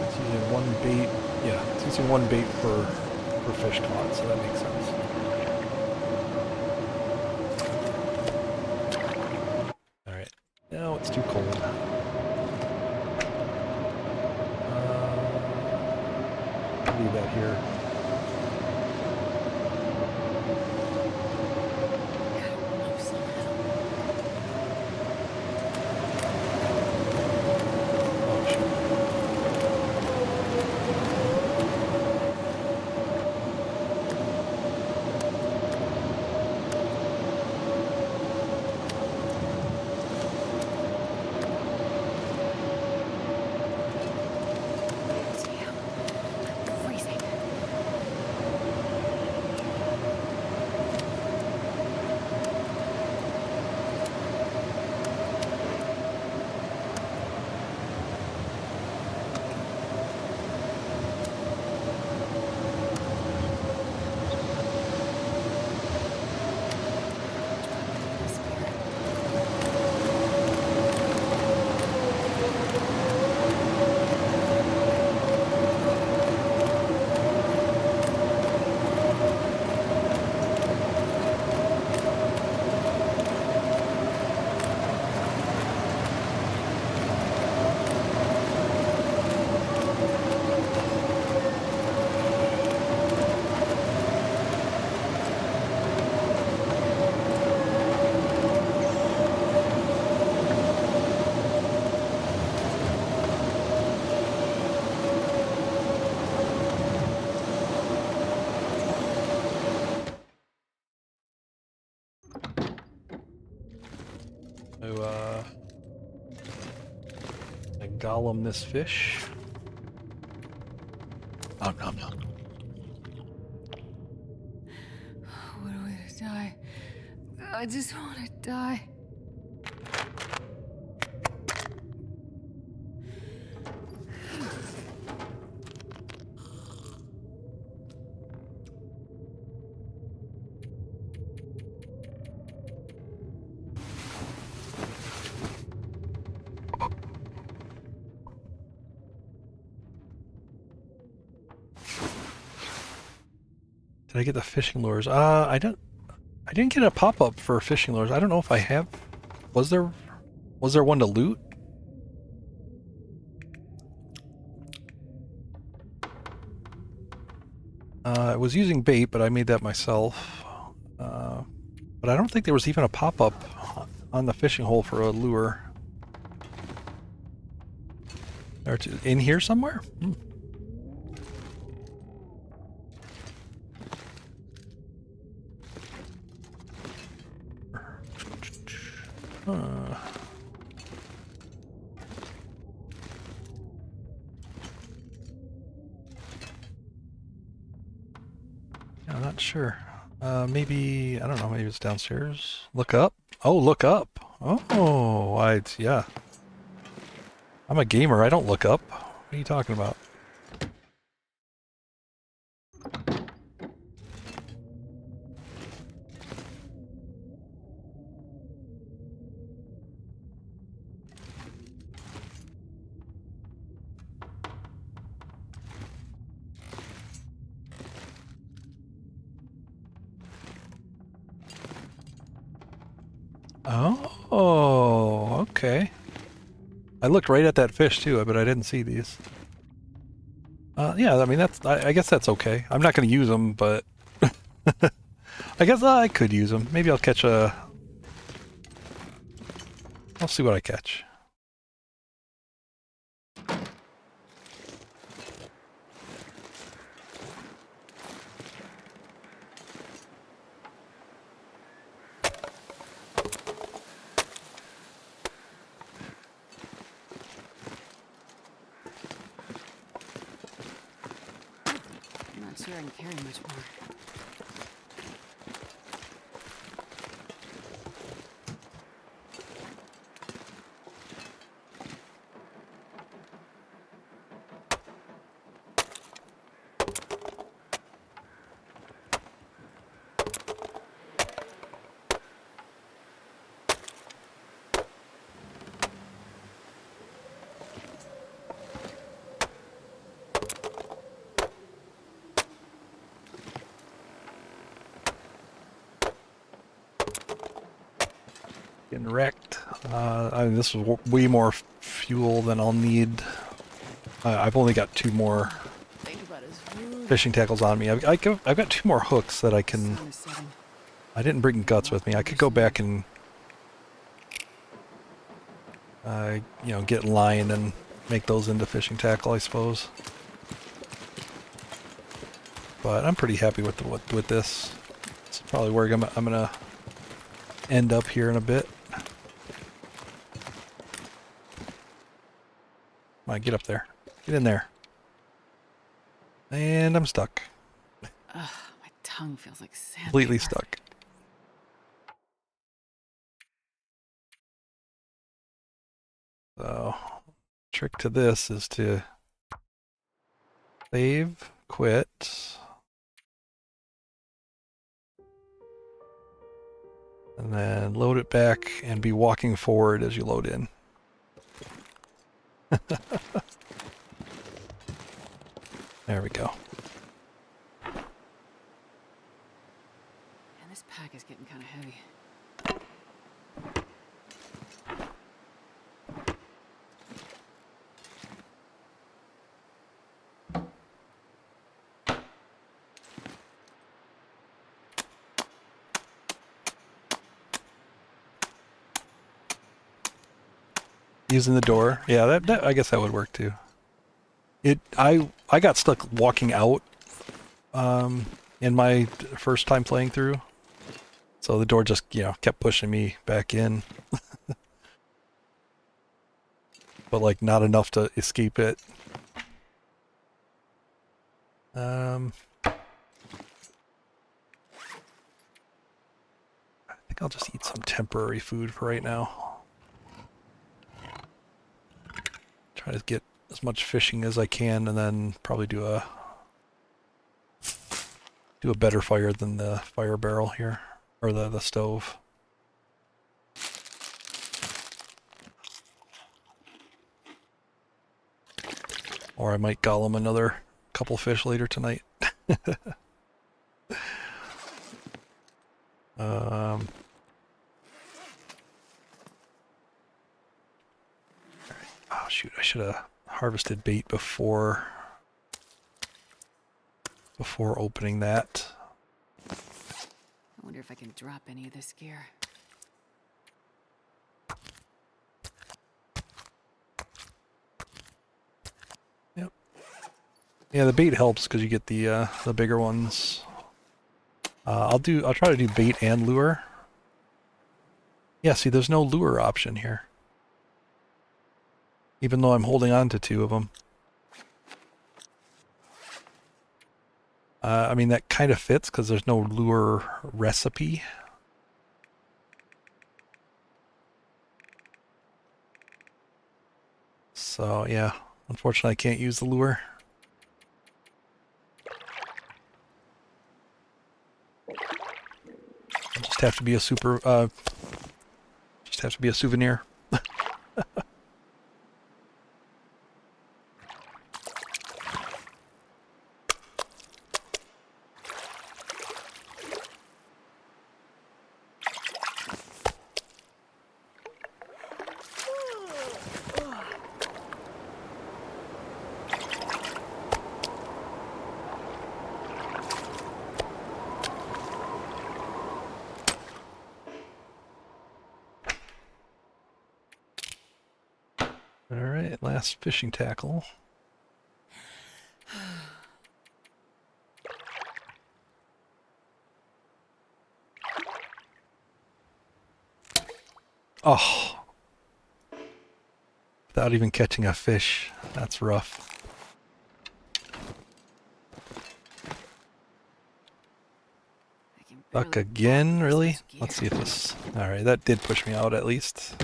It's using one bait. Yeah, it's using one bait per fish caught, so that makes sense. Now it's too cold. Leave that here. Oh, shoot. So, I golem this fish. Nom nom nom. What a way to die. I just want to die. Did I get the fishing lures? I didn't get a pop-up for fishing lures. I don't know if I have. Was there one to loot? I was using bait, but I made that myself. But I don't think there was even a pop-up on the fishing hole for a lure. In here somewhere? Hmm. I'm not sure. Maybe, I don't know, maybe it's downstairs. Look up? Oh, look up. Oh, yeah. I'm a gamer, I don't look up. What are you talking about? Oh, okay. I looked right at that fish too, but I didn't see these. Yeah, I mean, I guess that's okay. I'm not going to use them, but I guess I could use them. Maybe I'll catch I'll see what I catch. I'm not sure I can carry much more. Getting wrecked. This is way more fuel than I'll need. I've only got 2 more Think about his food. fishing tackles on me. I've got 2 more hooks that I can. Sun is setting. I didn't bring guts with me. I could go back and get line and make those into fishing tackle, I suppose. But I'm pretty happy with this. It's probably where I'm gonna end up here in a bit. Come on, get up there. Get in there. And I'm stuck. Ugh, my tongue feels like sandpaper. Completely stuck. So, trick to this is to save, quit, and then load it back and be walking forward as you load in. There we go. And this pack is getting kind of heavy. Using the door. Yeah, that I guess that would work too. I got stuck walking out in my first time playing through. So the door just, kept pushing me back in. But like not enough to escape it. I think I'll just eat some temporary food for right now. Try to get as much fishing as I can, and then probably do a better fire than the fire barrel here, or the stove. Or I might gollum another couple fish later tonight. Um, oh shoot, I should have harvested bait before opening that. I wonder if I can drop any of this gear. Yep. Yeah, the bait helps because you get the bigger ones. I'll try to do bait and lure. Yeah, see, there's no lure option here. Even though I'm holding on to 2 of them. I mean, that kind of fits because there's no lure recipe. So, yeah, unfortunately I can't use the lure. Just have to be a souvenir. Alright, last fishing tackle. Oh! Without even catching a fish. That's rough. Duck again, really? Let's see if this... Alright, that did push me out at least.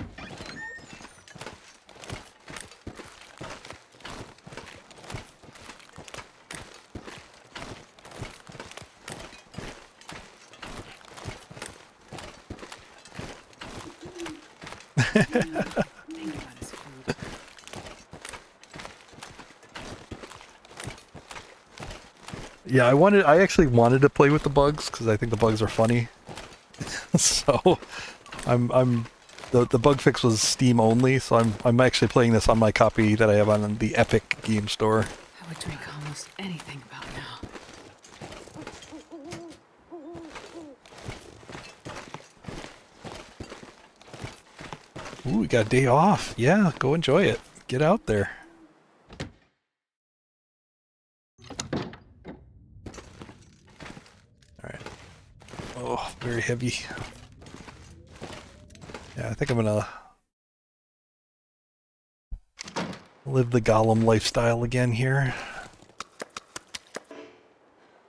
Yeah, I actually wanted to play with the bugs because I think the bugs are funny. So, the bug fix was Steam only, so I'm actually playing this on my copy that I have on the Epic Game Store. I would drink almost anything about now. Ooh, we got a day off. Yeah, go enjoy it. Get out there. Alright. Oh, very heavy. Yeah, I think I'm gonna live the Gollum lifestyle again here.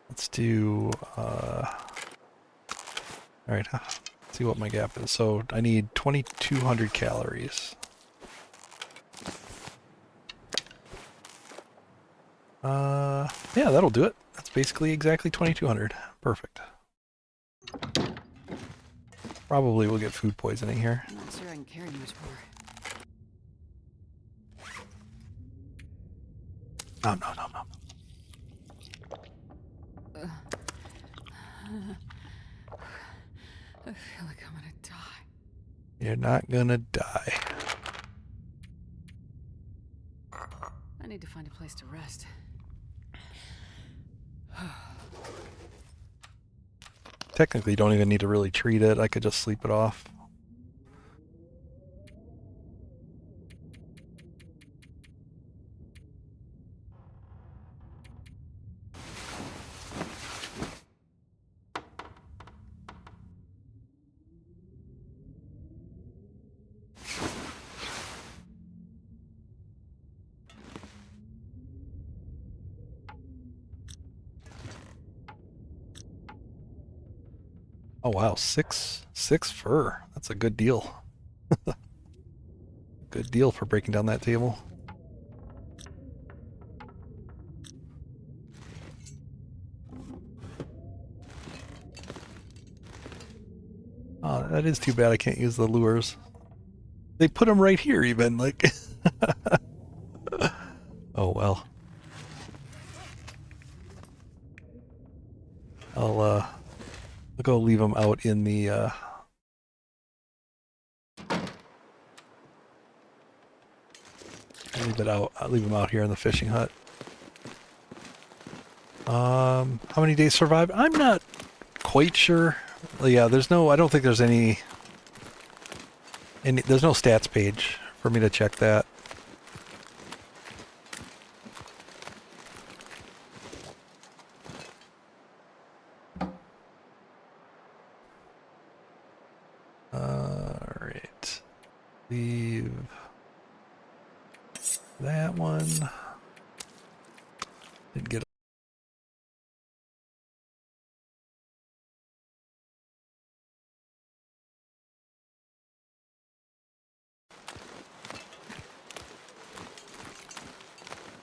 Let's do, alright, let's see what my gap is. So I need 2,200 calories. Yeah, that'll do it. That's basically exactly 2,200. Perfect. Probably will get food poisoning here. I'm not sure I can carry much more. No, no, no, no. I feel like I'm gonna die. You're not gonna die. I need to find a place to rest. Technically, you don't even need to really treat it. I could just sleep it off. Oh wow, six fur. That's a good deal. Good deal for breaking down that table. Oh, that is too bad I can't use the lures. They put them right here even, like... Oh well. I'll go leave them out in the I'll leave them out here in the fishing hut. How many days survived? I'm not quite sure. Well, yeah, I don't think there's any, there's no stats page for me to check that. Alright. Leave that one. Didn't get.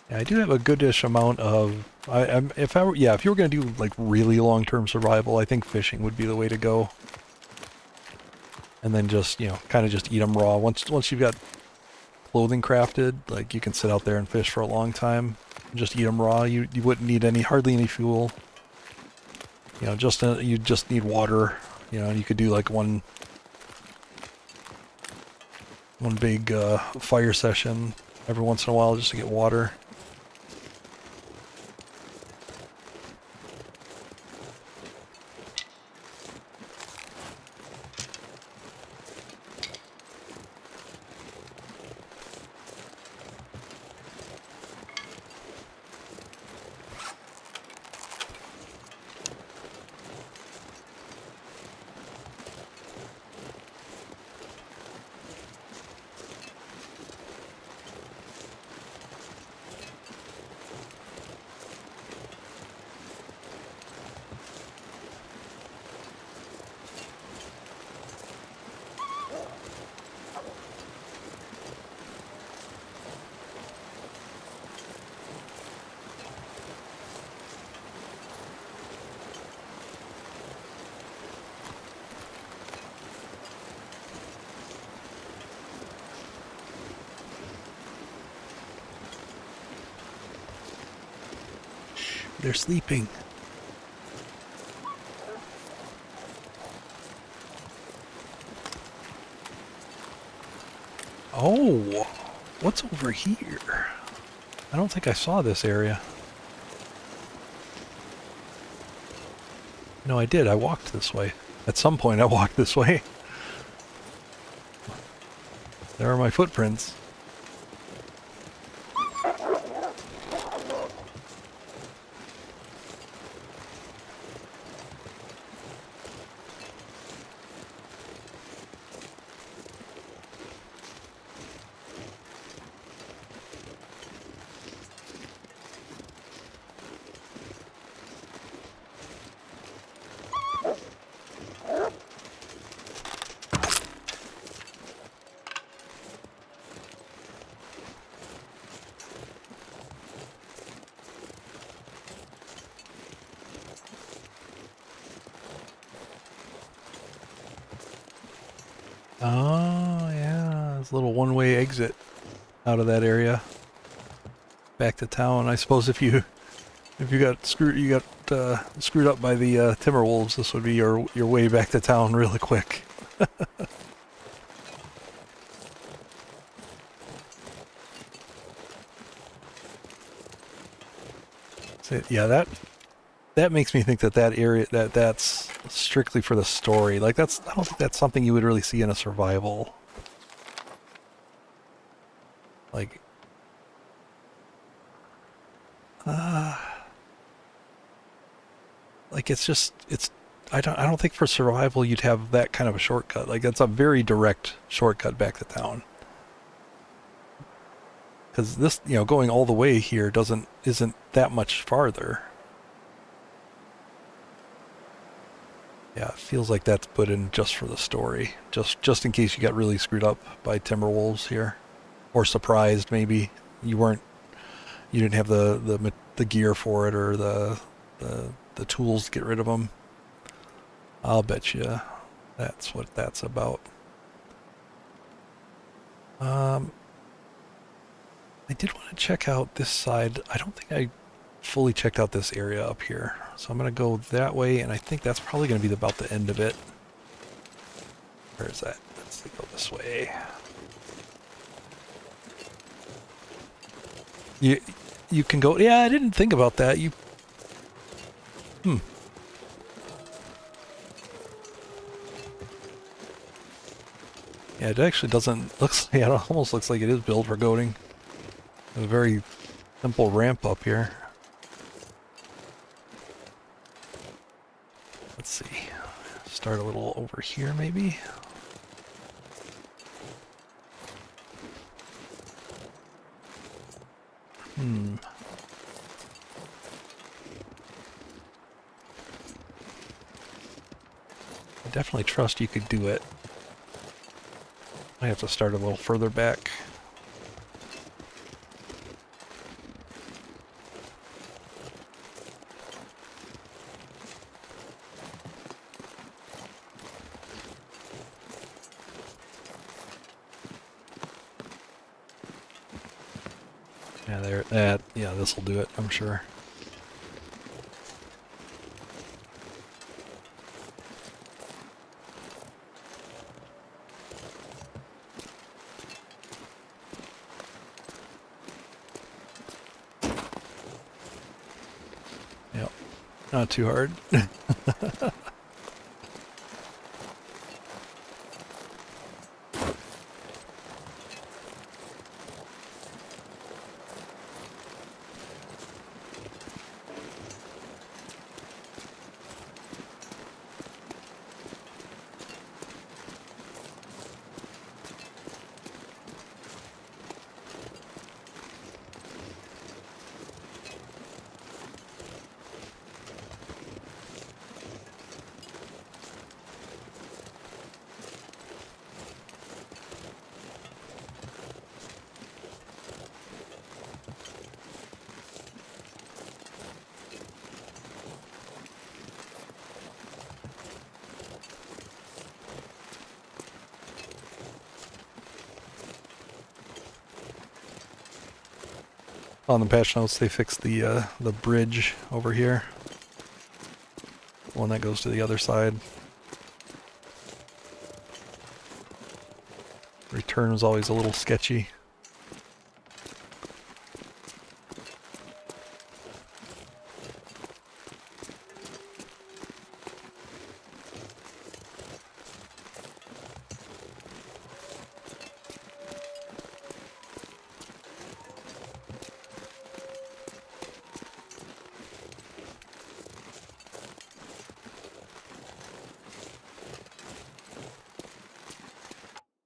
Yeah, I do have a goodish amount of. If you were gonna do like really long-term survival, I think fishing would be the way to go. And then just kind of just eat them raw. Once you've got clothing crafted, like you can sit out there and fish for a long time. And just eat them raw. You wouldn't need hardly any fuel. You just need water. You could do like one big fire session every once in a while just to get water. They're sleeping. Oh, what's over here? I don't think I saw this area. No, I did. I walked this way. At some point, I walked this way. There are my footprints. Oh, yeah. There's a little one-way exit out of that area. Back to town. I suppose if you got screwed up by the timber wolves, this would be your way back to town really quick. So, yeah, that makes me think that area that's strictly for the story. Like I don't think that's something you would really see in a survival. Like I don't think for survival you'd have that kind of a shortcut. Like that's a very direct shortcut back to town. Because this, going all the way here isn't that much farther. Yeah, it feels like that's put in just for the story. Just in case you got really screwed up by timberwolves here. Or surprised maybe. You didn't have the gear for it or the tools to get rid of them. I'll bet you that's what that's about. I did want to check out this side. I don't think fully checked out this area up here. So I'm going to go that way, and I think that's probably going to be about the end of it. Where is that? Let's go this way. You can go... Yeah, I didn't think about that. Yeah, it actually doesn't... Yeah, it almost looks like it is built for goating. A very simple ramp up here. Let's see. Start a little over here, maybe? I definitely trust you could do it. I have to start a little further back. Yeah, yeah, this will do it, I'm sure. Yep, not too hard. On the patch notes, they fixed the bridge over here. The one that goes to the other side. Return was always a little sketchy.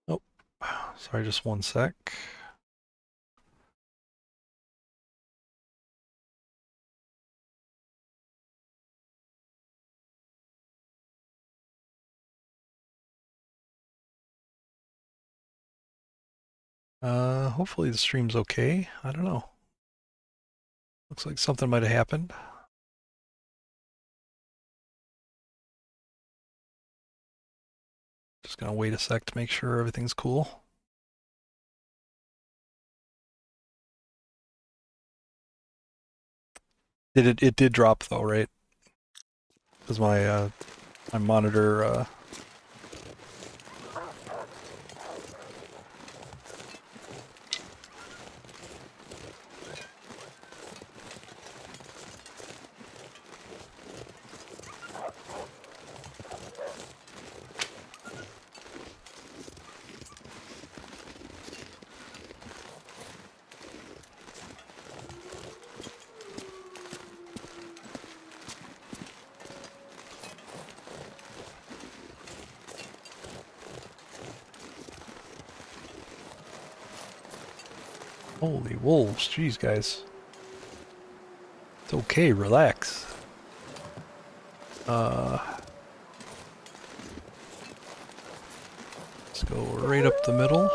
Oh, sorry, just one sec. Hopefully the stream's okay. I don't know. Looks like something might have happened. Just gonna wait a sec to make sure everything's cool. It did drop though, right? Because my monitor Holy wolves, jeez guys. It's okay, relax. Let's go right up the middle.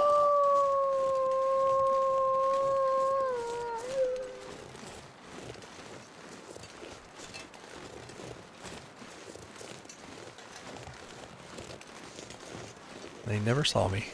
They never saw me.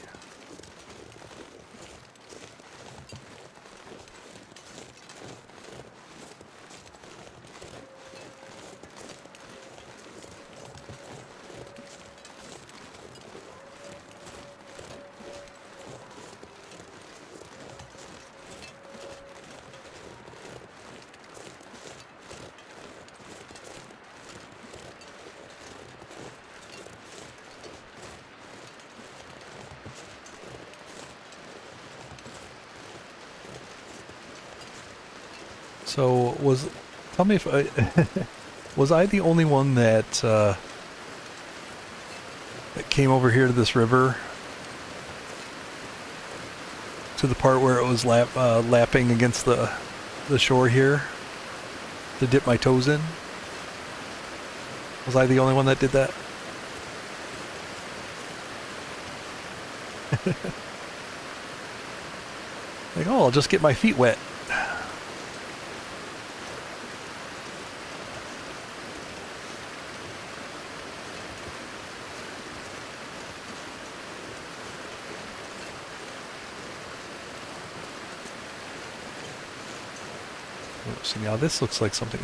So tell me if I, was I the only one that came over here to this river? To the part where it was lapping against the shore here to dip my toes in? Was I the only one that did that? Like, oh, I'll just get my feet wet. See, now this looks like something.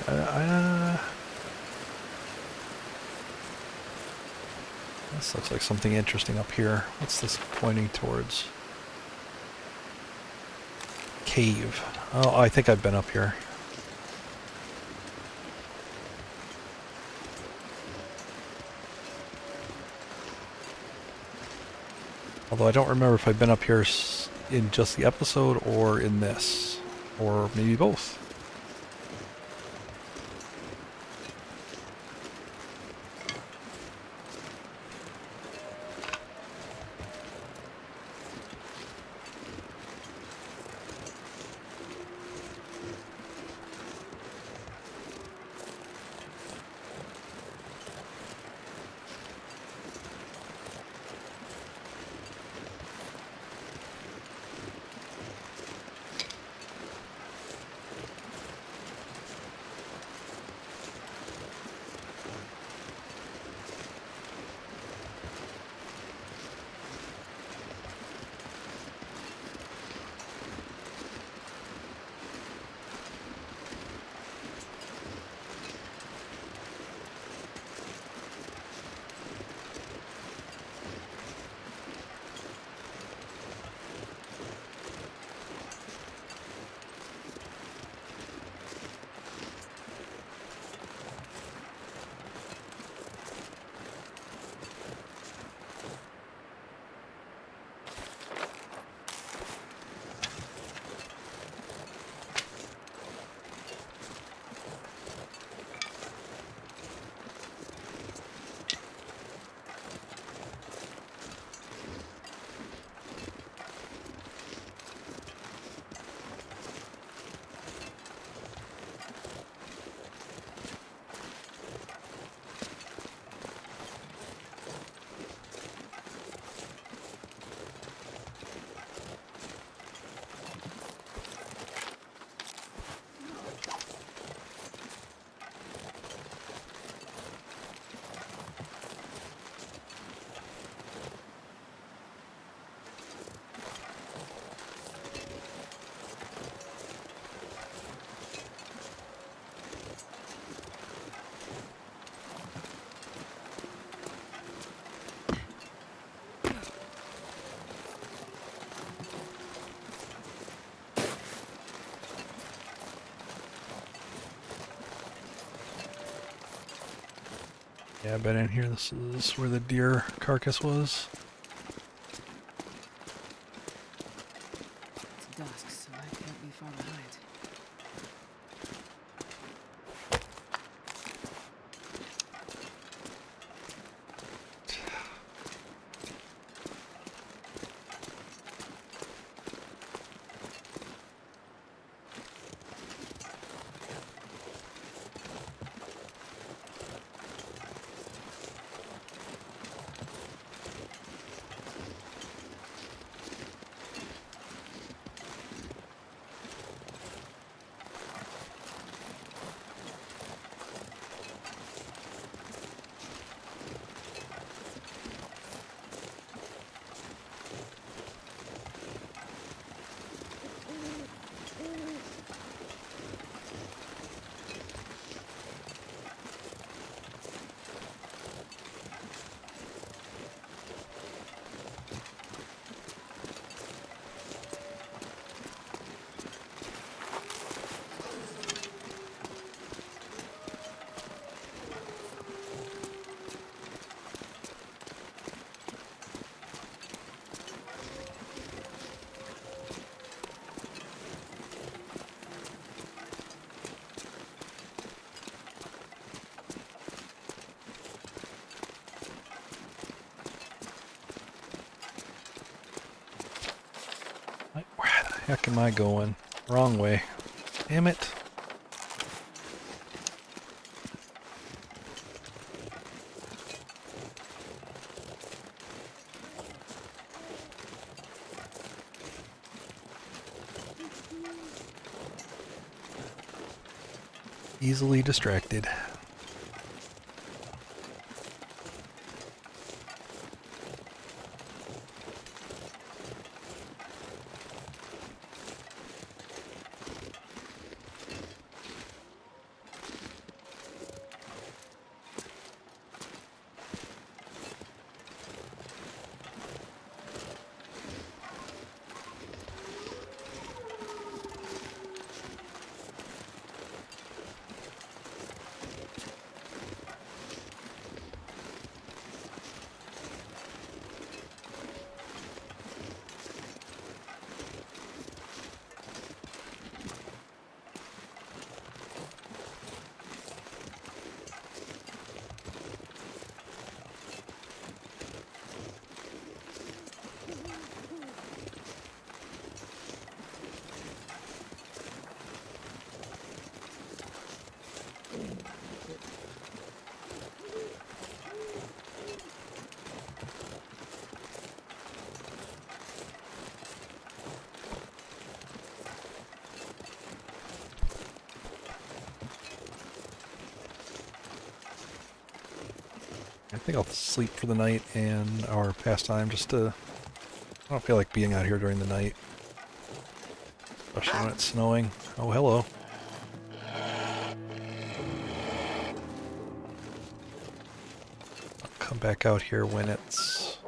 This looks like something interesting up here. What's this pointing towards? Cave. Oh, I think I've been up here. Although I don't remember if I've been up here in just the episode or in this. Or maybe both. Yeah, I've been in here. This is where the deer carcass was. It's dusk, so I can't be far behind. heck am I going? Wrong way. Damn it. Easily distracted. I think I'll sleep for the night and our pastime just to... I don't feel like being out here during the night. Especially when it's snowing. Oh, hello. I'll come back out here when it's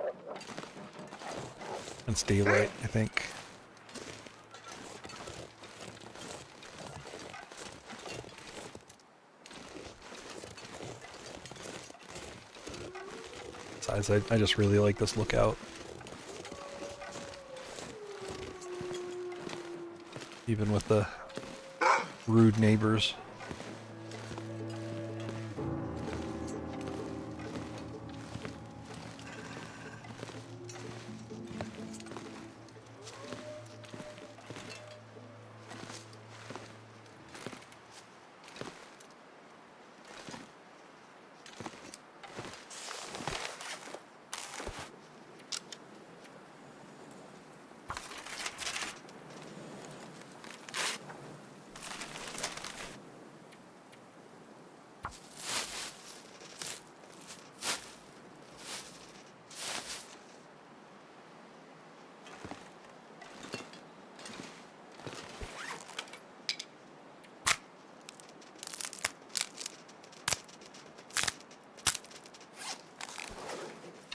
daylight, I think. Besides, I just really like this lookout. Even with the rude neighbors.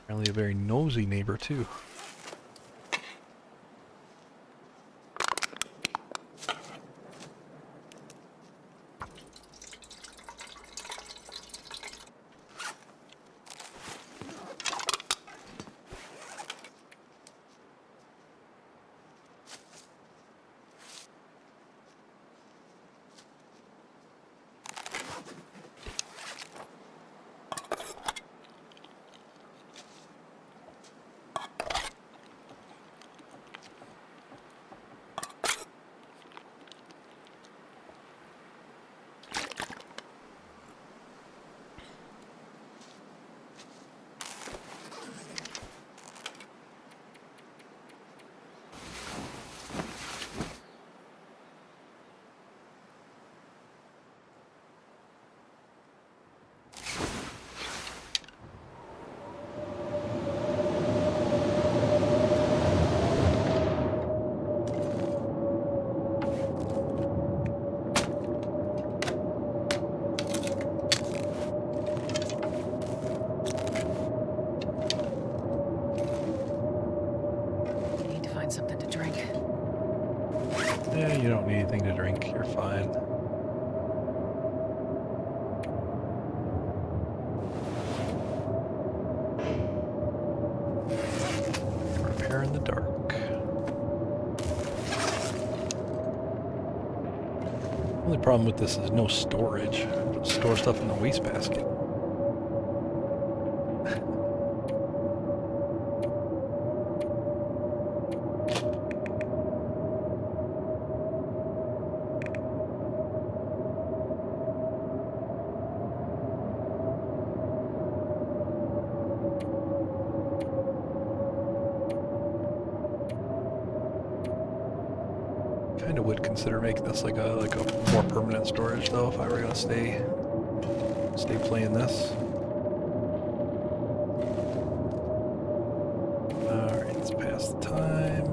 Apparently a very nosy neighbor, too. Something to drink. Yeah, you don't need anything to drink. You're fine. Repair in the dark. The only problem with this is no storage. Just store stuff in the wastebasket. Kind of would consider making this like a more permanent storage though if I were gonna stay playing this. Alright, it's past the time.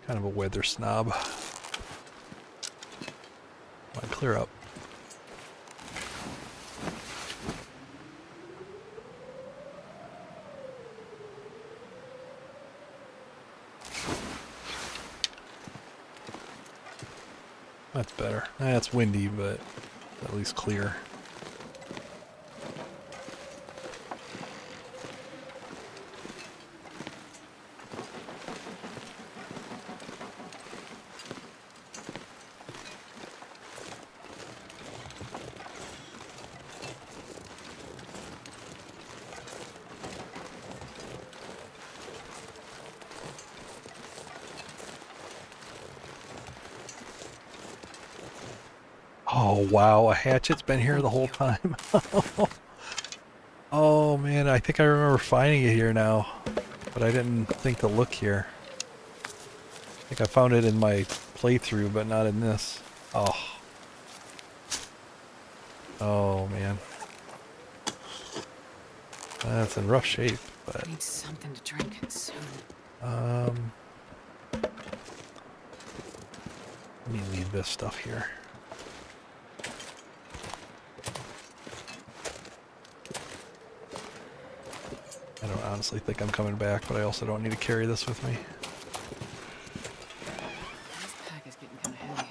Kind of a weather snob. Come on, clear up. That's better. It's windy, but at least clear. Oh wow, a hatchet's been here the whole time. Oh man, I think I remember finding it here now, but I didn't think to look here. I think I found it in my playthrough, but not in this. Oh. Oh man. That's in rough shape, but I need something to drink soon. let me leave this stuff here. I don't honestly think I'm coming back, but I also don't need to carry this with me. This pack is getting kind of heavy.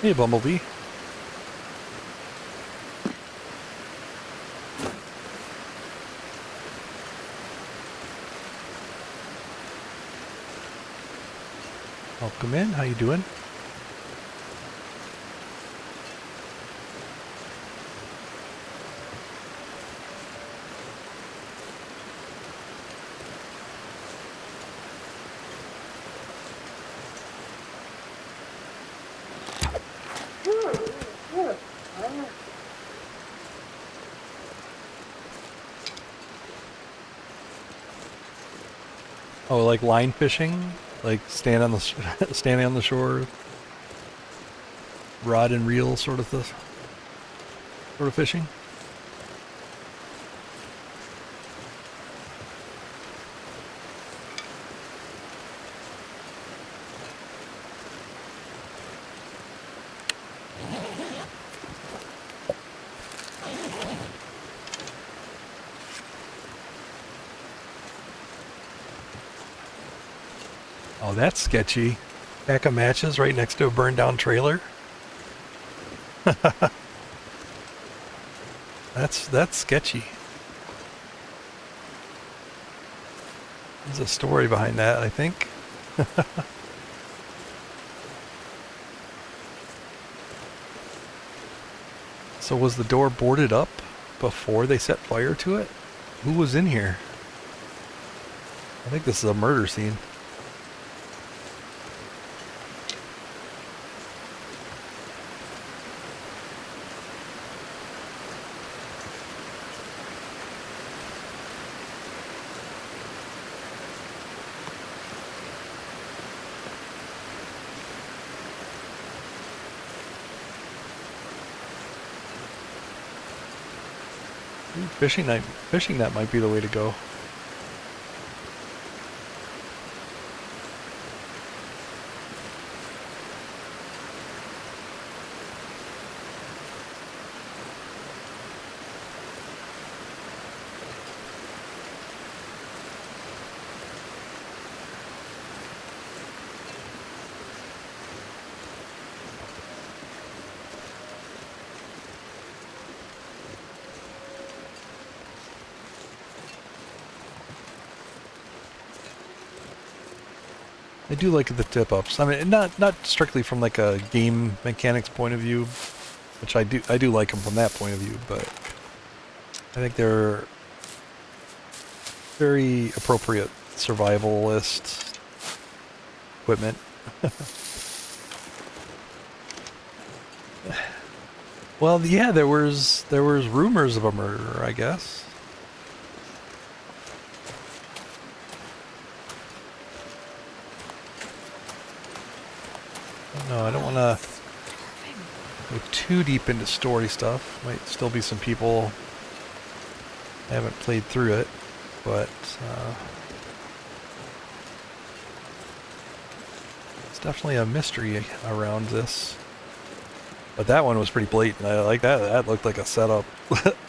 Hey, Bumblebee. Welcome in. How you doing? Oh, like line fishing, like standing on the shore, rod and reel sort of fishing. Oh, that's sketchy. Pack of matches right next to a burned down trailer. That's sketchy. There's a story behind that, I think. So was the door boarded up before they set fire to it? Who was in here? I think this is a murder scene. Ooh, fishing net might be the way to go. I do like the tip-ups. I mean, not strictly from like a game mechanics point of view, which I do like them from that point of view, but I think they're very appropriate survivalist equipment. Well, yeah, there was rumors of a murderer, I guess. No, I don't want to go too deep into story stuff. Might still be some people I haven't played through it, but it's definitely a mystery around this. But that one was pretty blatant. I like that. That looked like a setup.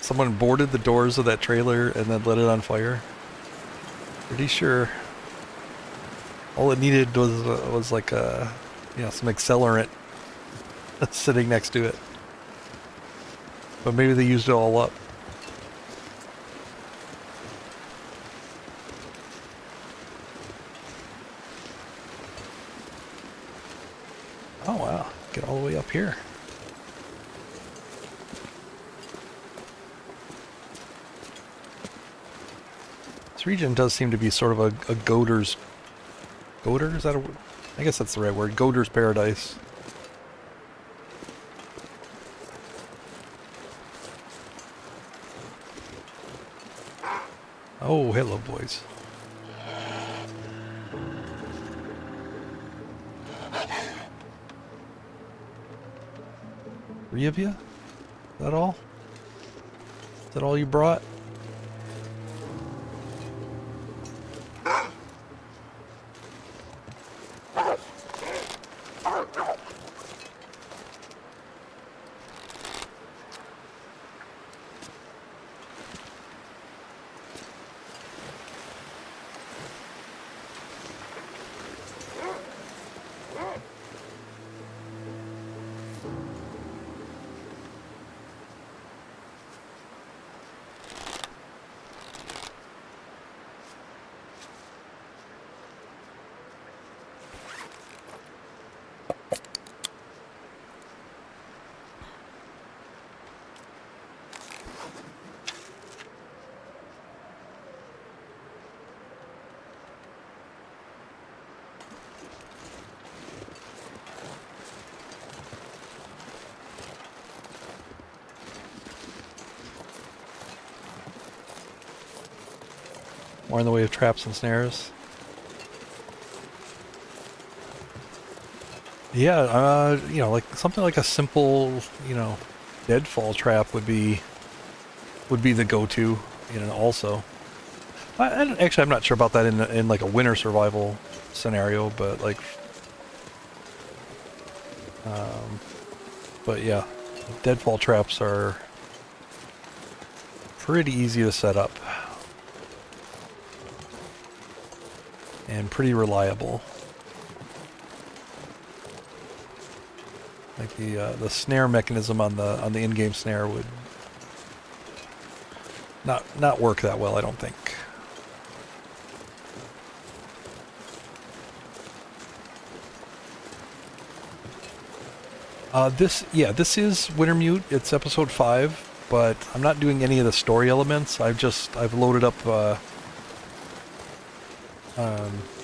Someone boarded the doors of that trailer and then lit it on fire. Pretty sure all it needed was like a, some accelerant sitting next to it. But maybe they used it all up. Oh wow, get all the way up here. This region does seem to be sort of a goater's... Goater? Is that a... I guess that's the right word. Goater's paradise. Oh, hello, boys. Three of you? Is that all? Is that all you brought? more in the way of traps and snares. Yeah, you know, like something like a simple, you know, deadfall trap would be the go-to, you know, also. Actually, I'm not sure about that in like a winter survival scenario, but like, but yeah, deadfall traps are pretty easy to set up and pretty reliable. Like the snare mechanism on the in-game snare would not work that well, I don't think. This is Wintermute. It's episode 5, but I'm not doing any of the story elements. I've loaded up,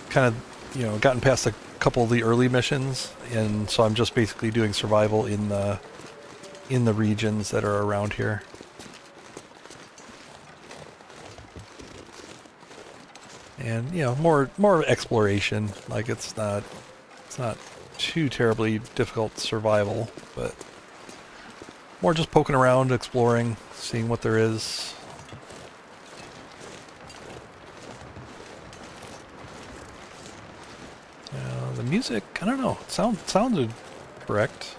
kind of, you know, gotten past a couple of the early missions, and so I'm just basically doing survival in the regions that are around here. And you know, more exploration. Like it's not too terribly difficult survival, but more just poking around, exploring, seeing what there is. The music, I don't know, sounded correct.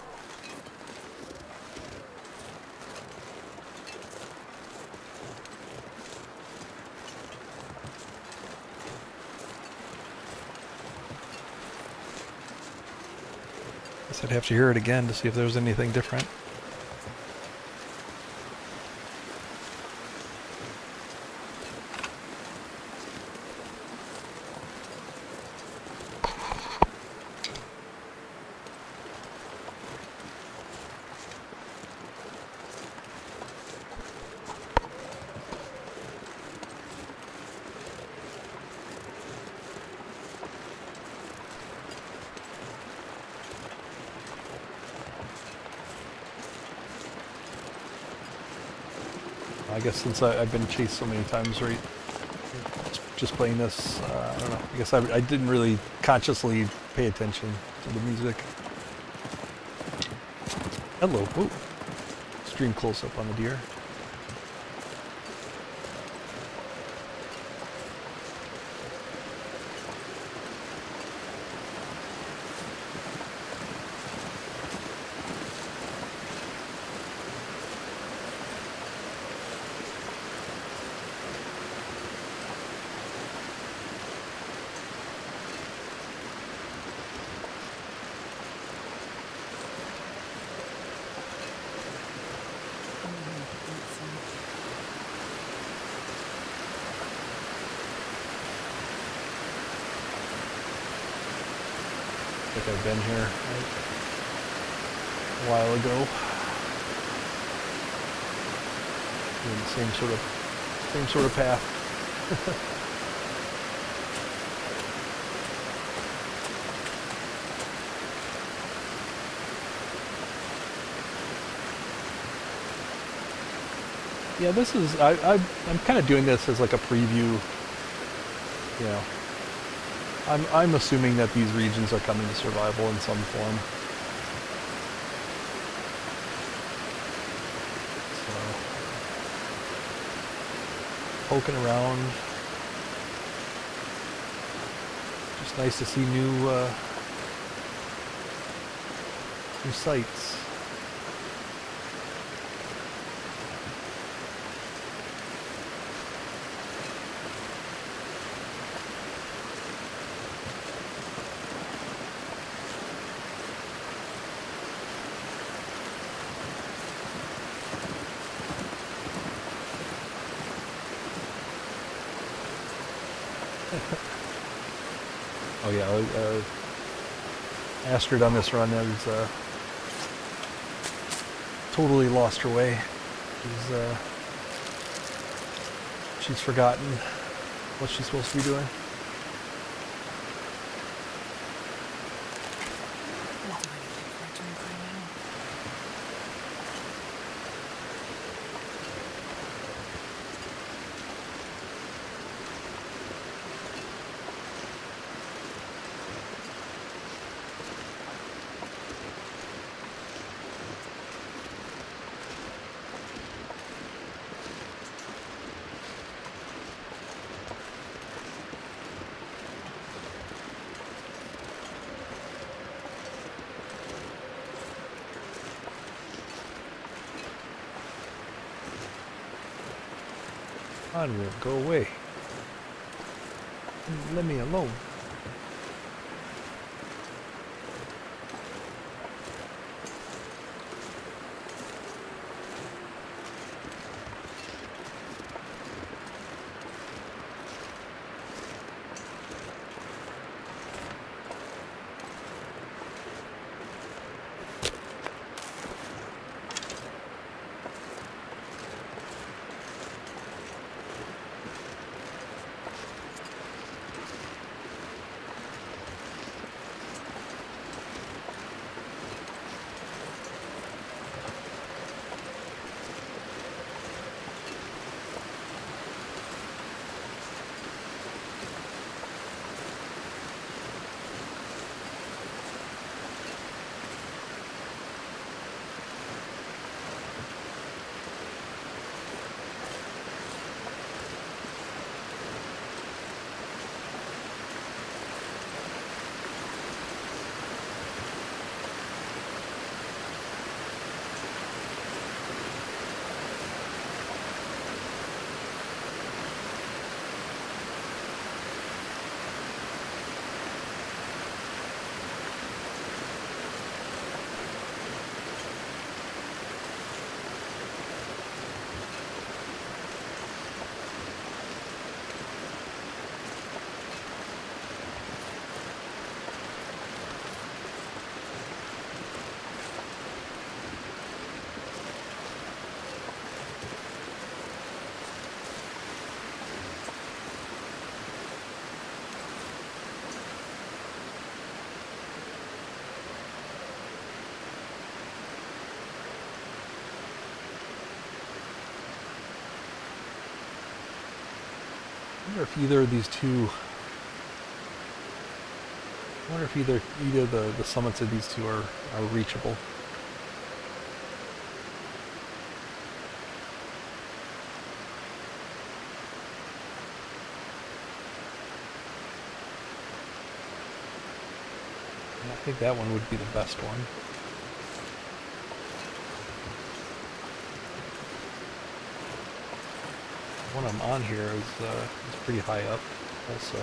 Guess I'd have to hear it again to see if there was anything different. I guess since I've been chased so many times, right, just playing this, I don't know, I guess I didn't really consciously pay attention to the music. Hello, whoa. Stream close up on the deer. I think I've been here a while ago. Doing the same sort of path. Yeah, this is I'm kind of doing this as like a preview, you know. I'm assuming that these regions are coming to survival in some form. So, poking around. Just nice to see new sights. Oh yeah, Astrid on this run has totally lost her way. She's forgotten what she's supposed to be doing. I'll do anything for a drink right now. on, go away. Let me alone. I wonder if either of these two. I wonder if either the summits of these two are reachable. And I think that one would be the best one. The one I'm on here is pretty high up also.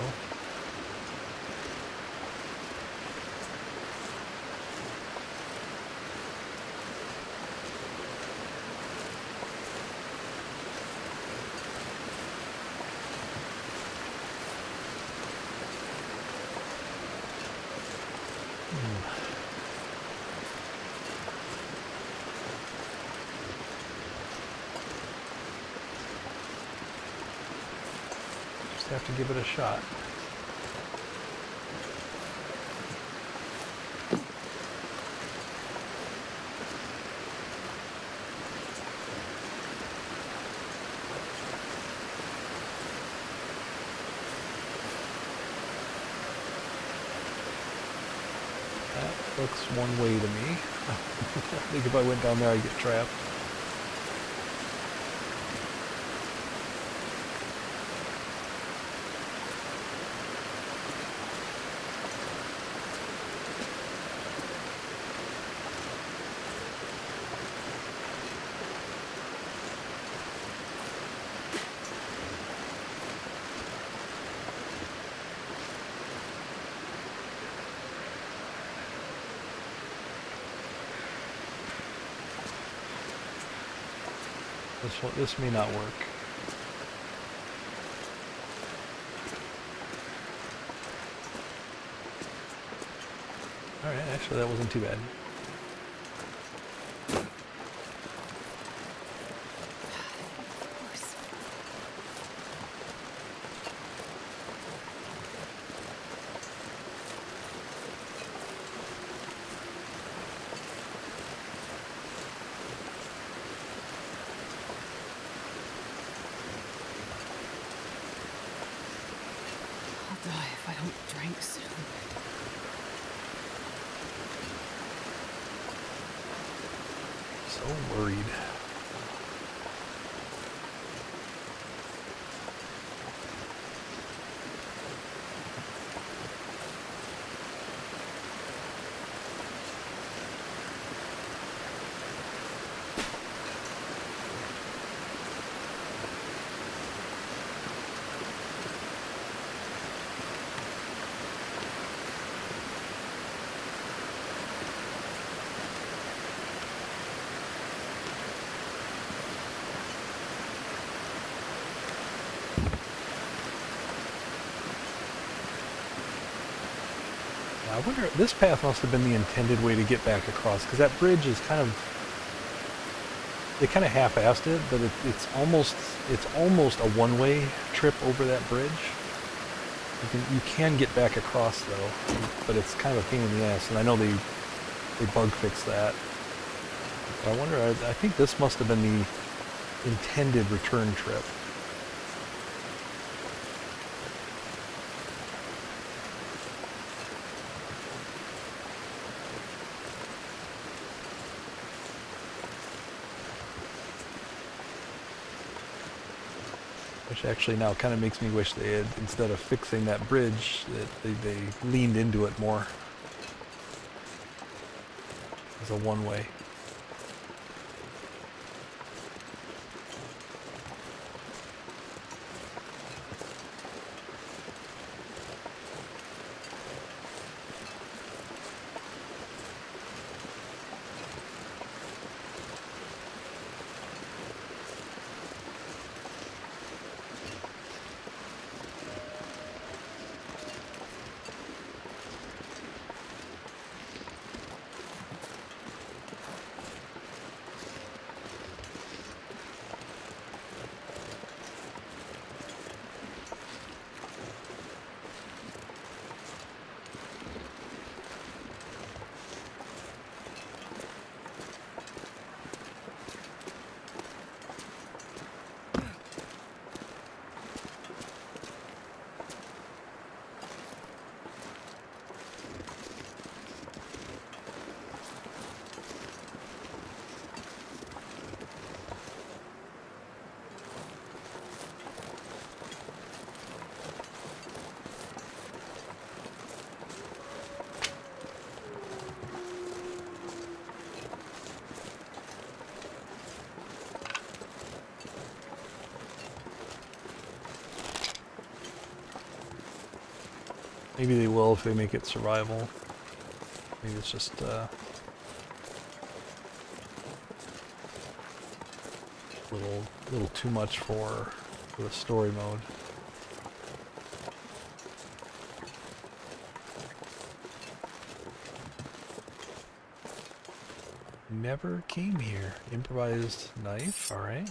Have to give it a shot. That looks one way to me. I think if I went down there I'd get trapped. This may not work. Alright, actually that wasn't too bad. If I don't drink soon. So worried. I wonder, this path must have been the intended way to get back across, because that bridge is kind of, they kind of half-assed it, but it's almost a one-way trip over that bridge. You can get back across though, but it's kind of a pain in the ass, and I know they bug fixed that. But I wonder, I think this must have been the intended return trip. Which actually now kind of makes me wish they had, instead of fixing that bridge, that they leaned into it more as a one-way. Maybe they will if they make it survival. Maybe it's just little too much for the story mode. Never came here. Improvised knife, alright.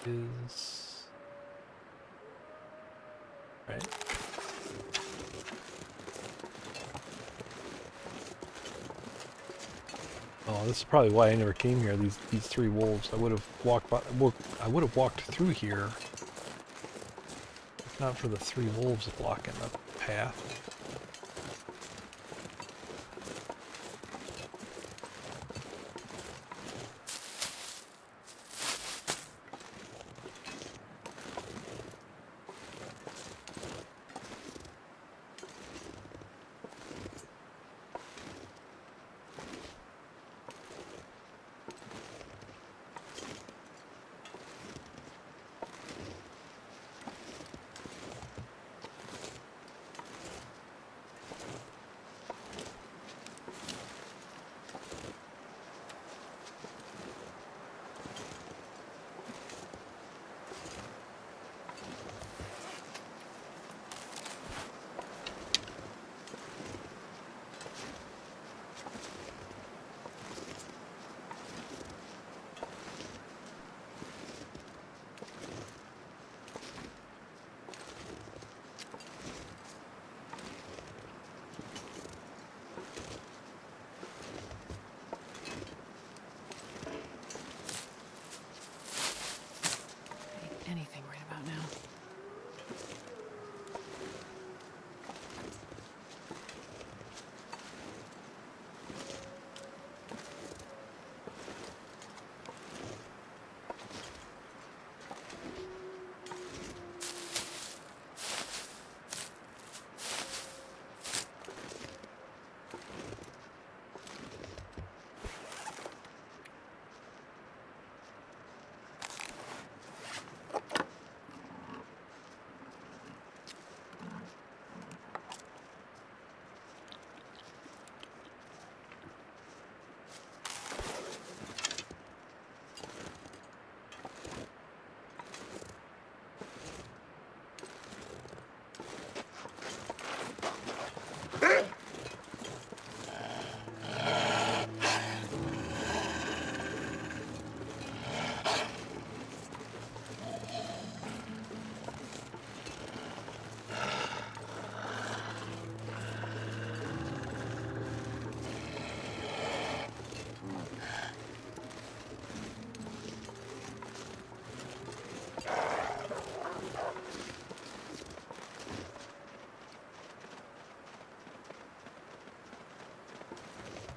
Is right. Oh, this is probably why I never came here. These three wolves. I would have walked by. I would have walked through here if not for the three wolves blocking the path.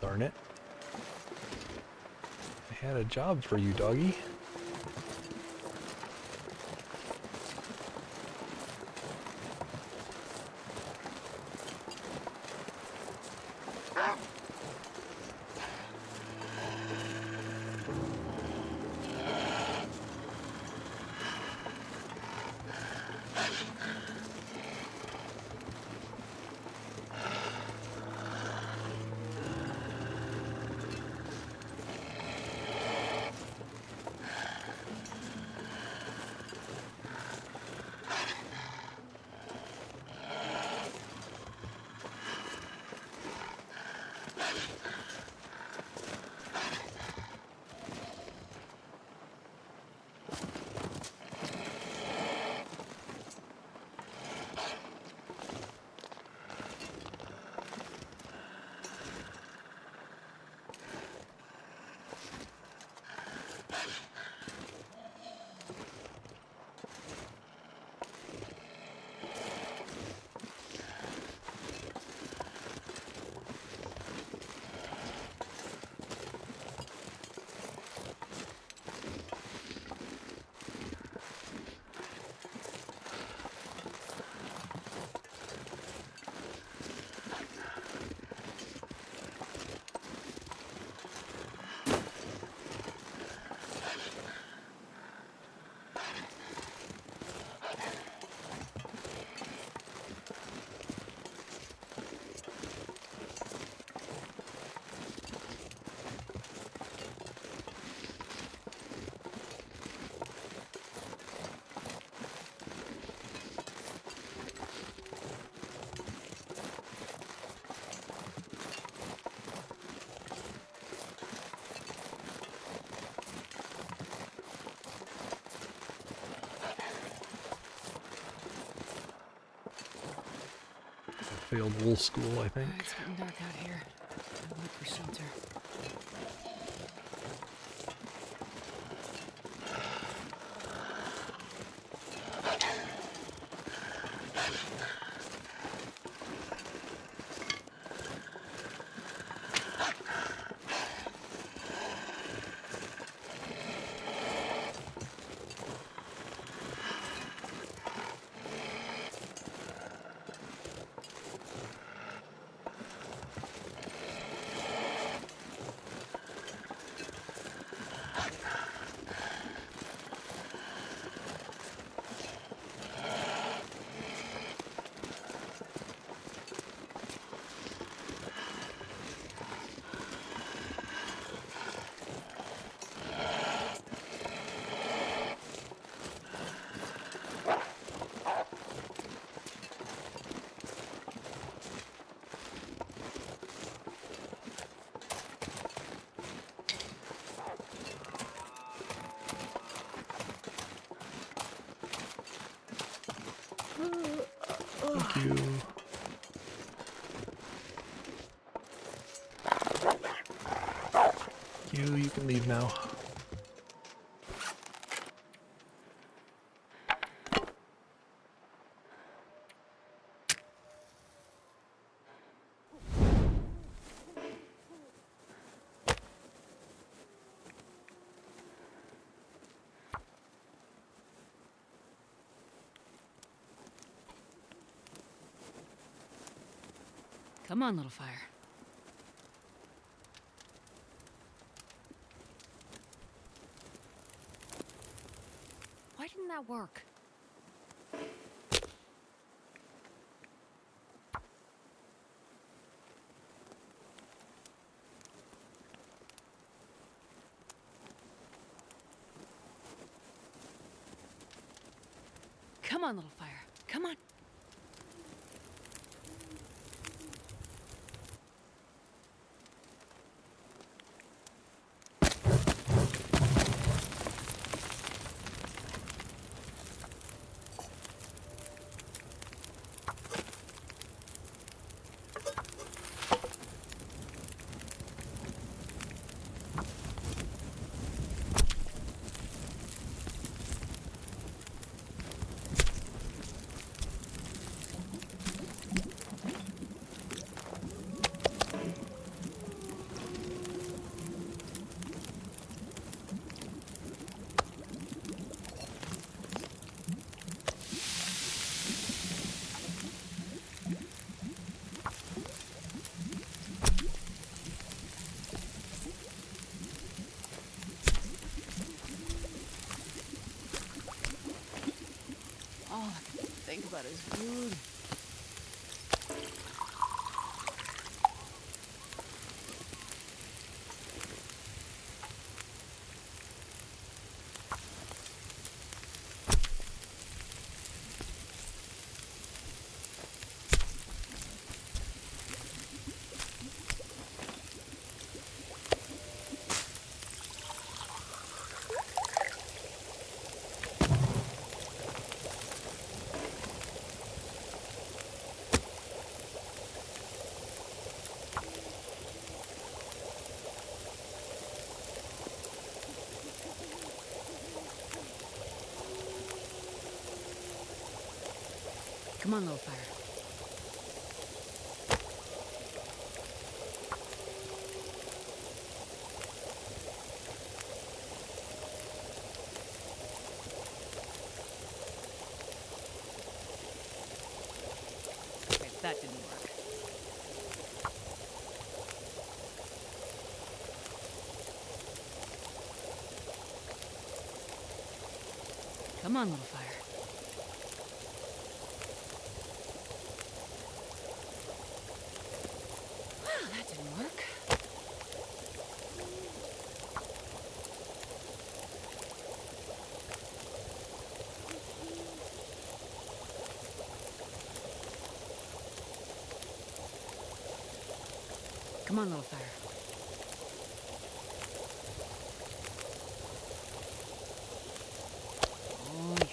Darn it. I had a job for you, doggy. Failed wool school, I think. It's getting dark out here. I'll look for shelter. Thank you. You can leave now. Come on, little fire. Why didn't that work? Come on, little fire. Come on. his food. Come on, little fire. Okay, that didn't work. Come on, little fire. Wow, that didn't work. Come on, little fire. Oh, yeah.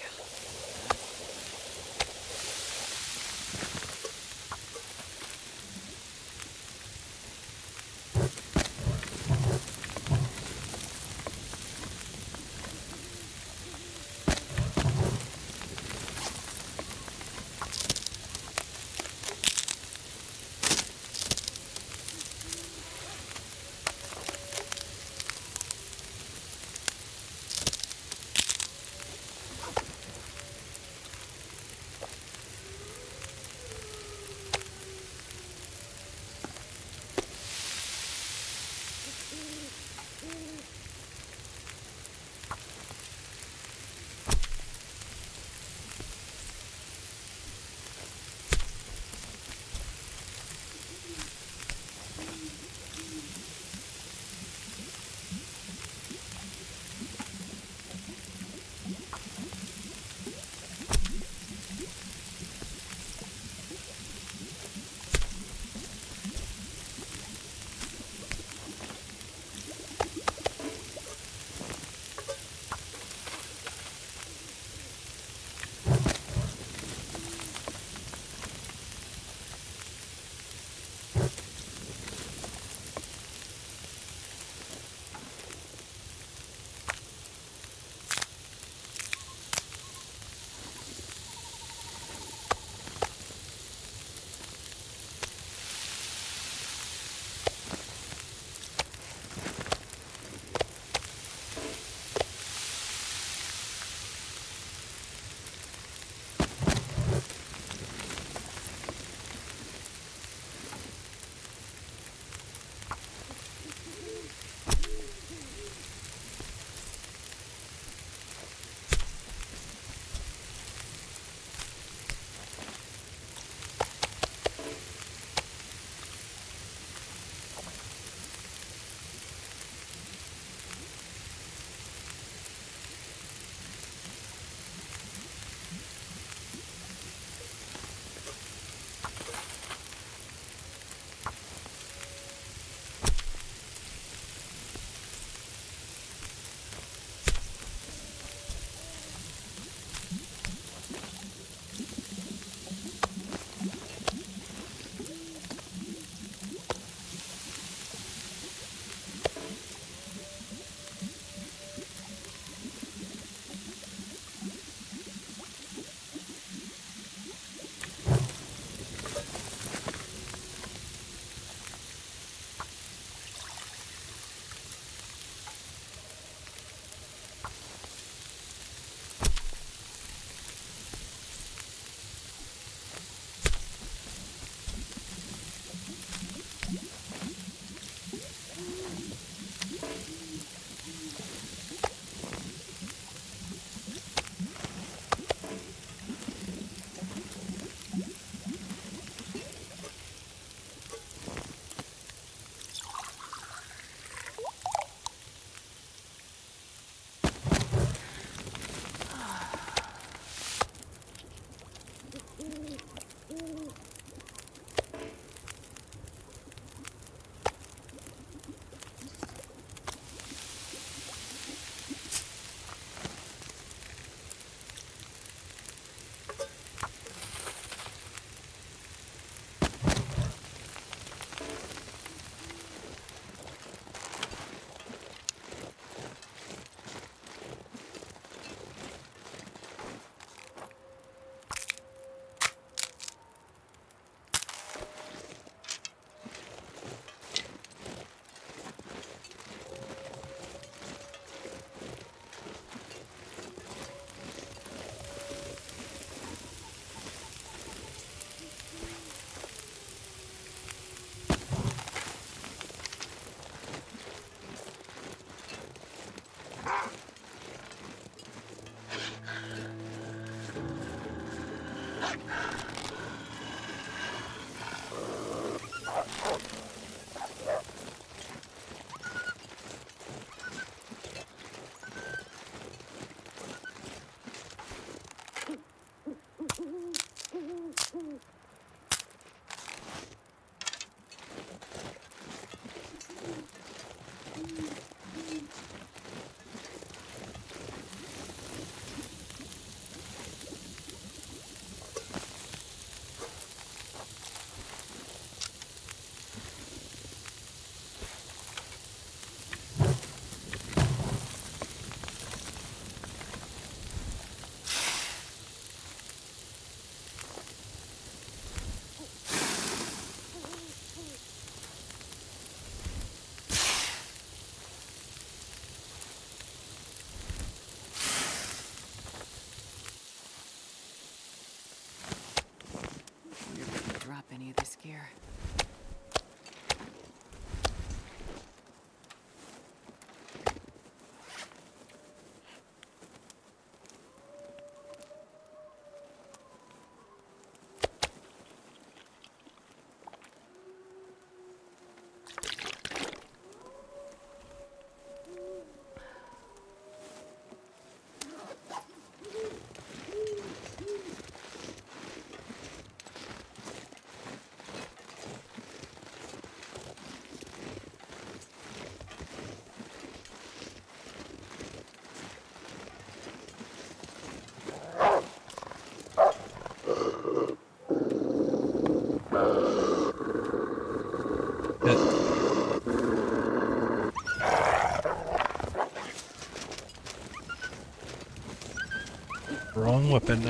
weapon. You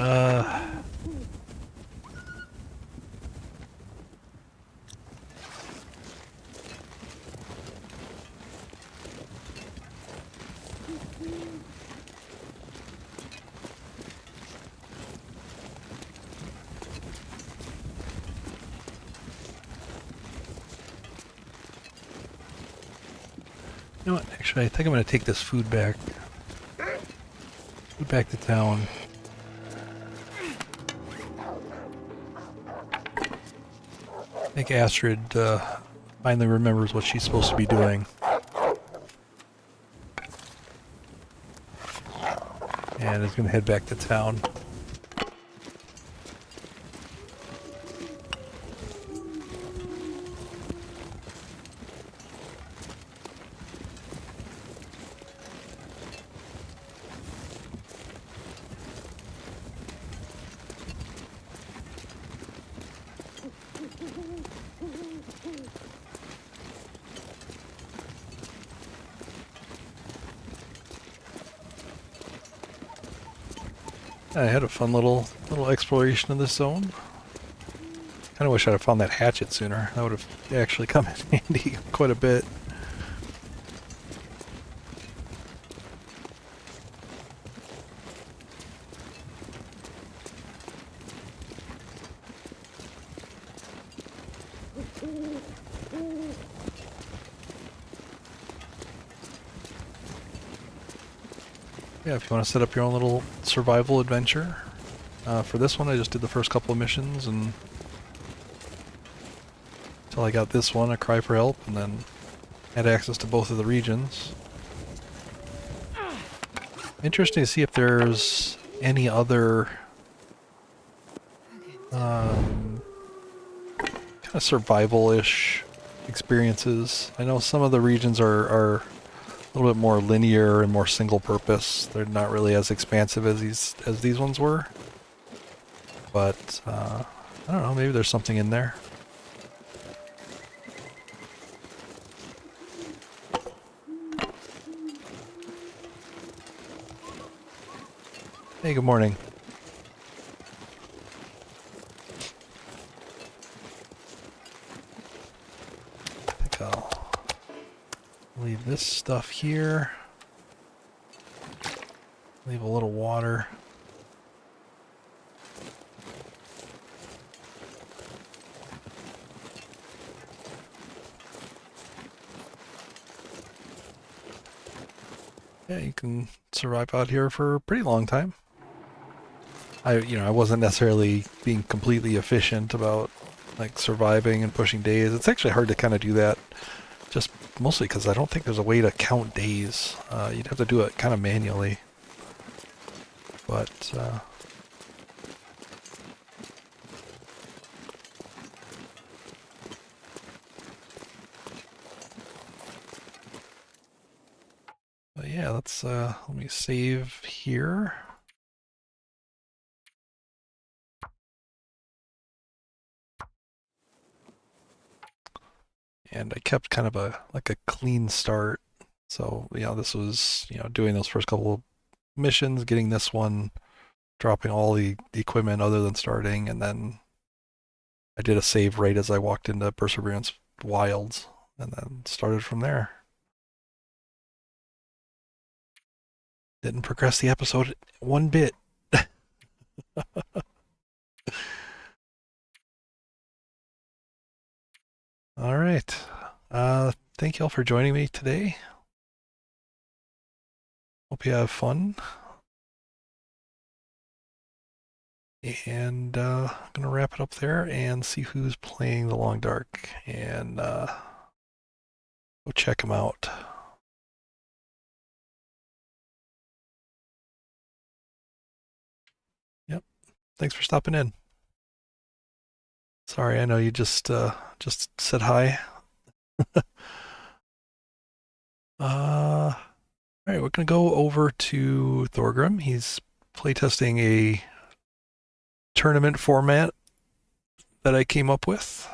know what? Actually, I think I'm going to take this food back. Food back to town. I think Astrid finally remembers what she's supposed to be doing. And is going to head back to town. I had a fun little exploration of this zone. Kind of wish I'd have found that hatchet sooner. That would have actually come in handy quite a bit. Yeah, if you want to set up your own little survival adventure. For this one, I just did the first couple of missions and until I got this one, a cry for help, and then had access to both of the regions. Interesting to see if there's any other kind of survival-ish experiences. I know some of the regions are a little bit more linear and more single-purpose. They're not really as expansive as these ones were. But I don't know. Maybe there's something in there. Hey, good morning. I think I'll leave this stuff here. Leave a little water. Yeah, you can survive out here for a pretty long time. I wasn't necessarily being completely efficient about like surviving and pushing days. It's actually hard to kind of do that, just mostly because I don't think there's a way to count days. You'd have to do it kind of manually. But yeah, let me save here. And I kept kind of a clean start. So, this was, doing those first couple of missions, getting this one, dropping all the equipment other than starting, and then I did a save right as I walked into Perseverance Wilds, and then started from there. Didn't progress the episode one bit. All right. Thank you all for joining me today. Hope you have fun. And I'm going to wrap it up there and see who's playing The Long Dark and go check them out. Yep. Thanks for stopping in. Sorry, I know you just said hi. All right, we're going to go over to Thorgrim. He's playtesting a tournament format that I came up with.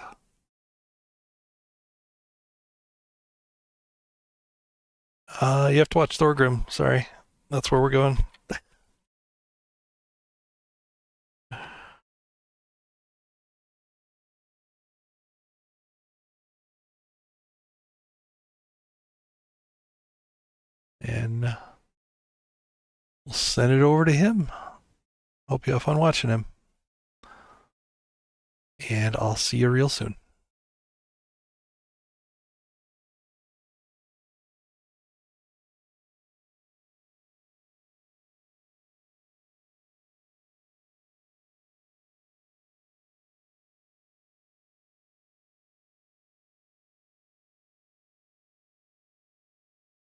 You have to watch Thorgrim. Sorry, that's where we're going. and we'll send it over to him. Hope you have fun watching him. And I'll see you real soon.